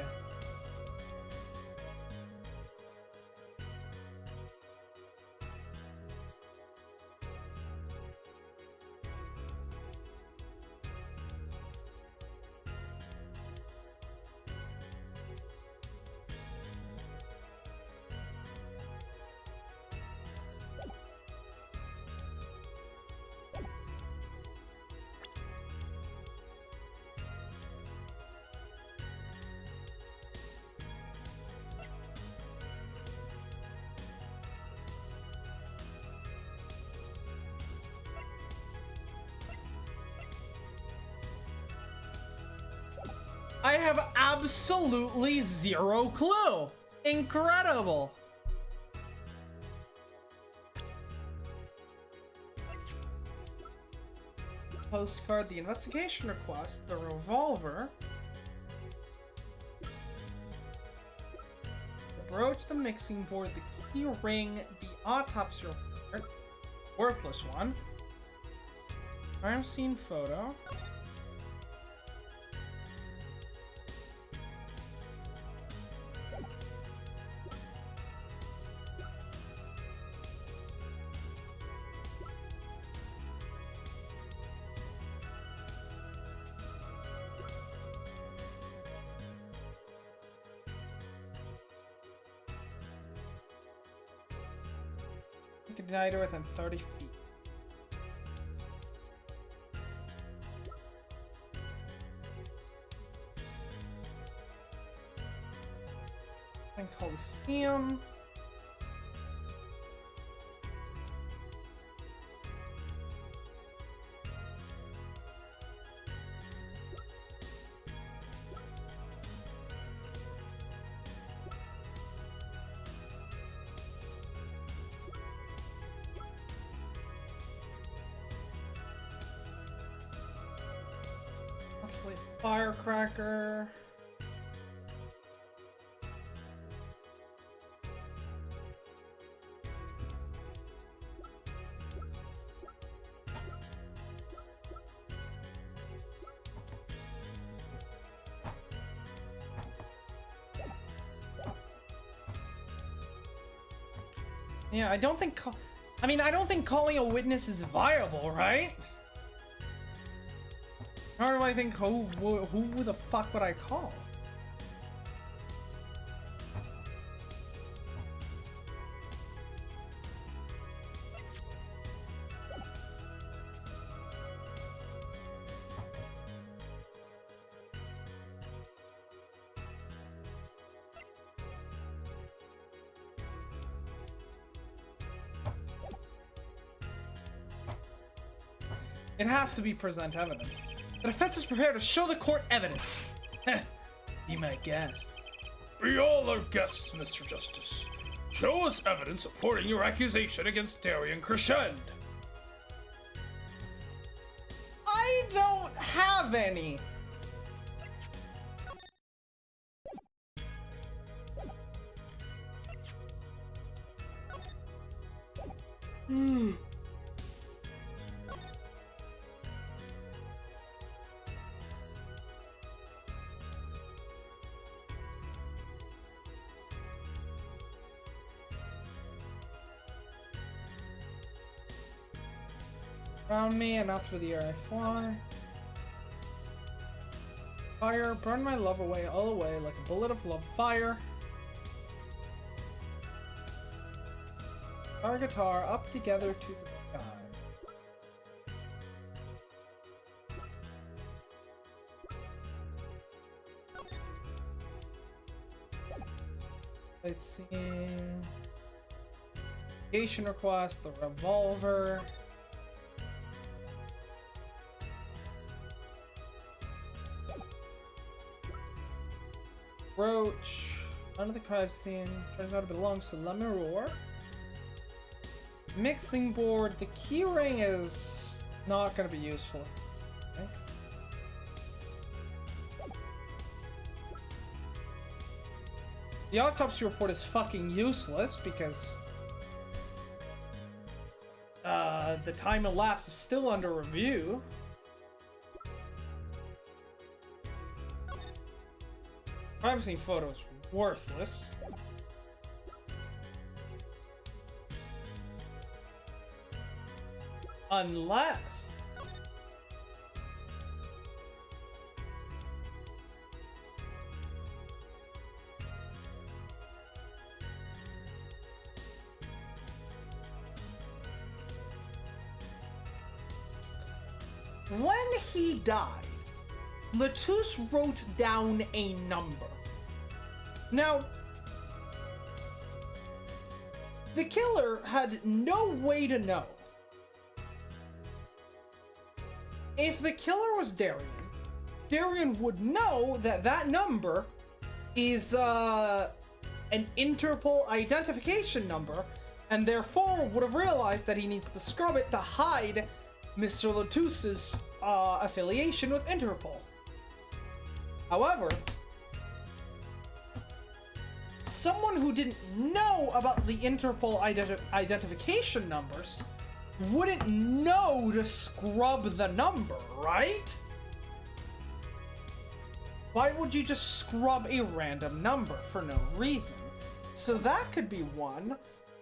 I have absolutely zero clue. Incredible. Postcard, the investigation request, the revolver, the brooch, the mixing board, the key ring, the autopsy report, worthless one, crime scene photo. Igniter within 30 feet. And Coliseum. Possibly firecracker. Yeah, I don't think I don't think calling a witness is viable, right? Nor do I think who the fuck would I call? It has to be present evidence. The defense is prepared to show the court evidence. Be my guest. We all are guests, Mr. Justice. Show us evidence supporting your accusation against Darien Crescend. I don't have any. Around me and not through the air I fly. Fire, burn my love away, all away, like a bullet of love. Fire. Our guitar up together to the sky. Let's see. Investigation request, the revolver. Roach. Under the crime scene. Turns out it belongs to Lemuroir. Mixing board. The key ring is not going to be useful. I think. The autopsy report is fucking useless because the time elapsed is still under review. Crime scene photos worthless. Unless when he died, Latouche wrote down a number. Now, the killer had no way to know if the killer was Darien Darien would know that that number is an Interpol identification number, and therefore would have realized that he needs to scrub it to hide Mr. Latus's affiliation with Interpol. However, someone who didn't know about the Interpol identification numbers wouldn't know to scrub the number, right? Why would you just scrub a random number for no reason? So that could be one.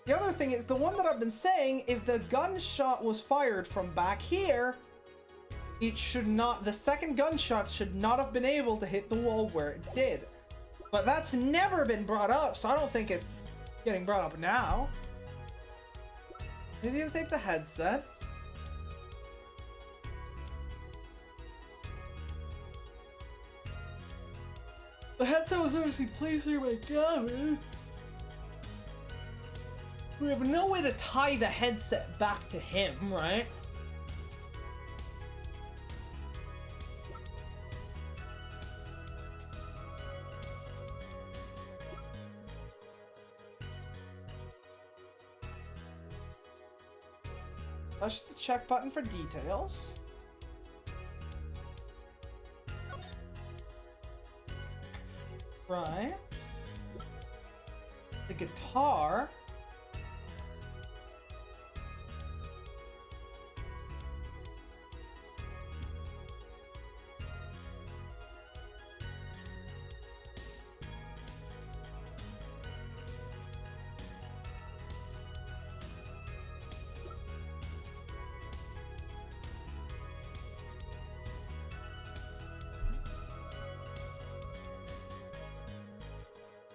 The other thing is the one that I've been saying, if the gunshot was fired from back here, it should not, the second gunshot should not have been able to hit the wall where it did. But that's never been brought up, so I don't think it's getting brought up now. Maybe take the headset. The headset was obviously placed near my cabin. We have no way to tie the headset back to him, right? Touch the check button for details. Right. The guitar.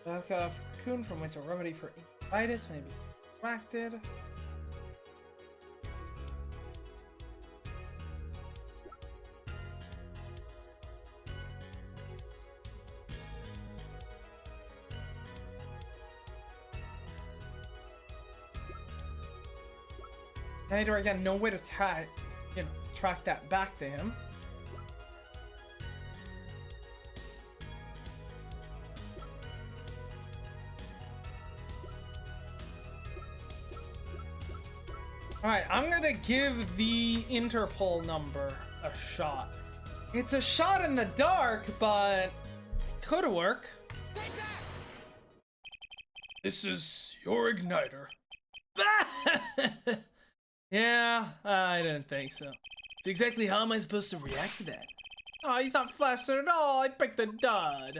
I've got a cocoon from which a remedy for initis may be extracted. Neither again, no way to track that back to him. Alright, I'm gonna give the Interpol number a shot. It's a shot in the dark, but it could work. This is your igniter. Yeah, I didn't think so. So exactly how am I supposed to react to that? Oh, he's not flashing at all. I picked a dud.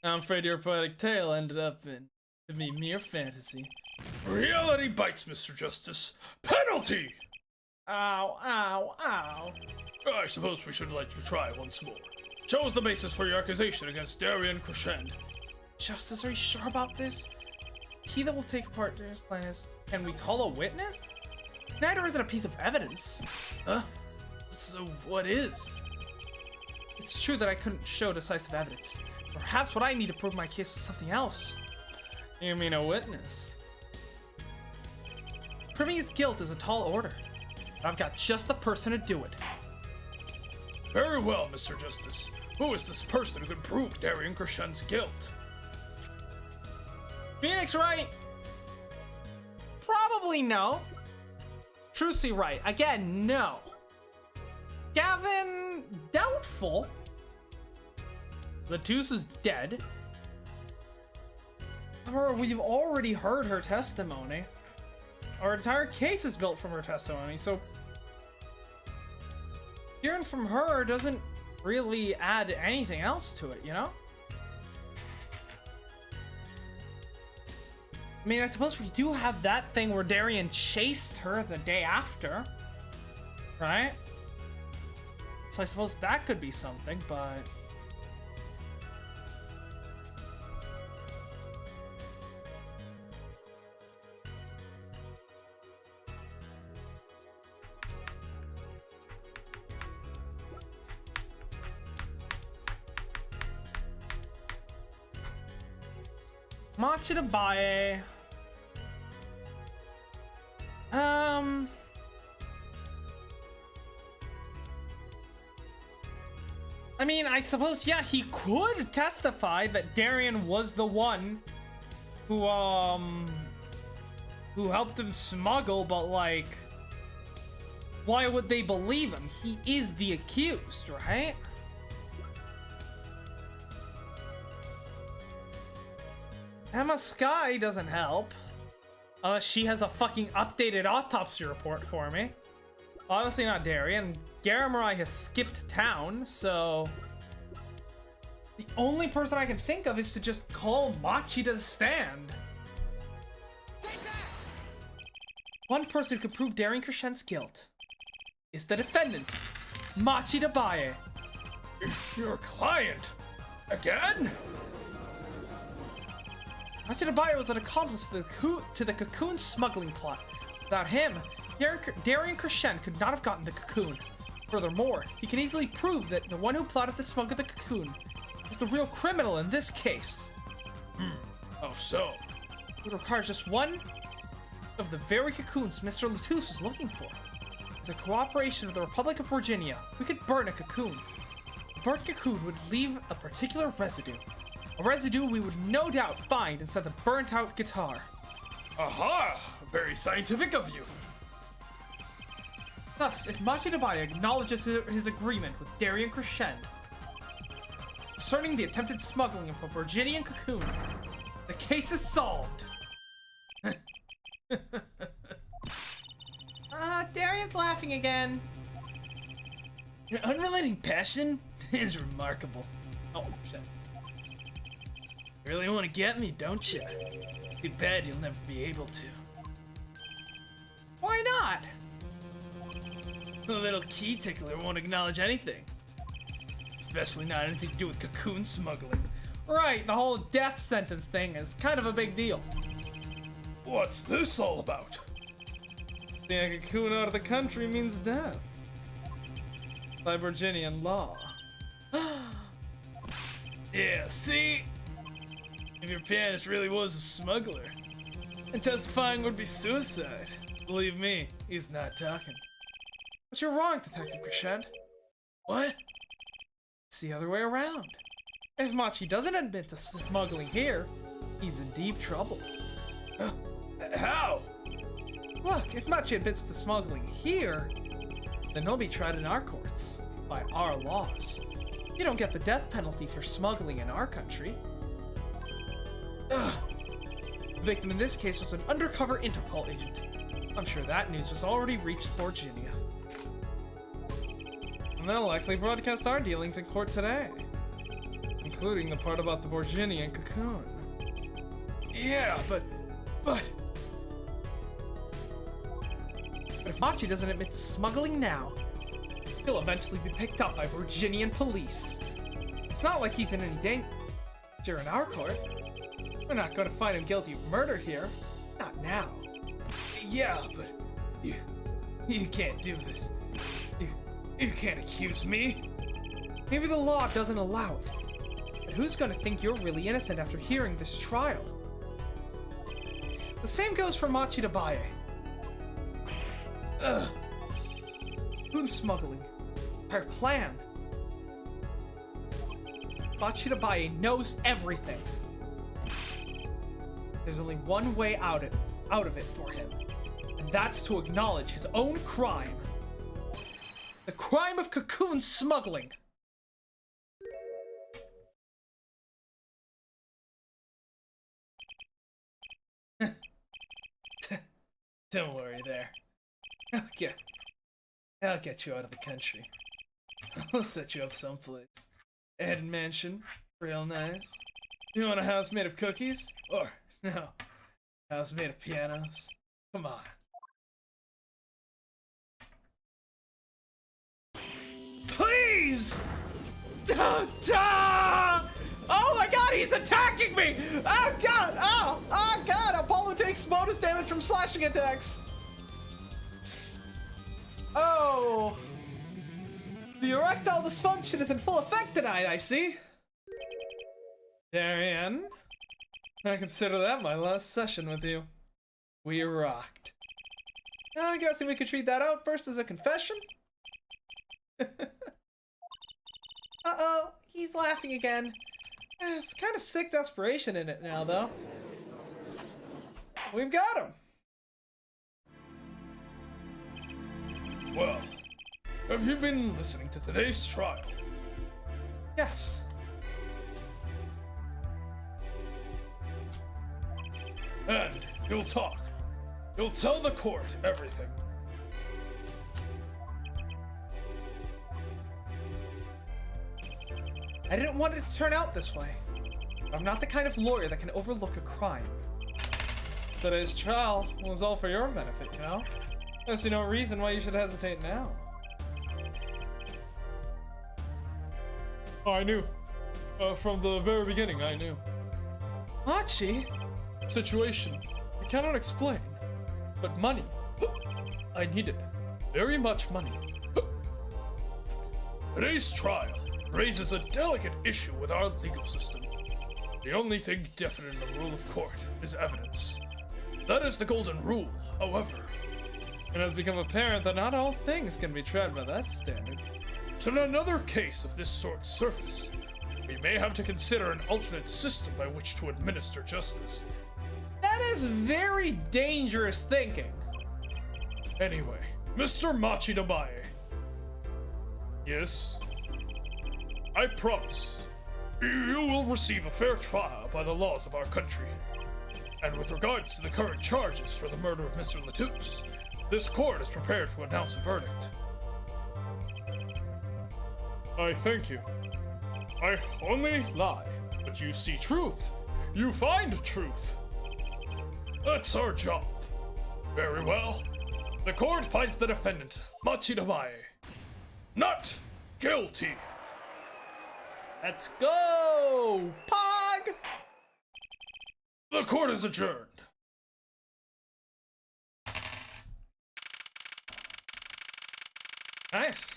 I'm afraid your poetic tale ended up in to be mere fantasy. Reality bites, Mr. Justice. Penalty! Ow, ow, ow. I suppose we should let you try once more. Show us the basis for your accusation against Darien Crescend. Justice, are you sure about this? Key that will take part in this plan is, can we call a witness? Neither isn't a piece of evidence. Huh? So what is? It's true that I couldn't show decisive evidence. Perhaps what I need to prove my case is something else. You mean a witness? Proving his guilt is a tall order. But I've got just the person to do it. Very well, Mr. Justice. Who is this person who can prove Darien Crescend's guilt? Phoenix Wright? Probably no. Trucy Wright? Again, no. Gavin? Doubtful. Latus is dead. Or we've already heard her testimony. Our entire case is built from her testimony, so hearing from her doesn't really add anything else to it, you know? I mean, I suppose we do have that thing where Darien chased her the day after, right? So I suppose that could be something, but Matcha to buy. I mean, I suppose, yeah, he could testify that Darien was the one who helped him smuggle, but like, why would they believe him? He is the accused, right? Emma Sky doesn't help. Unless she has a fucking updated autopsy report for me. Obviously not Darien. Garamurai has skipped town, so... The only person I can think of is to just call Machi to the stand. One person who could prove Darien Crescent's guilt is the defendant, Machi Dabaye. Your client? Again? Machi Dabaye was an accomplice to the cocoon smuggling plot. Without him, Darien Crescent could not have gotten the cocoon. Furthermore, he can easily prove that the one who plotted the smuggle of the cocoon was the real criminal in this case. Oh, so? It would require just one of the very cocoons Mr. Latouche was looking for. With the cooperation of the Republic of Virginia, we could burn a cocoon. The burnt cocoon would leave a particular residue. A residue we would no doubt find inside the burnt-out guitar. Aha! Very scientific of you. Thus, if Machi Dabaye acknowledges his agreement with Darien Crescent concerning the attempted smuggling of a Virginian cocoon, the case is solved. Darien's laughing again. Your unrelenting passion is remarkable. Oh, shit. You really want to get me, don't you? Too bad you'll never be able to. Why not? The little key tickler won't acknowledge anything. Especially not anything to do with cocoon smuggling. Right, the whole death sentence thing is kind of a big deal. What's this all about? Being a cocoon out of the country means death. By Virginian law. Yeah, see? If your pianist really was a smuggler, then testifying would be suicide. Believe me, he's not talking. But you're wrong, Detective Crescent. What? It's the other way around. If Machi doesn't admit to smuggling here, he's in deep trouble. How? Look, if Machi admits to smuggling here, then he'll be tried in our courts, by our laws. You don't get the death penalty for smuggling in our country. The victim in this case was an undercover Interpol agent. I'm sure that news has already reached Virginia. And they'll likely broadcast our dealings in court today, including the part about the Virginian cocoon. Yeah, but if Machi doesn't admit to smuggling now, he'll eventually be picked up by Virginian police. It's not like he's in any danger in our court. We're not going to find him guilty of murder here. Not now. yeah, but you can't do this. You can't accuse me. Maybe the law doesn't allow it. But who's going to think you're really innocent after hearing this trial? The same goes for Machi Dabaye. Cocoon smuggling. Her plan. Machi Dabaye knows everything. There's only one way out of it for him, and that's to acknowledge his own crime. The crime of cocoon smuggling. Don't worry there. I'll get you out of the country. I'll set you up someplace. Ed Mansion, real nice. You want a house made of cookies? Or, no, house made of pianos? Come on. Please! Oh my god, he's attacking me! Oh god! Oh god! Apollo takes bonus damage from slashing attacks! Oh! The erectile dysfunction is in full effect tonight, I see. Darien, I consider that my last session with you. We rocked. I'm guessing we could treat that outburst as a confession? Uh-oh, he's laughing again. There's kind of sick desperation in it now, though. We've got him. Well, have you been listening to today's trial? Yes. And you'll talk. You'll tell the court everything. I didn't want it to turn out this way. I'm not the kind of lawyer that can overlook a crime. Today's trial was all for your benefit, you know? I see no reason why you should hesitate now. Oh, I knew. From the very beginning, I knew. Machi? Situation. I cannot explain. But money. I needed. Very much money. Today's trial raises a delicate issue with our legal system. The only thing definite in the rule of court is evidence. That is the golden rule, however. It has become apparent that not all things can be tried by that standard. Should another case of this sort surface, we may have to consider an alternate system by which to administer justice. That is very dangerous thinking. Anyway, Mr. Machidamae. Yes? I promise, you will receive a fair trial by the laws of our country. And with regards to the current charges for the murder of Mr. Latouche, this court is prepared to announce a verdict. I thank you. I only lie, but you see truth. You find truth. That's our job. Very well. The court finds the defendant, Machidamae, not guilty. Let's go! Pog! The court is adjourned. Nice.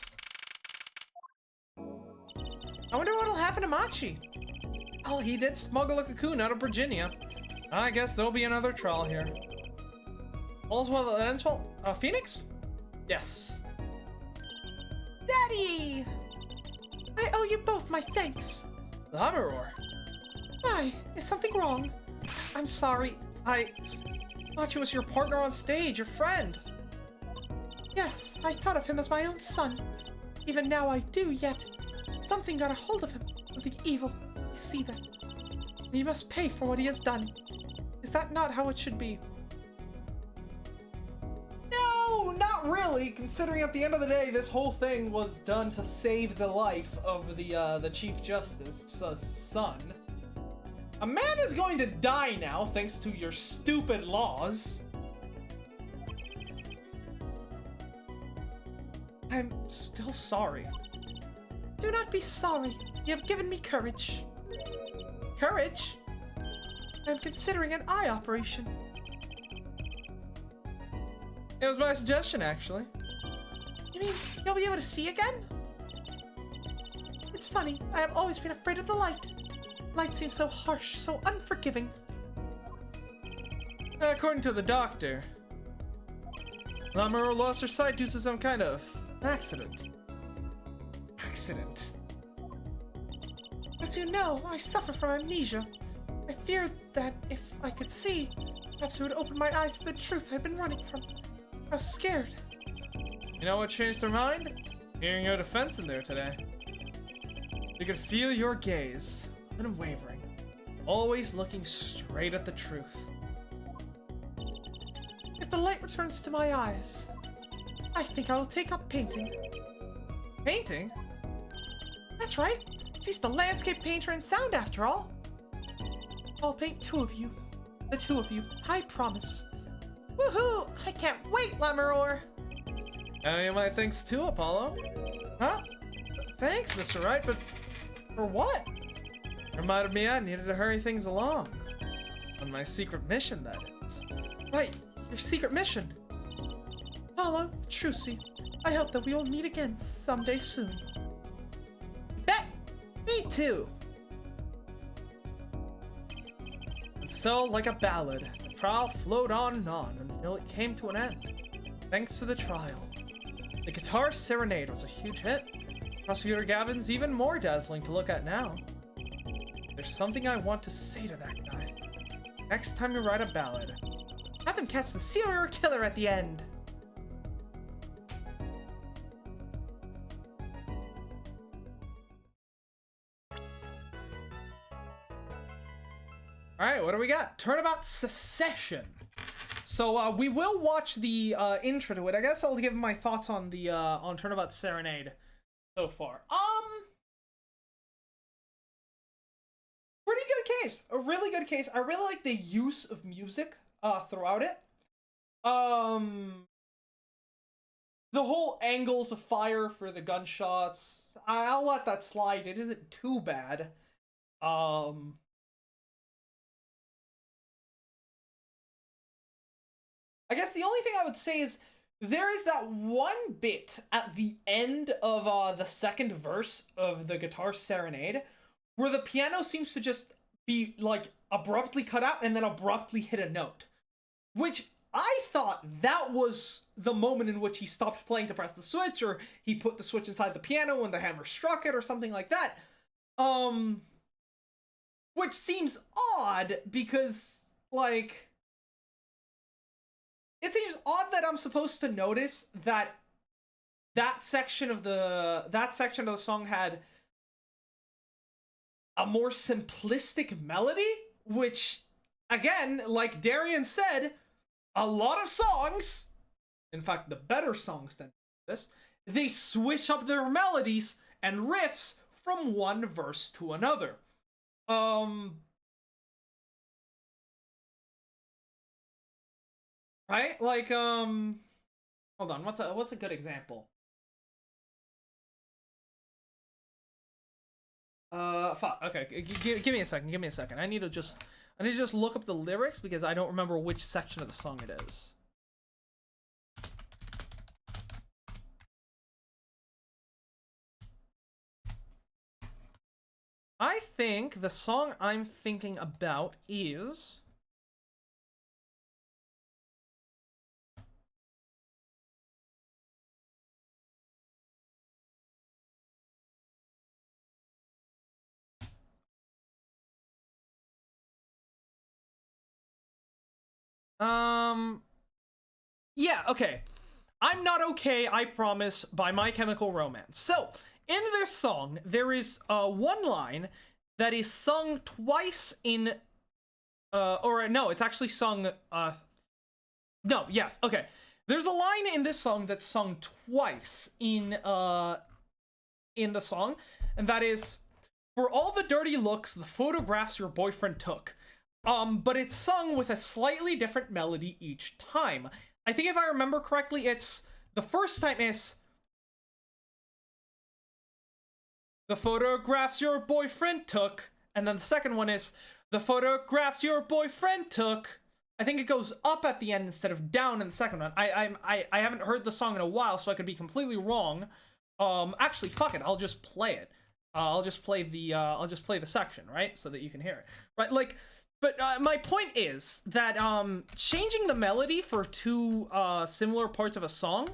I wonder what'll happen to Machi. Well, he did smuggle a cocoon out of Virginia. I guess there'll be another trial here. All's well that ends well. Phoenix? Yes. Daddy! I owe you both my thanks. Lamaror. Why? Is something wrong? I'm sorry. Machi was your partner on stage, your friend. Yes, I thought of him as my own son. Even now I do, yet something got a hold of him. Something evil. I see that. And he must pay for what he has done. Is that not how it should be? No, not really, considering at the end of the day, this whole thing was done to save the life of the Chief Justice's son. A man is going to die now, thanks to your stupid laws. I'm still sorry. Do not be sorry. You have given me courage. Courage? I'm considering an eye operation. It was my suggestion, actually. You mean you'll be able to see again? It's funny, I have always been afraid of the light. Light seems so harsh, so unforgiving. According to the doctor, Lamaror lost her sight due to some kind of accident. Accident? As you know, I suffer from amnesia. I feared that if I could see, perhaps it would open my eyes to the truth I've been running from. I was scared. You know what changed her mind? Hearing your defense in there today. You could feel your gaze, unwavering, always looking straight at the truth. If the light returns to my eyes, I think I will take up painting. Painting? That's right. She's the landscape painter in sound, after all. I'll paint two of you. The two of you, I promise. Woohoo! I can't wait, Lamaror! My thanks too, Apollo. Huh? Thanks, Mr. Wright, but for what? Reminded me I needed to hurry things along. On my secret mission, that is. Wait, your secret mission? Apollo, Trucy, I hope that we will meet again someday soon. Bet! Me too! And so, like a ballad, the trial flowed on and on until it came to an end. Thanks to the trial. The Guitar Serenade was a huge hit. Prosecutor Gavin's even more dazzling to look at now. There's something I want to say to that guy. Next time you write a ballad, have him catch the serial killer at the end. Alright, what do we got? Turnabout Secession. So, we will watch the intro to it. I guess I'll give my thoughts on the on Turnabout Serenade so far. Pretty good case. A really good case. I really like the use of music throughout it. The whole angles of fire for the gunshots, I'll let that slide. It isn't too bad. I guess the only thing I would say is there is that one bit at the end of the second verse of the Guitar Serenade where the piano seems to just be, like, abruptly cut out and then abruptly hit a note. Which I thought that was the moment in which he stopped playing to press the switch, or he put the switch inside the piano when the hammer struck it, or something like that. Which seems odd, because, like... It seems odd that I'm supposed to notice that that section of the song had a more simplistic melody, which, again, like Darian said, a lot of songs, in fact, the better songs than this, they switch up their melodies and riffs from one verse to another. Right? Like, hold on, what's a good example? Fuck, okay, give me a second, I need to just look up the lyrics, because I don't remember which section of the song it is. I think the song I'm thinking about is... Yeah, okay. I'm Not Okay, I Promise by My Chemical Romance. So, in this song, there is one line that is sung twice in, or no, it's actually sung, no, yes, okay. There's a line in this song that's sung twice in the song, and that is, for all the dirty looks, the photographs your boyfriend took. But it's sung with a slightly different melody each time. I think if I remember correctly, it's, the first time is, the photographs your boyfriend took, and then the second one is, the photographs your boyfriend took. I think it goes up at the end instead of down in the second one. I haven't heard the song in a while, so I could be completely wrong. Actually, fuck it, I'll just play it. I'll just play the section, right? So that you can hear it. Right, like... But my point is that changing the melody for two similar parts of a song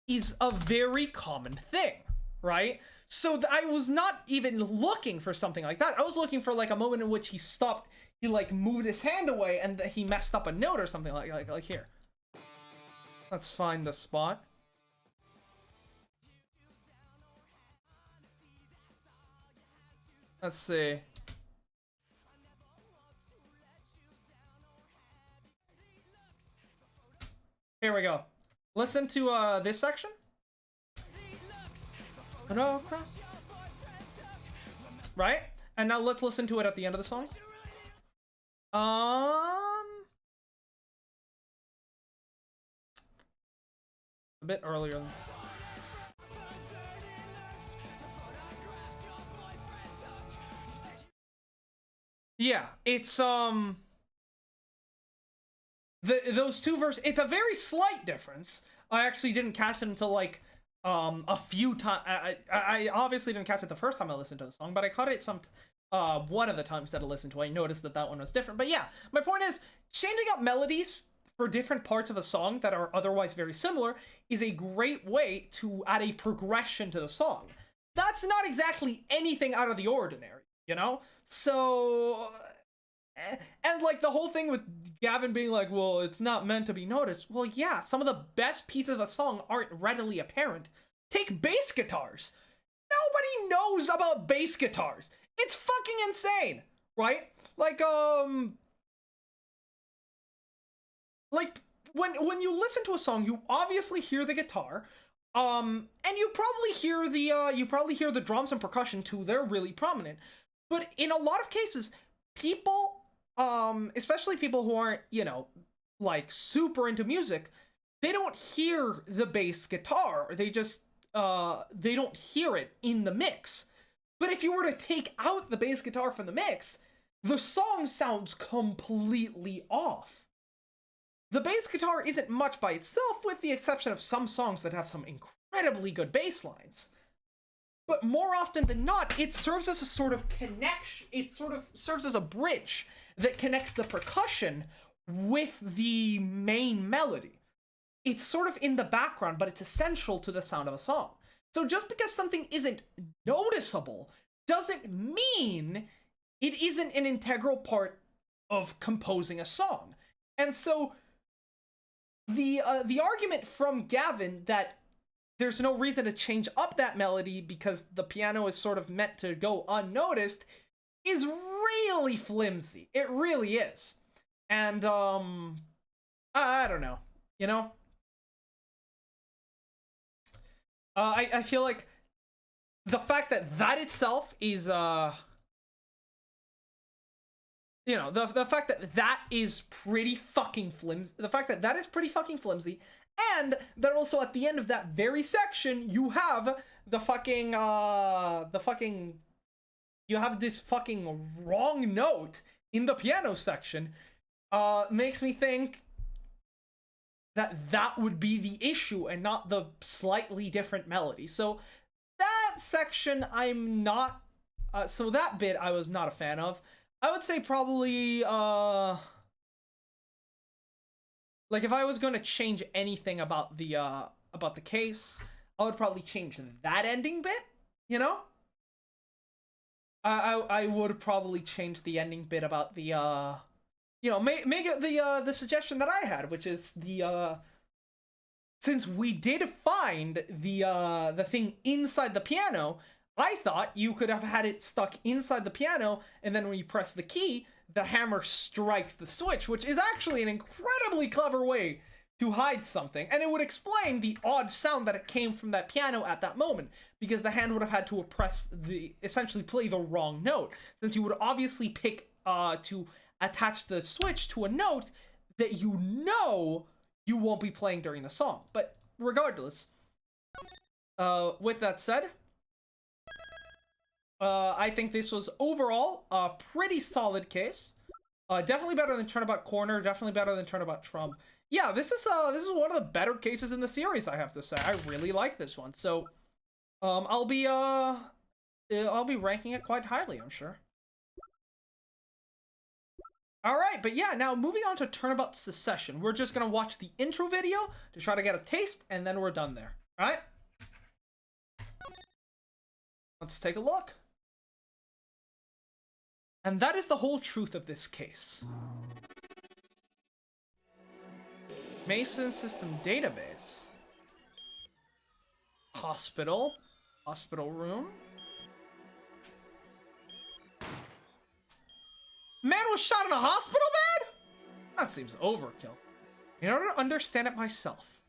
is a very common thing, right? So I was not even looking for something like that. I was looking for like a moment in which he stopped, he like moved his hand away and he messed up a note or something like here. Let's find the spot. Let's see. Here we go. Listen to this section. Right? And now let's listen to it at the end of the song. A bit earlier. Yeah, it's those two verses, it's a very slight difference. I actually didn't catch it until like a few times. I obviously didn't catch it the first time I listened to the song, but I caught it one of the times that I listened to it. I noticed that one was different. But yeah, my point is, changing up melodies for different parts of a song that are otherwise very similar is a great way to add a progression to the song. that's not exactly anything out of the ordinary, you know? So, and like the whole thing with Gavin being like, well, it's not meant to be noticed. Well, yeah, some of the best pieces of a song aren't readily apparent. Take bass guitars. Nobody knows about bass guitars. It's fucking insane, right? Like when you listen to a song, you obviously hear the guitar, and you probably hear the drums and percussion too. They're really prominent. But in a lot of cases, people, especially people who aren't, you know, like super into music, they don't hear the bass guitar. They just they don't hear it in the mix. But if you were to take out the bass guitar from the mix, the song sounds completely off. The bass guitar isn't much by itself, with the exception of some songs that have some incredibly good bass lines. But more often than not, it serves as a sort of connection. It sort of serves as a bridge that connects the percussion with the main melody. It's sort of in the background, but it's essential to the sound of a song. So just because something isn't noticeable doesn't mean it isn't an integral part of composing a song. And so the argument from Gavin that there's no reason to change up that melody because the piano is sort of meant to go unnoticed is really flimsy. It really is. And I don't know, you know? I feel like the fact that that itself is you know, the fact that that is pretty fucking flimsy, and that also at the end of that very section you have the fucking you have this fucking wrong note in the piano section, makes me think that that would be the issue and not the slightly different melody. So that section I'm not so that bit I was not a fan of. I would say probably like if I was going to change anything about the case, I would probably change that ending bit, you know? I would probably change the ending bit about the you know, make it the suggestion that I had, which is the since we did find the thing inside the piano, I thought you could have had it stuck inside the piano, and then when you press the key, the hammer strikes the switch, which is actually an incredibly clever way to hide something, and it would explain the odd sound that it came from that piano at that moment, because the hand would have had to essentially play the wrong note, since you would obviously pick to attach the switch to a note that you know you won't be playing during the song. But regardless, with that said, I think this was overall a pretty solid case. Definitely better than Turnabout Corner. Definitely better than Turnabout Trump. Yeah, this is one of the better cases in the series, I have to say. I really like this one. So, I'll be ranking it quite highly, I'm sure. All right, but yeah, now moving on to Turnabout Secession. We're just gonna watch the intro video to try to get a taste, and then we're done there. All right? Let's take a look. And that is the whole truth of this case. Mason System Database. Hospital. Hospital room. Man was shot in a hospital, man? That seems overkill. In order to understand it myself,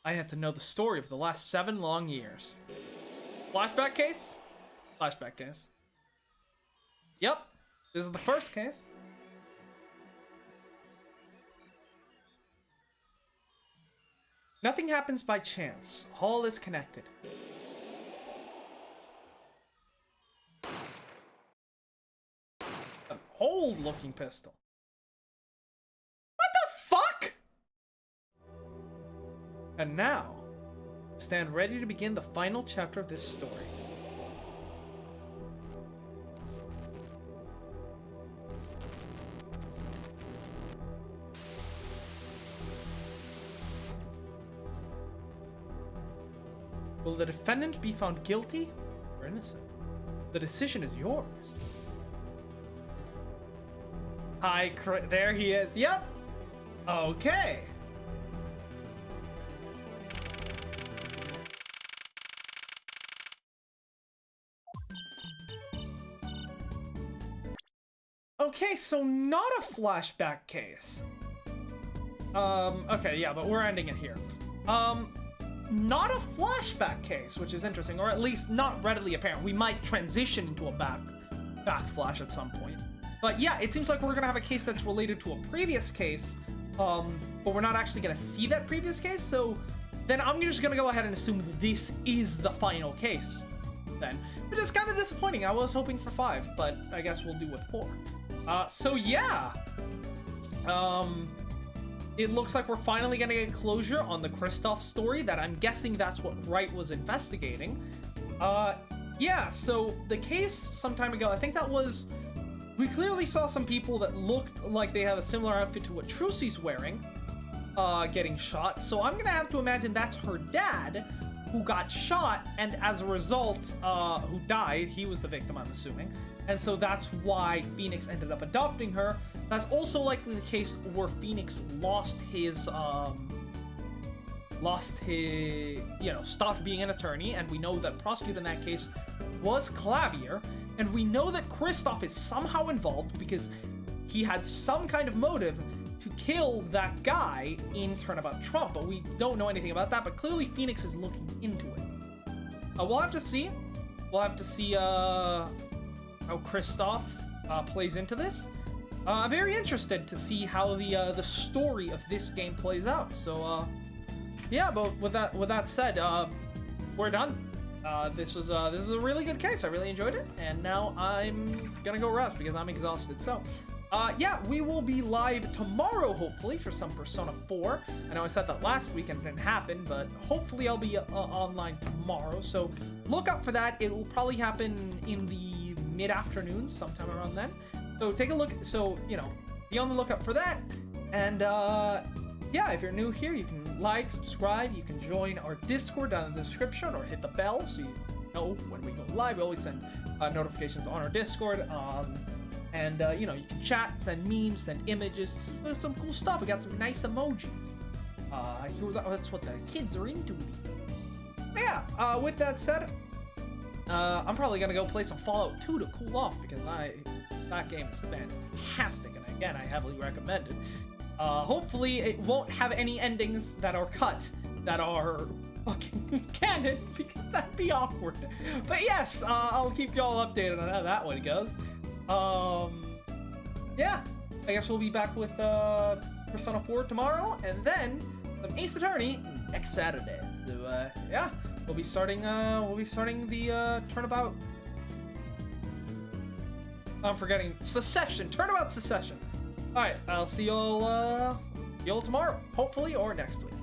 I had to know the story of the last 7 long years. Flashback case? Flashback case. Yep, this is the first case. Nothing happens by chance. All is connected. An old-looking pistol. What the fuck? And now, stand ready to begin the final chapter of this story. Will the defendant be found guilty or innocent? The decision is yours. Hi, there he is. Yep. Okay. Okay, so not a flashback case. Okay, yeah, but we're ending it here. Not a flashback case, which is interesting, or at least not readily apparent. We might transition into a backflash at some point. But yeah, it seems like we're gonna have a case that's related to a previous case, but we're not actually gonna see that previous case, so then I'm just gonna go ahead and assume that this is the final case then, which is kind of disappointing. I was hoping for 5, but I guess we'll do with 4. So yeah, it looks like we're finally gonna get closure on the Kristoff story. That I'm guessing that's what Wright was investigating. Yeah, so the case some time ago, I think that was, we clearly saw some people that looked like they have a similar outfit to what Trucy's wearing, getting shot. So I'm gonna have to imagine that's her dad who got shot, and as a result, who died. He was the victim, I'm assuming. And so that's why Phoenix ended up adopting her. That's also likely the case where Phoenix lost his, stopped being an attorney, and we know that prosecutor in that case was Clavier, and we know that Kristoff is somehow involved because he had some kind of motive to kill that guy in Turnabout Trump, but we don't know anything about that, but clearly Phoenix is looking into it. We'll have to see. We'll have to see, how Kristoff plays into this. I'm very interested to see how the story of this game plays out. So yeah, but with that said, we're done. This is a really good case. I really enjoyed it, and now I'm gonna go rest because I'm exhausted. So yeah, we will be live tomorrow, hopefully, for some Persona 4. I know I said that last week and it didn't happen, but hopefully I'll be online tomorrow. So look out for that. It will probably happen in the mid-afternoon, sometime around then. So take a look. So, be on the lookout for that. And yeah, if you're new here, you can like, subscribe. You can join our Discord down in the description, or hit the bell so you know when we go live. We always send notifications on our Discord. And you can chat, send memes, send images. There's some cool stuff. We got some nice emojis. I hear that's what the kids are into. Yeah. With that said, I'm probably gonna go play some Fallout 2 to cool off because that game is fantastic, and again, I heavily recommend it. Hopefully, it won't have any endings that are cut that are fucking canon, because that'd be awkward. But yes, I'll keep y'all updated on how that one goes. Yeah, I guess we'll be back with Persona 4 tomorrow, and then some Ace Attorney next Saturday. So yeah, we'll be starting the Turnabout. I'm forgetting Secession. Turnabout Secession. All right, I'll see y'all tomorrow, hopefully, or next week.